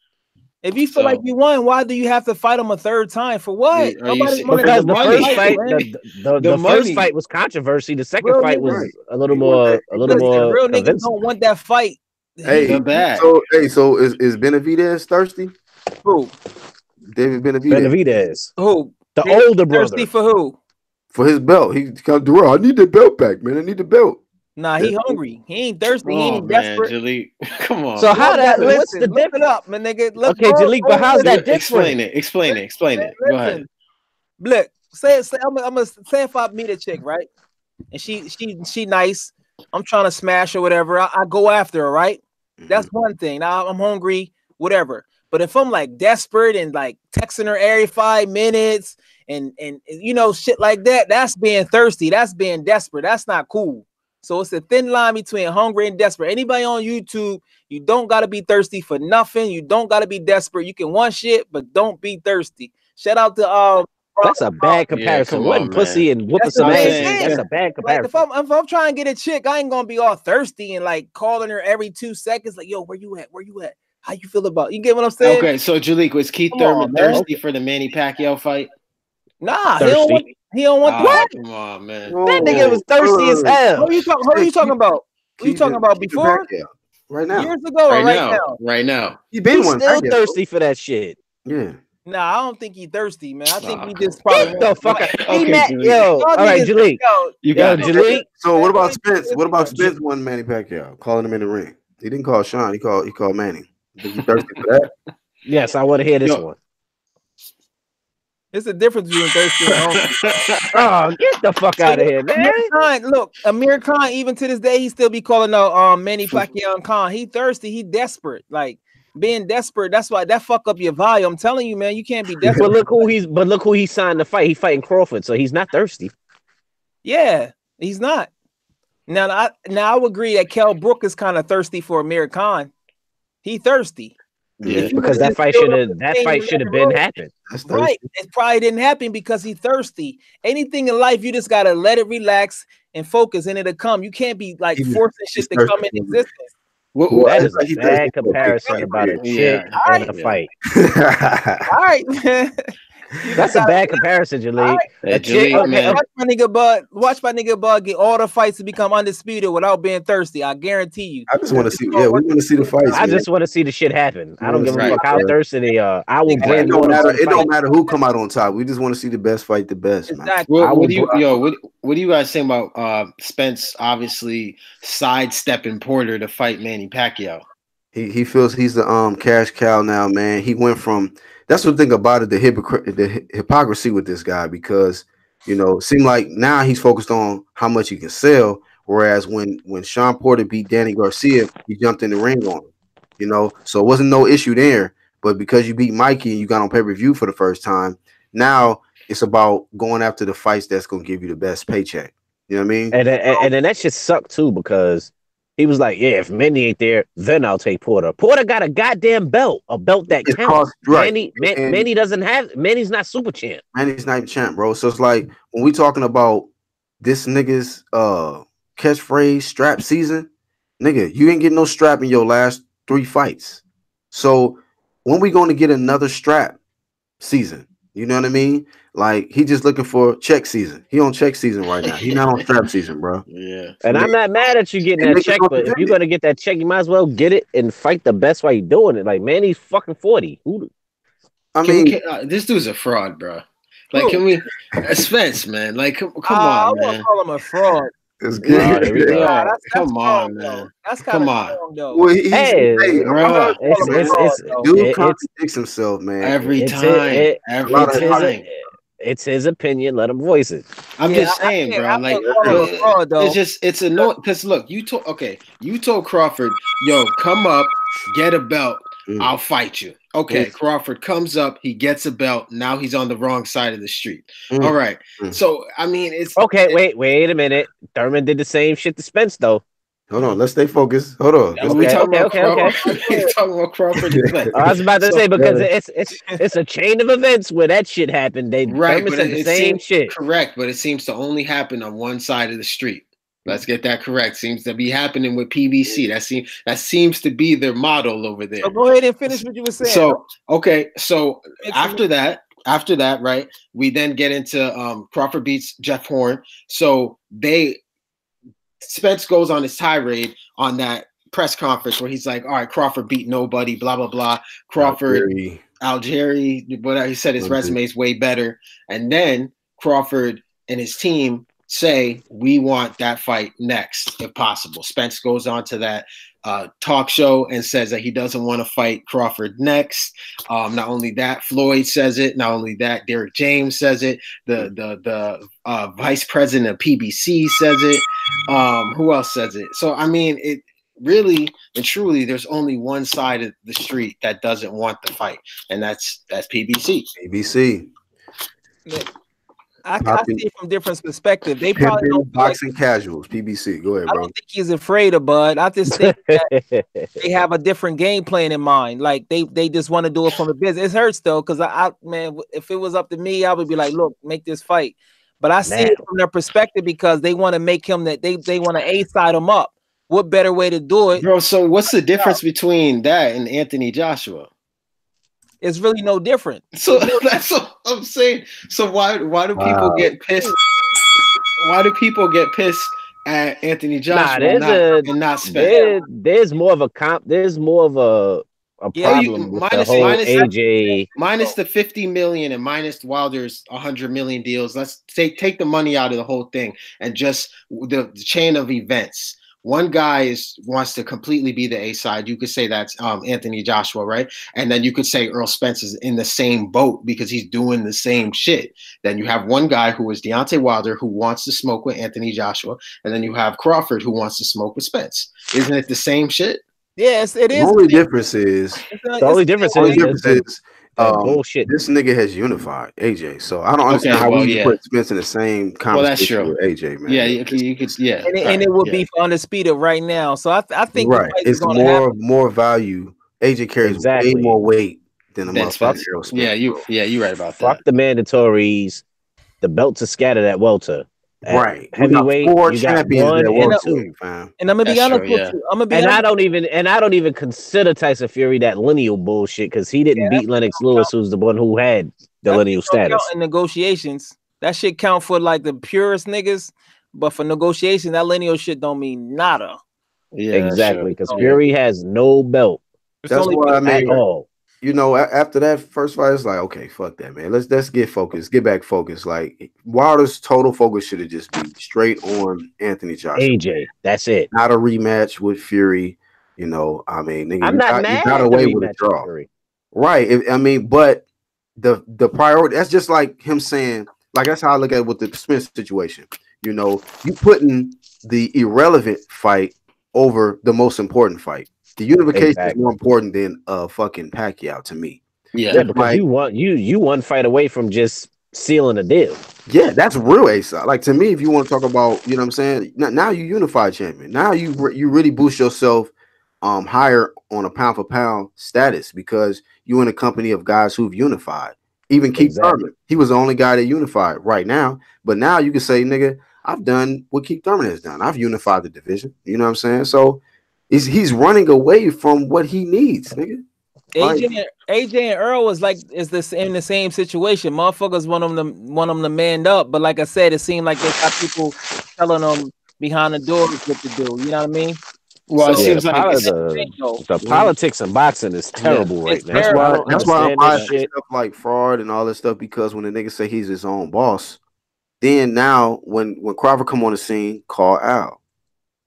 If you feel like you won, why do you have to fight him a third time? For what? Because the first fight was controversy. The second fight was a little more. Real niggas don't want that fight. So is Benavidez thirsty? Who? David Benavidez. Who? The older brother. Thirsty for who? For his belt. He come to I need the belt back, man. I need the belt. Nah, he hungry. He ain't thirsty. He ain't desperate. Jalik. Come on. So how that? What's the difference? Look it up, my nigga. Okay, Jalik, but how's that different? Explain it. Go ahead. Look, say I'm gonna say if I meet a chick, right, and she nice. I'm trying to smash her, whatever. I go after her, right? That's one thing. Now I'm hungry, whatever. But if I'm like desperate and like texting her every 5 minutes and you know shit like that, that's being thirsty. That's being desperate. That's not cool. So it's a thin line between hungry and desperate. Anybody on YouTube, you don't gotta be thirsty for nothing. You don't gotta be desperate. You can want shit, but don't be thirsty. Shout out to That's a bad comparison. Yeah, One pussy and whooping some ass. That's a bad comparison. Like if I'm trying to get a chick, I ain't gonna be all thirsty and like calling her every 2 seconds. Like, yo, where you at? Where you at? How you feel about? You get what I'm saying? Okay, so Jalik, was Keith Thurman thirsty for the Manny Pacquiao fight? Nah, he don't want what? Come on, man. That nigga was thirsty as hell. Who are you talking about? Who you talking about before? Right now. Years ago or right now? Right now. He's still thirsty for that shit. Yeah. Nah, I don't think he's thirsty, man. I think he just probably get the fuck out. Okay, yo, all right, Jalik. You got Jalik. So what about Spence? What about Spence won Manny Pacquiao, calling him in the ring? He didn't call Sean. He called Manny. Think you thirsty for that? Yes, I want to hear this one. It's a difference between thirsty and hungry. Oh, get the fuck out of here, man. Amir Khan, even to this day, he still be calling out Manny Pacquiao and Khan. He thirsty, he desperate. Like being desperate, that's why that fuck up your value. I'm telling you, man, you can't be desperate. But look who he signed to fight. He's fighting Crawford, so he's not thirsty. Yeah, he's not. Now I would agree that Kell Brook is kind of thirsty for Amir Khan. He thirsty. Yeah, because that fight should have been happened. Right. It probably didn't happen because he's thirsty. Anything in life, you just gotta let it relax and focus, and it'll come. You can't be like forcing shit to come in existence. That is a bad comparison about a chick and a fight. All right, man. That's a bad comparison, Jalik. Watch my nigga Bud get all the fights to become undisputed without being thirsty. I guarantee you. I just want to see. Yeah, we want to see the fights. I just want to see the shit happen. I don't give a fuck how thirsty they are. I will bring. It don't matter who come out on top. We just want to see the best fight the best. Exactly. What do you guys think about Spence obviously sidestepping Porter to fight Manny Pacquiao? He feels he's the cash cow now, man. He went from. That's the thing about it, the hypocrisy with this guy, because it seemed like now he's focused on how much he can sell, whereas when Sean Porter beat Danny Garcia, he jumped in the ring on him, so it wasn't no issue there. But because you beat Mikey and you got on pay-per-view for the first time, now it's about going after the fights that's gonna give you the best paycheck. You know what I mean? And then that shit sucked too, because he was like, yeah, if Manny ain't there, then I'll take Porter. Porter got a goddamn belt, a belt that counts. Right. Manny doesn't have. Manny's not super champ. Manny's not champ, bro. So it's like when we talking about this nigga's catchphrase strap season, nigga, you ain't getting no strap in your last 3 fights. So when we going to get another strap season? You know what I mean? Like, he just looking for check season. He on check season right now. He not on strap season, bro. Yeah. And I'm not mad at you getting that check, but if you're gonna get that check, you might as well get it and fight the best while you're doing it. Like, man, he's fucking 40. This dude's a fraud, bro. Like, can we Spence, man? Like, come on, I man. won't call him a fraud. It's good. Come on, man. That's kind of strong, though. Well, dude contradicts himself, man. Every time. It's his opinion. Let him voice it. I'm just saying, bro. Like, it's annoying because look, you told Crawford, yo, come up, get a belt. I'll fight you. Okay, Crawford comes up, he gets a belt. Now he's on the wrong side of the street. All right. So I mean, it's okay. Wait a minute. Thurman did the same shit to Spence, though. Hold on, let's stay focused. Hold on. Okay. We're talking about Crawford. I was about to say, because it's a chain of events where that shit happened. Thurman said the same shit. Correct, but it seems to only happen on one side of the street. Let's get that correct. Seems to be happening with PBC. That seems to be their model over there. So go ahead and finish what you were saying. So okay, so after that, right? We then get into Crawford beats Jeff Horn. So Spence goes on his tirade on that press conference where he's like, all right, Crawford beat nobody, blah, blah, blah. Crawford, Algieri, whatever. He said his resume is way better. And then Crawford and his team say, we want that fight next, if possible. Spence goes on to that talk show and says that he doesn't want to fight Crawford next. Not only that, Floyd says it. Not only that, Derek James says it. The vice president of PBC says it. Who else says it? So, I mean, it really and truly, there's only one side of the street that doesn't want the fight, and that's PBC. PBC. I see it from different perspectives. They probably don't boxing casuals, PBC. Go ahead, bro. I don't think he's afraid of Bud. I just think that they have a different game plan in mind. Like they just want to do it from the business. It hurts though, because man, if it was up to me, I would be like, look, make this fight. But I see it from their perspective because they want to make him that they want to A-side him up. What better way to do it, bro? So what's the difference between that and Anthony Joshua? It's really no different. So that's what I'm saying. So why do people get pissed? Why do people get pissed at Anthony Joshua and not Spence? There's more of a problem with the whole AJ minus the 50 million and minus Wilder's 100 million deals. Let's take the money out of the whole thing and just the chain of events. One guy wants to completely be the A side. You could say that's Anthony Joshua, right? And then you could say Earl Spence is in the same boat because he's doing the same shit. Then you have one guy who is Deontay Wilder who wants to smoke with Anthony Joshua, and then you have Crawford who wants to smoke with Spence. Isn't it the same shit? Yes, it is. The only difference is bullshit. This nigga has unified AJ, so I don't understand how we put Spence in the same conversation with AJ, man. Yeah, you could, yeah. And it would be for Undisputed right now. So I think it's more value. AJ carries way more weight than a motherfucker. Yeah, you're right about that. Fuck the mandatories. The belts are scattered at welter. Right, heavyweight. Four champions at welterweight, fam. And I'm gonna be honest with you. I don't even consider Tyson Fury that lineal bullshit because he didn't beat Lennox Lewis, who's the one who had the lineal status. In negotiations, that shit count for like the purest niggas, but for negotiation, that lineal shit don't mean nada. Yeah, exactly. Because Fury has no belt. That's why I mean, at all. You know, after that first fight, it's like, okay, fuck that, man. Let's get focused, get back focused. Like Wilder's total focus should have just been straight on Anthony Joshua. AJ, that's it. Not a rematch with Fury. You know, I mean, nigga, I'm not mad. You got away with a draw, right? I mean, but the priority. That's just like him saying, like that's how I look at it with the Smith situation. You know, you putting the irrelevant fight over the most important fight. The unification is more important than fucking Pacquiao to me. Yeah, because you one fight away from just sealing a deal. Yeah, that's real A-side. Like to me, if you want to talk about, you know what I'm saying? Now you unified champion. Now you really boost yourself higher on a pound for pound status because you're in a company of guys who've unified. Even Keith Thurman, he was the only guy that unified right now. But now you can say, nigga, I've done what Keith Thurman has done. I've unified the division. You know what I'm saying? So he's running away from what he needs, nigga. AJ and Earl is in the same situation. Motherfuckers want them to man up, but like I said, it seemed like they got people telling them behind the doors what to do. You know what I mean? Well, it seems like the politics in boxing is terrible right now. That's why I'm buying stuff like fraud and all this stuff because when the nigga say he's his own boss, then now when Crawford come on the scene, call Al.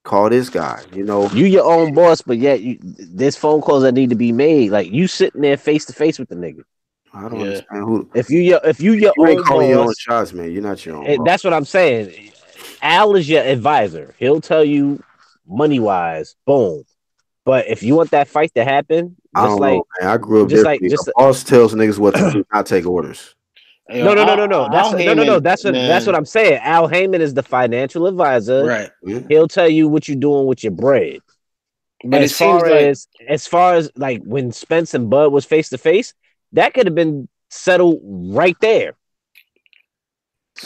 Call this guy, you know. You your own boss, but yet there's phone calls that need to be made. Like you sitting there face to face with the nigga. I don't understand who. If you your own boss, your own shots, man. You're not your own. That's what I'm saying. Al is your advisor. He'll tell you money wise, boom. But if you want that fight to happen, I don't know, man. I grew up just the boss tells niggas what to do, not take orders. No. That's what I'm saying. Al Heyman is the financial advisor. Right. He'll tell you what you're doing with your bread. But as far as like when Spence and Bud was face to face, that could have been settled right there.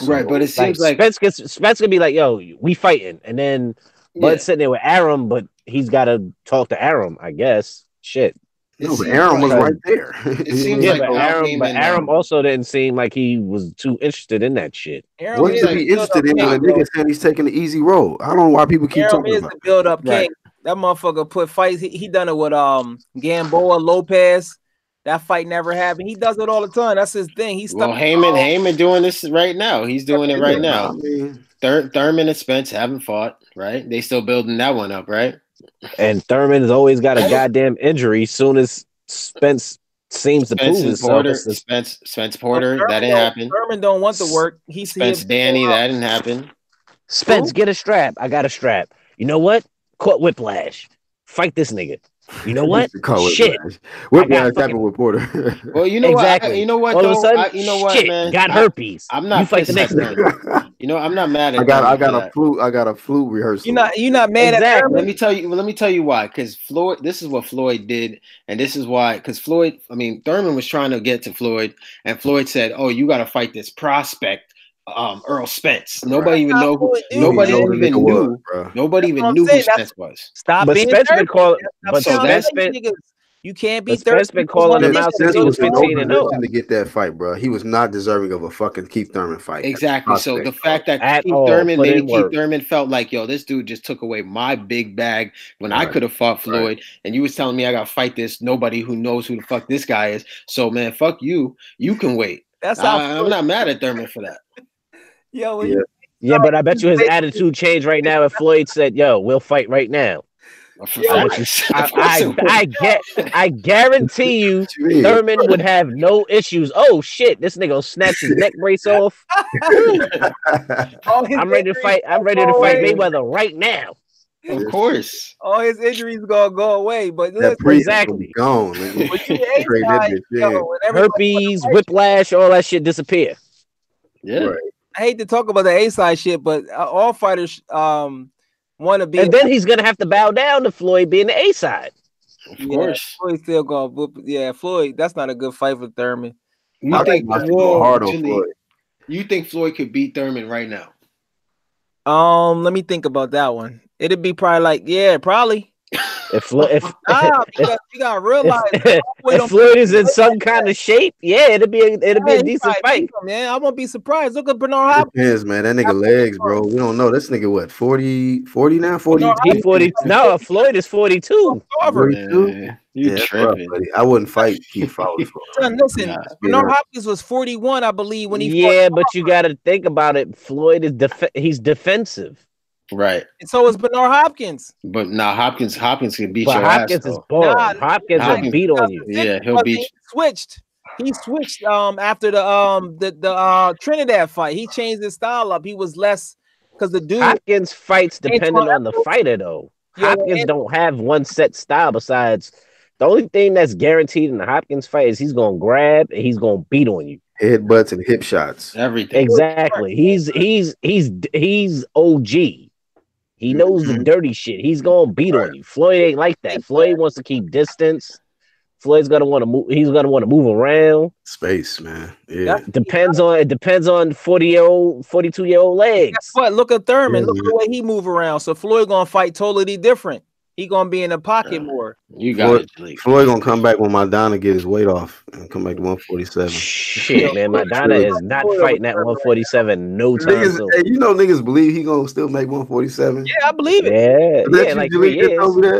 Right, but it seems like Spence could be like, "Yo, we fighting," and then Bud's sitting there with Arum, but he's got to talk to Arum, I guess. Shit. No, but Arum was right there. It seems like Arum also didn't seem like he was too interested in that shit. What is he interested in? The nigga said he's taking the easy road. I don't know why people keep talking about the build up king. That motherfucker put fights. He done it with Gamboa, Lopez. That fight never happened. He does it all the time. That's his thing. He's Heyman doing this right now. He's doing it right now. I mean, Thurman and Spence haven't fought, right? They still building that one up, right? And Thurman has always got a goddamn injury. Soon as Spence seems to prove himself, Spence Porter, that didn't happen. Thurman don't want the work. Spence Danny, that didn't happen. Spence, get a strap. I got a strap. You know what? Caught whiplash. Fight this nigga. You know what? Shit. Whiplash happened with Porter. Well, you know exactly. what? You know what? All though? of a sudden, you know what, man? Got herpes. I'm not. You fight the next nigga. You know, I'm not mad at. I got a flute rehearsal. You're not mad at Thurman? Let me tell you why. Because Floyd, this is what Floyd did, and this is why. Because Floyd, Thurman was trying to get to Floyd, and Floyd said, "Oh, you got to fight this prospect, Earl Spence." Nobody even know who. Nobody even knew. Nobody even knew who Spence was. Stop but being Spence been calling. But so Spence you can't be Spence been calling him out since he was 15-0 to get that fight, bro. He was not deserving of a fucking Keith Thurman fight. Exactly. So the fact that Keith Thurman felt like, yo, this dude just took away my big bag when I could have fought Floyd, and you was telling me I gotta fight this nobody who knows who the fuck this guy is. So man, fuck you. You can wait. That's how I'm not mad at Thurman for that. Yeah, but I bet you his attitude changed right now if Floyd said, "Yo, we'll fight right now." I guarantee you, Thurman would have no issues. Oh shit, this nigga will snatch his neck brace off. I'm ready to fight. I'm ready to fight Mayweather right now. Of course, all his injuries gonna go away, but exactly gone. Herpes, whiplash, all that shit disappear. Yeah, I hate to talk about the A side shit, but all fighters want to be, and then he's gonna have to bow down to Floyd being the A side. Of course, Floyd still gonna whoop. Yeah, Floyd. That's not a good fight for Thurman. You think Floyd could beat Thurman right now? Let me think about that one. It'd be probably like, probably. You gotta realize if Floyd is in some kind of shape, it'd be a decent fight. Man, I won't be surprised. Look at Bernard Hopkins. Depends, man. That nigga legs, bro. We don't know. This nigga what? 40 now? 40? He 40. No, Floyd is 42. 42? You tripping. I wouldn't fight Keith Fowler. Listen, Bernard Hopkins was 41, I believe, when he fought. But you got to think about it. Floyd is he's defensive. Right. And so is Bernard Hopkins. But now Hopkins can beat your Hopkins ass. Is boring. Hopkins will beat on you. Yeah, he'll beat you. He switched after the Trinidad fight. He changed his style up. He was less because the dude Hopkins fights depending on the fighter though. Hopkins don't have one set style besides the only thing that's guaranteed in the Hopkins fight is he's gonna grab and he's gonna beat on you. Headbutts and hip shots. Everything. Exactly. He's OG. He knows the dirty shit. He's gonna beat on you. Floyd ain't like that. Floyd wants to keep distance. Floyd's gonna want to move. He's gonna want to move around. Space, man. Yeah. It depends on 42-year-old legs. Guess what? Look at Thurman. Look at the way he move around. So Floyd gonna fight totally different. He gonna be in the pocket more. You got it. Floyd gonna come back when Maidana get his weight off and come back to 147. Shit, man, Maidana is not fighting at 147 no time soon. Hey, you know niggas believe he gonna still make 147. Yeah, I believe it. Yeah, like 3 years.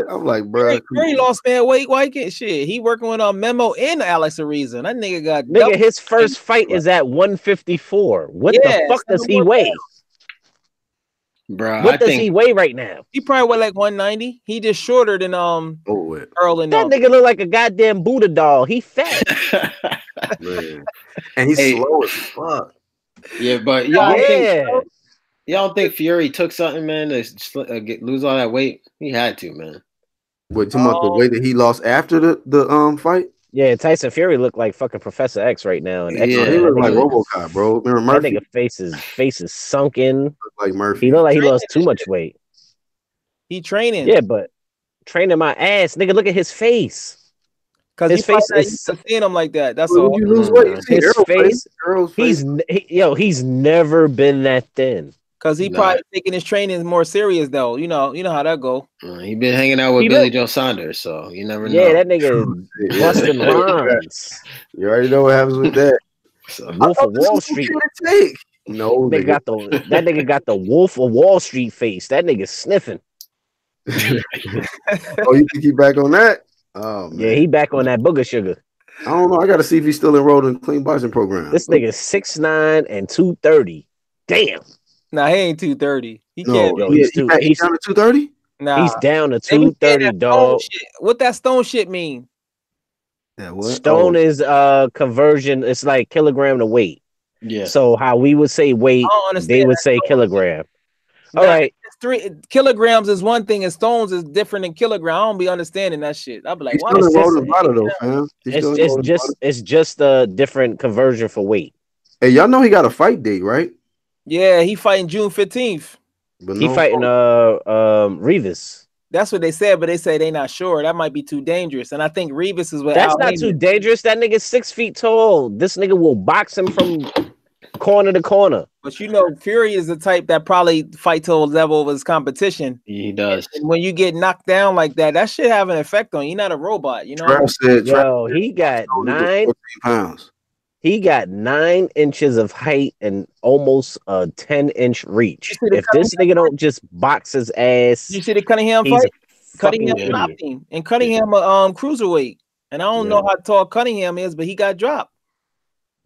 I'm like, bro, he lost man weight. Why can't shit? He working with Memo and Alex Ariza. That nigga got his first fight is at 154. What the fuck does he weigh? Bro, what does he weigh right now? He probably weigh like 190. He just shorter than Earl and that nigga look like a goddamn Buddha doll. He fat. Man. And he's slow as fuck. Yeah, but y'all don't think Fury took something, man, to lose all that weight? He had to, man. What, talking about the weight that he lost after the fight? Yeah, Tyson Fury looked like fucking Professor X right now. And he looked like RoboCop, bro. Remember Murphy? That nigga face is sunken. Like Murphy. He looked like he lost too much weight. He training. Yeah, but training my ass, nigga. Look at his face. Because his face is seeing him like that. That's all. You lose weight. His face. He's never been that thin. Because he probably taking his training more serious though. You know how that go. He been hanging out with Billy Joe Saunders, so you never know. Yeah, that nigga busting lines. You already know what happens with that. Wolf of Wall Street. No, that nigga got the Wolf of Wall Street face. That nigga sniffing. You think he back on that? Oh man. Yeah, he back on that booger sugar. I don't know. I gotta see if he's still enrolled in the clean boxing program. This nigga's 6'9" and 230. Damn. Nah, he ain't 230. He can't. He's down to 230. Nah, he's down to 230, dog. What that stone shit mean? Yeah, what? Stone is conversion. It's like kilogram to weight. Yeah. So how we would say weight, they would say kilogram. All right. kilograms is one thing and stones is different than kilogram. I don't be understanding that shit. I'll be like, why? It's just a different conversion for weight. Hey, y'all know he got a fight date, right? Yeah, he fighting June 15th. But he fighting Rivas. That's what they said, but they say they not sure. That might be too dangerous. And I think Rivas is what. That's not too dangerous. That nigga's 6 feet tall. This nigga will box him from corner to corner. But you know, Fury is the type that probably fight to a level of his competition. He does. And when you get knocked down like that, that should have an effect on you. You're not a robot, you know. He got 9 pounds. He got 9 inches of height and almost a 10-inch reach. If this nigga don't just box his ass, you see the Cunningham fight? Cunningham dropped him, and Cunningham cruiserweight. And I don't know how tall Cunningham is, but he got dropped.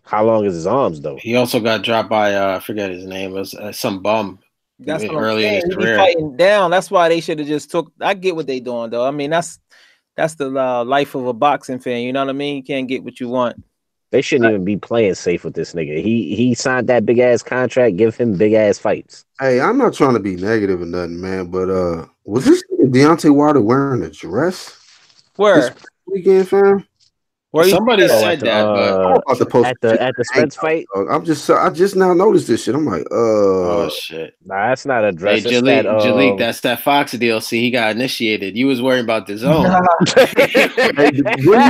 How long is his arms though? He also got dropped by I forget his name. It was some bum. That's early in his career. Fighting down. That's why they should have just took. I get what they doing though. I mean, that's the life of a boxing fan. You know what I mean? You can't get what you want. They shouldn't even be playing safe with this nigga. He signed that big ass contract. Give him big ass fights. Hey, I'm not trying to be negative or nothing, man. But was this Deontay Wilder wearing a dress? Where this weekend, fam? Somebody said that, but at the Spence fight, I just now noticed this shit. I'm like, oh shit, nah, that's not a dress. Hey, Jalik, that's that Fox deal. See, he got initiated. You was worried about the zone. When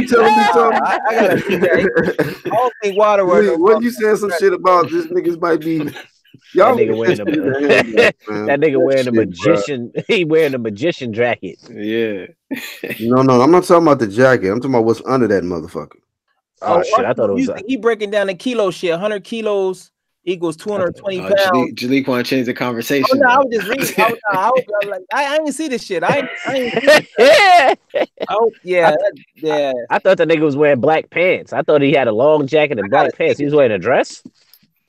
you telling me something, I gotta see that. I don't think Wilder. When you saying some shit about this niggas might be. Y'all that nigga wearing a magician. He wearing a magician jacket. Yeah. No, I'm not talking about the jacket. I'm talking about what's under that motherfucker. Oh shit! I thought it was. He breaking down the kilo shit. 100 kilos equals 220 pounds. Jalik want to change the conversation. Oh, no, I was just reading. I didn't see this shit. I didn't see this. I thought the nigga was wearing black pants. I thought he had a long jacket and black pants. He was wearing a dress.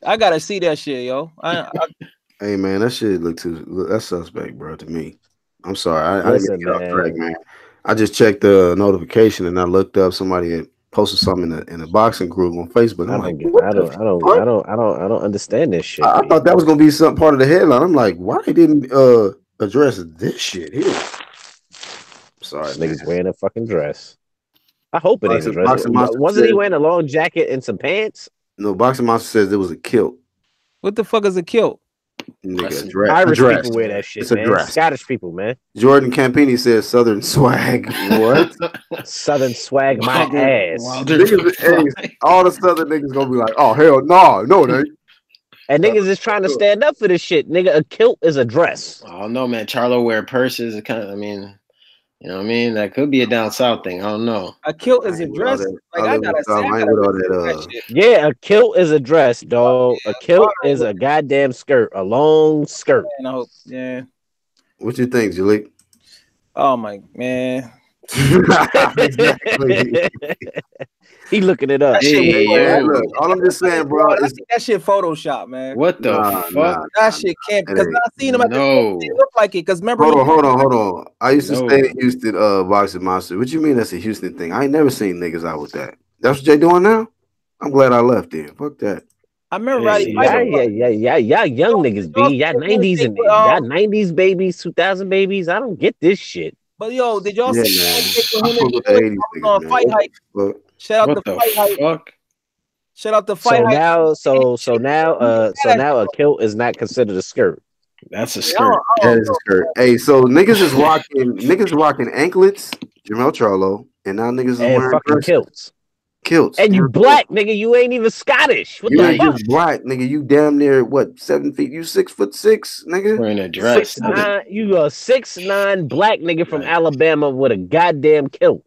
I gotta see that shit, yo. Hey man, that shit that's suspect, bro. To me, I'm sorry. I didn't get off track, man. I just checked the notification and I looked up somebody had posted something in a boxing group on Facebook. I don't understand this shit. I thought that was gonna be some part of the headline. I'm like, why they didn't address this shit here? Sorry, niggas wearing a fucking dress. I hope it ain't a dress. Wasn't he wearing a long jacket and some pants? No, Boxing Monster says it was a kilt. What the fuck is a kilt? Nigga, Irish people wear that shit, man. Dress. Scottish people, man. Jordan Campini says Southern swag. What? Southern swag my ass. All the Southern niggas gonna be like, oh hell no, they. And niggas is trying to stand up for this shit. Nigga, a kilt is a dress. I don't know, man. Charlo wear purses. It kind of, you know what I mean? That could be a down south thing. I don't know. A kilt is a dress. Yeah, a kilt is a dress, dog. A kilt is a goddamn skirt, a long skirt. Yeah. What you think, Jalik? Oh my man. He looking it up. Look, all I'm just saying, bro, I think that shit Photoshop, man. What the fuck? That shit can't, because I seen him at the they look like it. Because remember, hold on. I used to stay in Houston, Boxing Monster. What you mean that's a Houston thing? I ain't never seen niggas out with that. That's what they doing now? I'm glad I left there. Fuck that. I remember y'all young niggas, B. Y'all 90s and y'all 90s babies, 2000 babies. I don't get this shit. But yo, did y'all see on Fight Hype? Shout out to Fight Hype. Shout out to Fight Hype. So now a kilt is not considered a skirt. That's a skirt. That is a skirt. Hey, so niggas is rocking anklets, Jermell Charlo, and now niggas is wearing fucking kilts. And you black, nigga. You ain't even Scottish. What you ain't just black, nigga. You damn near what, 7 feet? You 6'6", nigga. Wearing a dress. 6'9". You a 6'9" black nigga from Alabama with a goddamn kilt.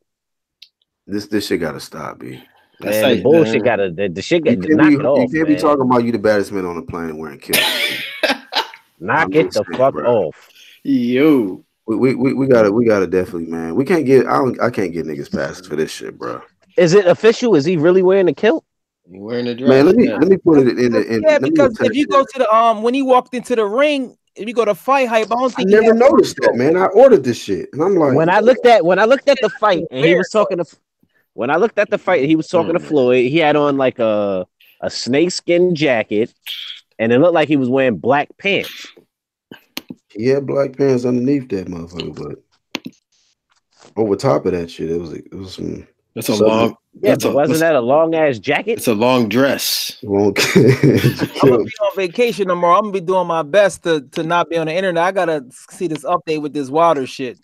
This shit gotta stop, B. That's man, the bullshit gotta the shit got to knock it off. You can't be talking about you the baddest man on the planet wearing kilts. Knock it the fuck off. Yo. We gotta definitely, man. We can't get I can't get niggas passes for this shit, bro. Is it official? Is he really wearing a kilt? He wearing a dress. Man, let me put it in the yeah, because if you go to the when he walked into the ring, if you go to Fight Hype, I don't think I never noticed that, man. I ordered this shit, and I'm like, when I looked at the fight, and he was talking to. When I looked at the fight, he was talking to Floyd. He had on like a snakeskin jacket, and it looked like he was wearing black pants. He had black pants underneath that motherfucker, but over top of that shit, it was some. That's a long. Yeah, but wasn't that a long ass jacket? It's a long dress. I'm gonna be on vacation tomorrow. I'm gonna be doing my best to not be on the internet. I gotta see this update with this Wilder shit.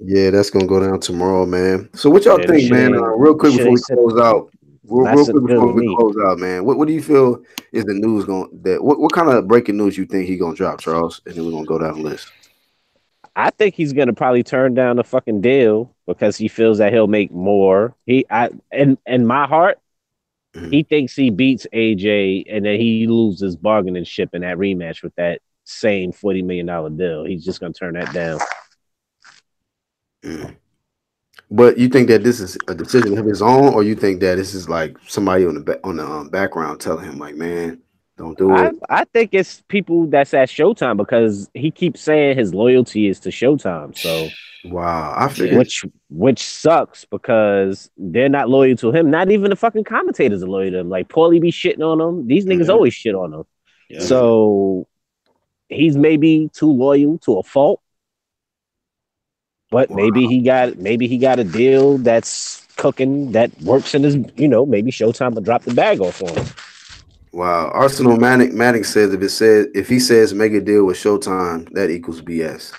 Yeah, that's gonna go down tomorrow, man. So what y'all think, man? Real quick before we close out. Real quick before we close out, man. What do you feel is the news going that what kind of breaking news you think he gonna drop, Charles? And then we're gonna go down the list. I think he's gonna probably turn down the fucking deal because he feels that he'll make more. In my heart, he thinks he beats AJ and then he loses bargaining chip in that rematch with that same $40 million deal. He's just gonna turn that down. But you think that this is a decision of his own, or you think that this is like somebody on the background telling him, like, man, don't do it? I think it's people that's at Showtime because he keeps saying his loyalty is to Showtime. So wow, I figured which sucks because they're not loyal to him. Not even the fucking commentators are loyal to him. Like Paulie be shitting on him. These niggas always shit on him. Yeah. So he's maybe too loyal to a fault. But maybe he got a deal that's cooking that works in his, maybe Showtime will drop the bag off on him. Wow. Arsenal Manic says if he says make a deal with Showtime, that equals BS.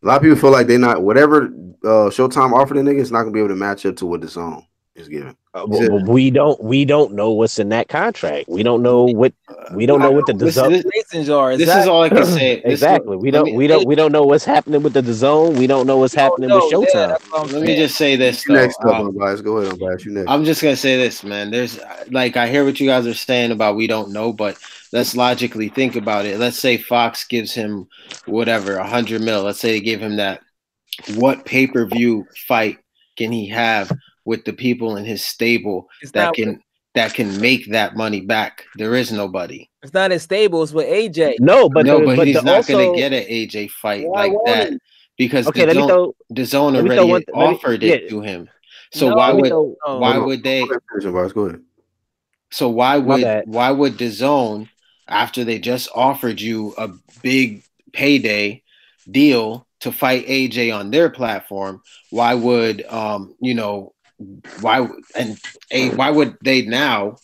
A lot of people feel like they're not whatever Showtime offered the nigga is not gonna be able to match up to what the song is giving. We don't know what's in that contract. We don't know what the DAZN are. This is all I can say. Exactly. We don't know what's happening with the DAZN. We don't know what's happening with Showtime. Let me just say this. Next up, guys. Go ahead, Bash. You next. I'm just gonna say this, man. There's I hear what you guys are saying about we don't know, but let's logically think about it. Let's say Fox gives him whatever, 100 mil. Let's say they give him that. What pay-per-view fight can he have with the people in his stable that can make that money back? There is nobody. It's not as stable as with AJ. But he's not going to get an AJ fight like that because the DAZN already offered it to him. So why would they? Go ahead. So why would DAZN, after they just offered you a big payday deal to fight AJ on their platform, why would why would they now?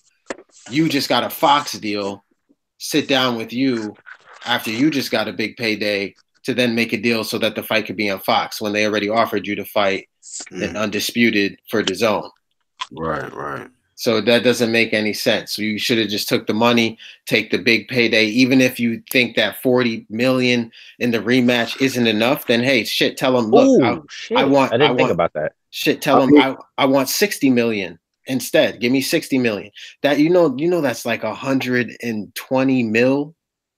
You just got a Fox deal, sit down with you after you just got a big payday to then make a deal so that the fight could be on Fox when they already offered you to fight an Undisputed for DAZN. Right. So that doesn't make any sense. So you should have just took the money, take the big payday. Even if you think that 40 million in the rematch isn't enough, then hey, shit, tell them, look, I didn't think about that. Shit, tell them I want 60 million instead. Give me 60 million. That you know that's like 120 mil,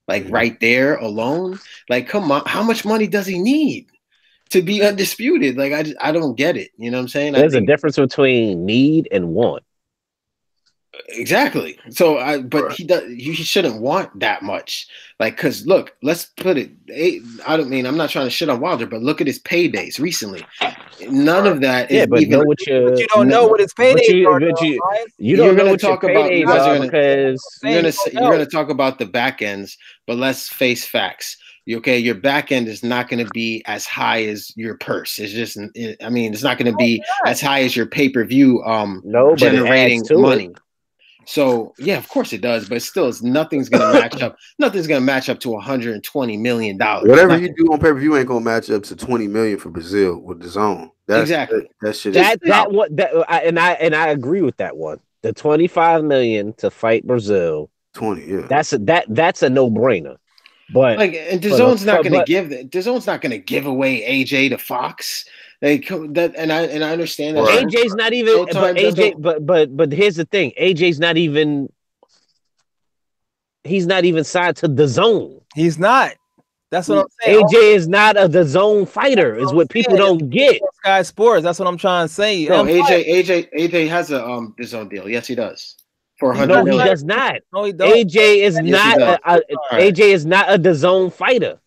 like right there alone. Like, come on, how much money does he need to be undisputed? Like, I don't get it. You know what I'm saying? There's a difference between need and want. Exactly. So he shouldn't want that much. Like, cause look, let's put it. I'm not trying to shit on Wilder, but look at his paydays recently. None of that. Yeah, but you don't know what his paydays are. You don't know what your paydays are because you're gonna talk about the back ends, but let's face facts. Your back end is not going to be as high as your purse. It's just, it's not going to be as high as your pay-per-view generating money. So yeah, of course it does, but still, nothing's going to match up. Nothing's going to match up to $120 million. Whatever you do on pay-per-view ain't going to match up to $20 million for Brazil with DAZN. Exactly. I agree with that one. The $25 million to fight Brazil. 20, yeah. That's a no-brainer. But DAZN's not going to give away AJ to Fox. I understand that AJ's not even. But here's the thing: AJ's not even. He's not even signed to DAZN. He's not. That's what I'm saying. AJ is not a DAZN fighter. Is what people don't get. Sky Sports. That's what I'm trying to say. No, AJ has a DAZN deal. Yes, he does. For $100 million. He does not. No, he don't. AJ is not. AJ is not a DAZN fighter.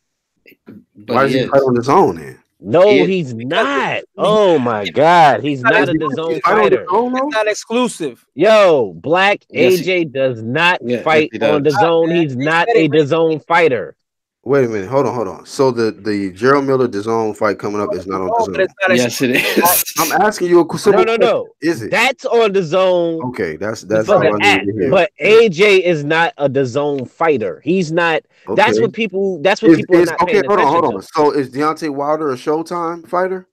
But why is he fight on DAZN then? No, he's not. Oh my God, he's not a DAZN fighter. It's not exclusive. Yo, Black AJ does not fight on DAZN. He's not a DAZN fighter. Wait a minute. Hold on. So the Gerald Miller DAZN fight coming up is not on DAZN. Yes, it is. I'm asking you a simple question. No. Is it? That's on DAZN. Okay, that's all I need to hear. But AJ is not a DAZN fighter. He's not. Okay. That's what people. That's what people are not paying attention to. Hold on. So is Deontay Wilder a Showtime fighter?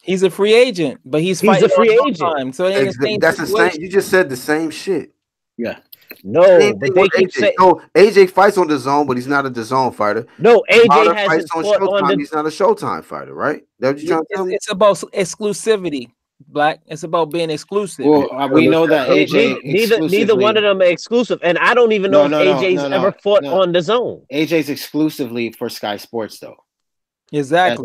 He's a free agent, but he's fighting a free agent. Time, so it ain't the same that's situation. The same. You just said the same shit. Yeah. No, but they keep saying AJ fights on DAZN, but he's not a DAZN fighter. No, AJ hasn't fought Showtime. He's not a Showtime fighter, right? That's what you're trying to tell me? It's about exclusivity, Black. It's about being exclusive. Well, we know that AJ neither one of them are exclusive, and I don't even know if AJ's ever fought on DAZN. AJ's exclusively for Sky Sports, though. Exactly.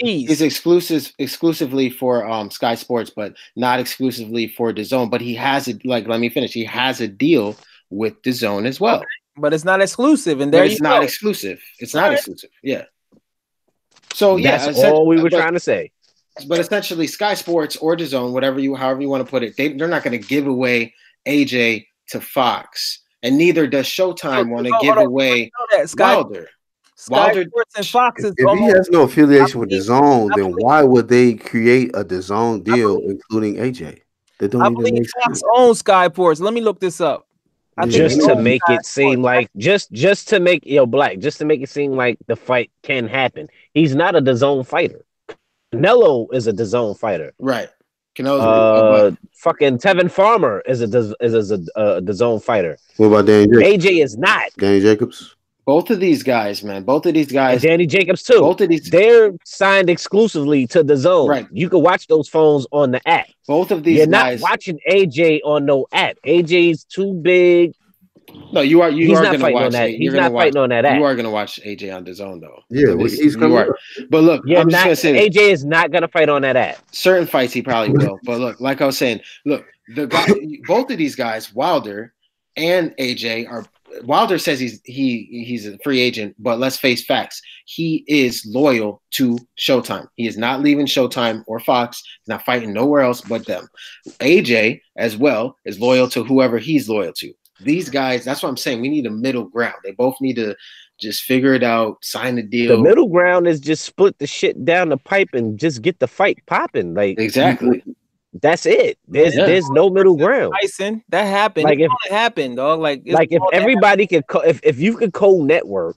He's exclusively for Sky Sports, but not exclusively for DAZN. But he has it. Like, let me finish. He has a deal with DAZN as well. But it's not exclusive, and it's not exclusive. It's not exclusive. Yeah. So that's all we were trying to say. But essentially, Sky Sports or DAZN, however you want to put it, they're not going to give away AJ to Fox, and neither does Showtime want to give away Wilder. Sky Sports and Fox is if he has no affiliation with DAZN, then why would they create a DAZN deal including AJ? I believe Fox owns Sky Sports. Let me look this up. Just to make it seem like just to make Black, just to make it seem like the fight can happen. He's not a DAZN fighter. Canelo is a DAZN fighter. Right. Canelo. Fucking Tevin Farmer is a DAZN fighter. What about Danny Jacobs? AJ is not. Danny Jacobs. Both of these guys, man. Both of these guys. And Danny Jacobs too. Both of these. They're signed exclusively to DAZN. Right. You can watch those phones on the app. Both of these You're guys. not watching AJ on no app. AJ's too big. No, you are. He's not fighting on that. He's not fighting on that app. You are going to watch AJ on DAZN though. Yeah, he's coming. But look, I'm just going to say AJ is not going to fight on that app. Certain fights he probably will. But look, like I was saying, look, the guy, both of these guys, Wilder and AJ, are. Wilder says he's a free agent, but let's face facts. He is loyal to Showtime. He is not leaving Showtime or Fox. He's not fighting nowhere else but them. AJ, as well, is loyal to whoever he's loyal to. These guys, that's what I'm saying. We need a middle ground. They both need to just figure it out, sign a deal. The middle ground is just split the shit down the pipe and just get the fight popping. Like exactly. That's it. There's no middle ground. Tyson, that happened. Like it happened, dog. Like if everybody could, if you could co-network,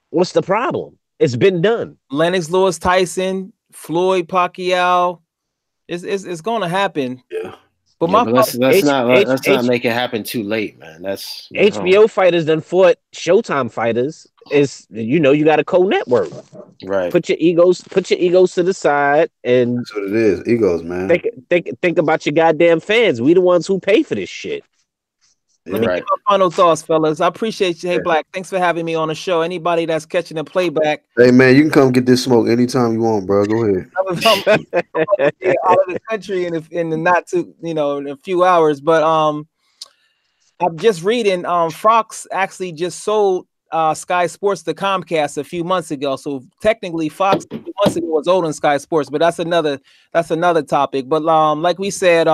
what's the problem? It's been done. Lennox Lewis, Tyson, Floyd, Pacquiao. It's going to happen. Yeah. But let's not make it happen too late, man. That's HBO fighters done fought Showtime fighters. Is you got a co-network, right? Put your egos to the side, and that's what it is. Egos, man. Think about your goddamn fans. We the ones who pay for this shit. Let me give my final thoughts, fellas. I appreciate you. Hey, Black, thanks for having me on the show. Anybody that's catching the playback. Hey, man, you can come get this smoke anytime you want, bro. Go ahead. I'm out of the country in the not too, in a few hours. But I'm just reading. Fox actually just sold Sky Sports to Comcast a few months ago. So technically, Fox a few months ago was owning Sky Sports, but that's another topic. But like we said,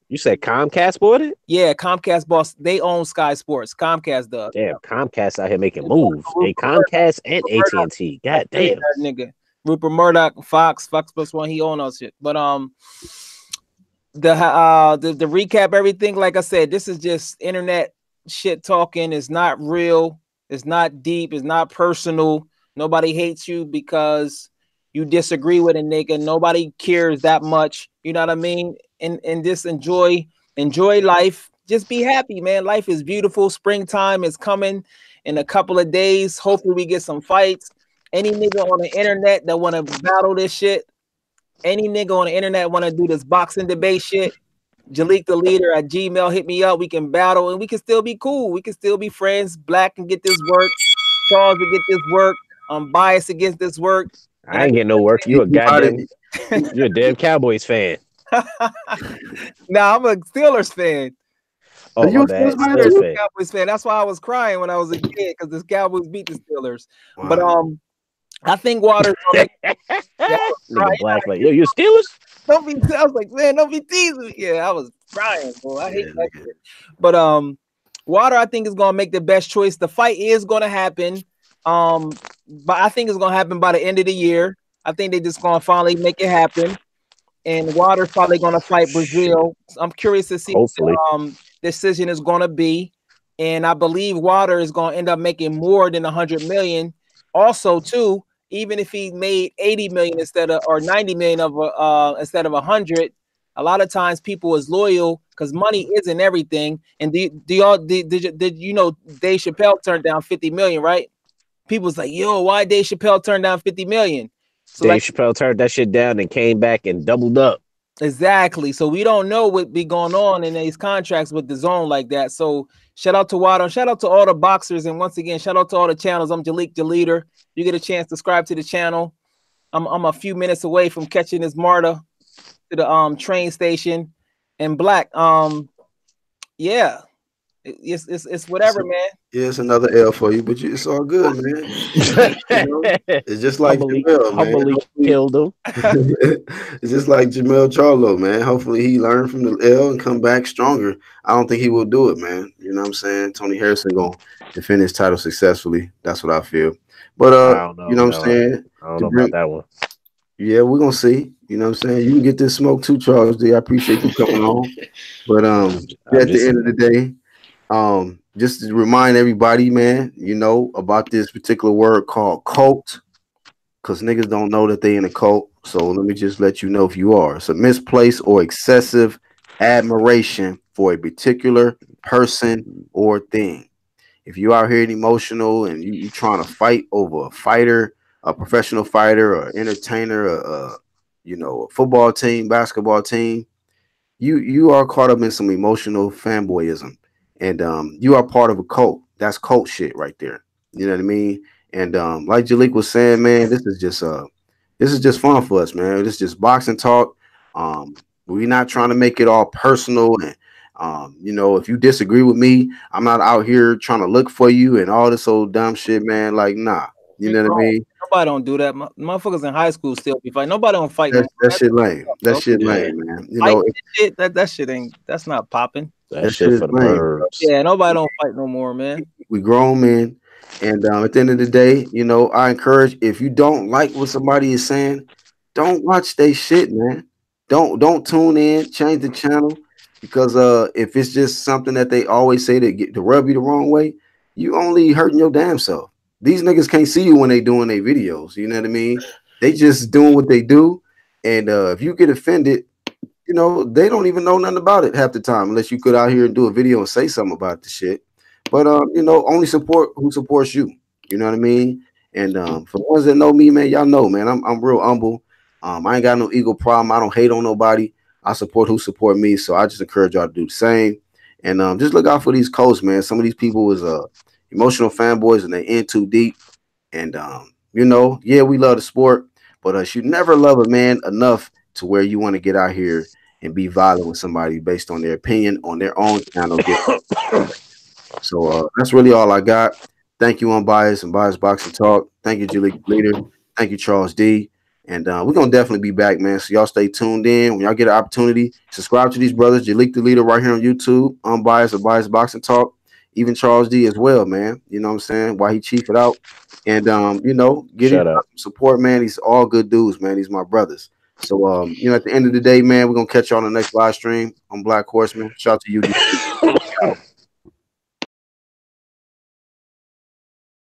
you said Comcast bought it? Yeah, Comcast boss. They own Sky Sports. Comcast does. Damn, Comcast out here making moves. Hey, Comcast and AT&T. God damn. That nigga. Rupert Murdoch, Fox Plus One. He own us shit. But the recap everything. Like I said, this is just internet shit talking. It's not real. It's not deep. It's not personal. Nobody hates you because you disagree with a nigga. Nobody cares that much. You know what I mean? And just enjoy life. Just be happy, man. Life is beautiful. Springtime is coming in a couple of days. Hopefully we get some fights. Any nigga on the internet that want to battle this shit, any nigga on the internet want to do this boxing debate shit, Jalik the Leader at Gmail, hit me up. We can battle and we can still be cool. We can still be friends. Black can get this work. Charles will get this work. I'm biased against this work. I ain't getting no work. You're a damn Cowboys fan. Nah, I'm a Steelers fan. Oh, you a Cowboys fan. That's why I was crying when I was a kid because the Cowboys beat the Steelers. Wow. But I think Waters. Black, like, yo, you Steelers? Don't be. I was like, man, don't be teasing me. Yeah, I was crying, boy. I hate that shit. But Wilder, I think, is gonna make the best choice. The fight is gonna happen. But I think it's gonna happen by the end of the year. I think they're just gonna finally make it happen. And Wilder's probably gonna fight Brazil. I'm curious to see Hopefully. what the decision is gonna be. And I believe Wilder is gonna end up making more than 100 million. Also, too, even if he made 80 million instead of or 90 million of instead of 100, a lot of times people is loyal because money isn't everything. And did you know Dave Chappelle turned down 50 million, right? People's like, yo, why Dave Chappelle turned down 50 million? So Dave Chappelle turned that shit down and came back and doubled up. Exactly. So we don't know what be going on in these contracts with the zone like that. So shout out to Wilder. Shout out to all the boxers. And once again, shout out to all the channels. I'm Jalik the Leader. You get a chance to subscribe to the channel. I'm a few minutes away from catching this MARTA to the train station. And Black, yeah. It's whatever, man. Yeah, it's another L for you, but it's all good, man. It's just like Jamel, man. Killed him. It's just like Jamel Charlo, man. Hopefully he learned from the L and come back stronger. I don't think he will do it, man. You know what I'm saying? Tony Harrison gonna defend his title successfully. That's what I feel. But you know what I'm saying? I don't know about that one. Yeah, we're gonna see. You know what I'm saying? You can get this smoke too, Charles D. I appreciate you coming on. But at the end of the day, just to remind everybody, man, you know, about this particular word called cult, because niggas don't know that they in a cult. So let me just let you know if you are. It's a misplaced or excessive admiration for a particular person or thing. If you out here emotional and you trying to fight over a fighter, a professional fighter, or entertainer, you know, a football team, basketball team, you are caught up in some emotional fanboyism. And you are part of a cult. That's cult shit right there. You know what I mean? And like Jalik was saying, man, this is just fun for us, man. This is just boxing talk. We're not trying to make it all personal. And you know, if you disagree with me, I'm not out here trying to look for you and all this old dumb shit, man. Like, nah. You know what I mean? Nobody don't do that. Motherfuckers in high school still be fighting. Nobody don't fight. That shit lame. That shit lame, man. You know, that shit ain't. That's not popping. That shit for the birds. Yeah, nobody don't fight no more, man. We grown men, and at the end of the day, you know, I encourage, if you don't like what somebody is saying, don't watch they shit, man. Don't tune in, change the channel, because if it's just something that they always say to rub you the wrong way, you only hurting your damn self. These niggas can't see you when they doing their videos. You know what I mean? They just doing what they do, and if you get offended, you know, they don't even know nothing about it half the time, unless you could out here and do a video and say something about the shit. But you know, only support who supports you. You know what I mean? And for the ones that know me, man, y'all know, man, I'm real humble. I ain't got no ego problem. I don't hate on nobody. I support who support me. So I just encourage y'all to do the same. And just look out for these coasts, man. Some of these people is emotional fanboys and they in too deep. And you know, yeah, we love the sport, but you never love a man enough to where you want to get out here and be violent with somebody based on their opinion on their own channel. So that's really all I got. Thank you, Unbiased and Biased Boxing Talk. Thank you, Jalik Leader. Thank you, Charles D. And we're going to definitely be back, man. So y'all stay tuned in. When y'all get an opportunity, subscribe to these brothers. Jalik the Leader right here on YouTube. Unbiased and Biased Boxing Talk. Even Charles D as well, man. You know what I'm saying? Why he chief it out. And, you know, get him support, man. He's all good dudes, man. He's my brothers. So, you know, at the end of the day, man, we're going to catch y'all on the next live stream on Black Horseman. Shout out to you.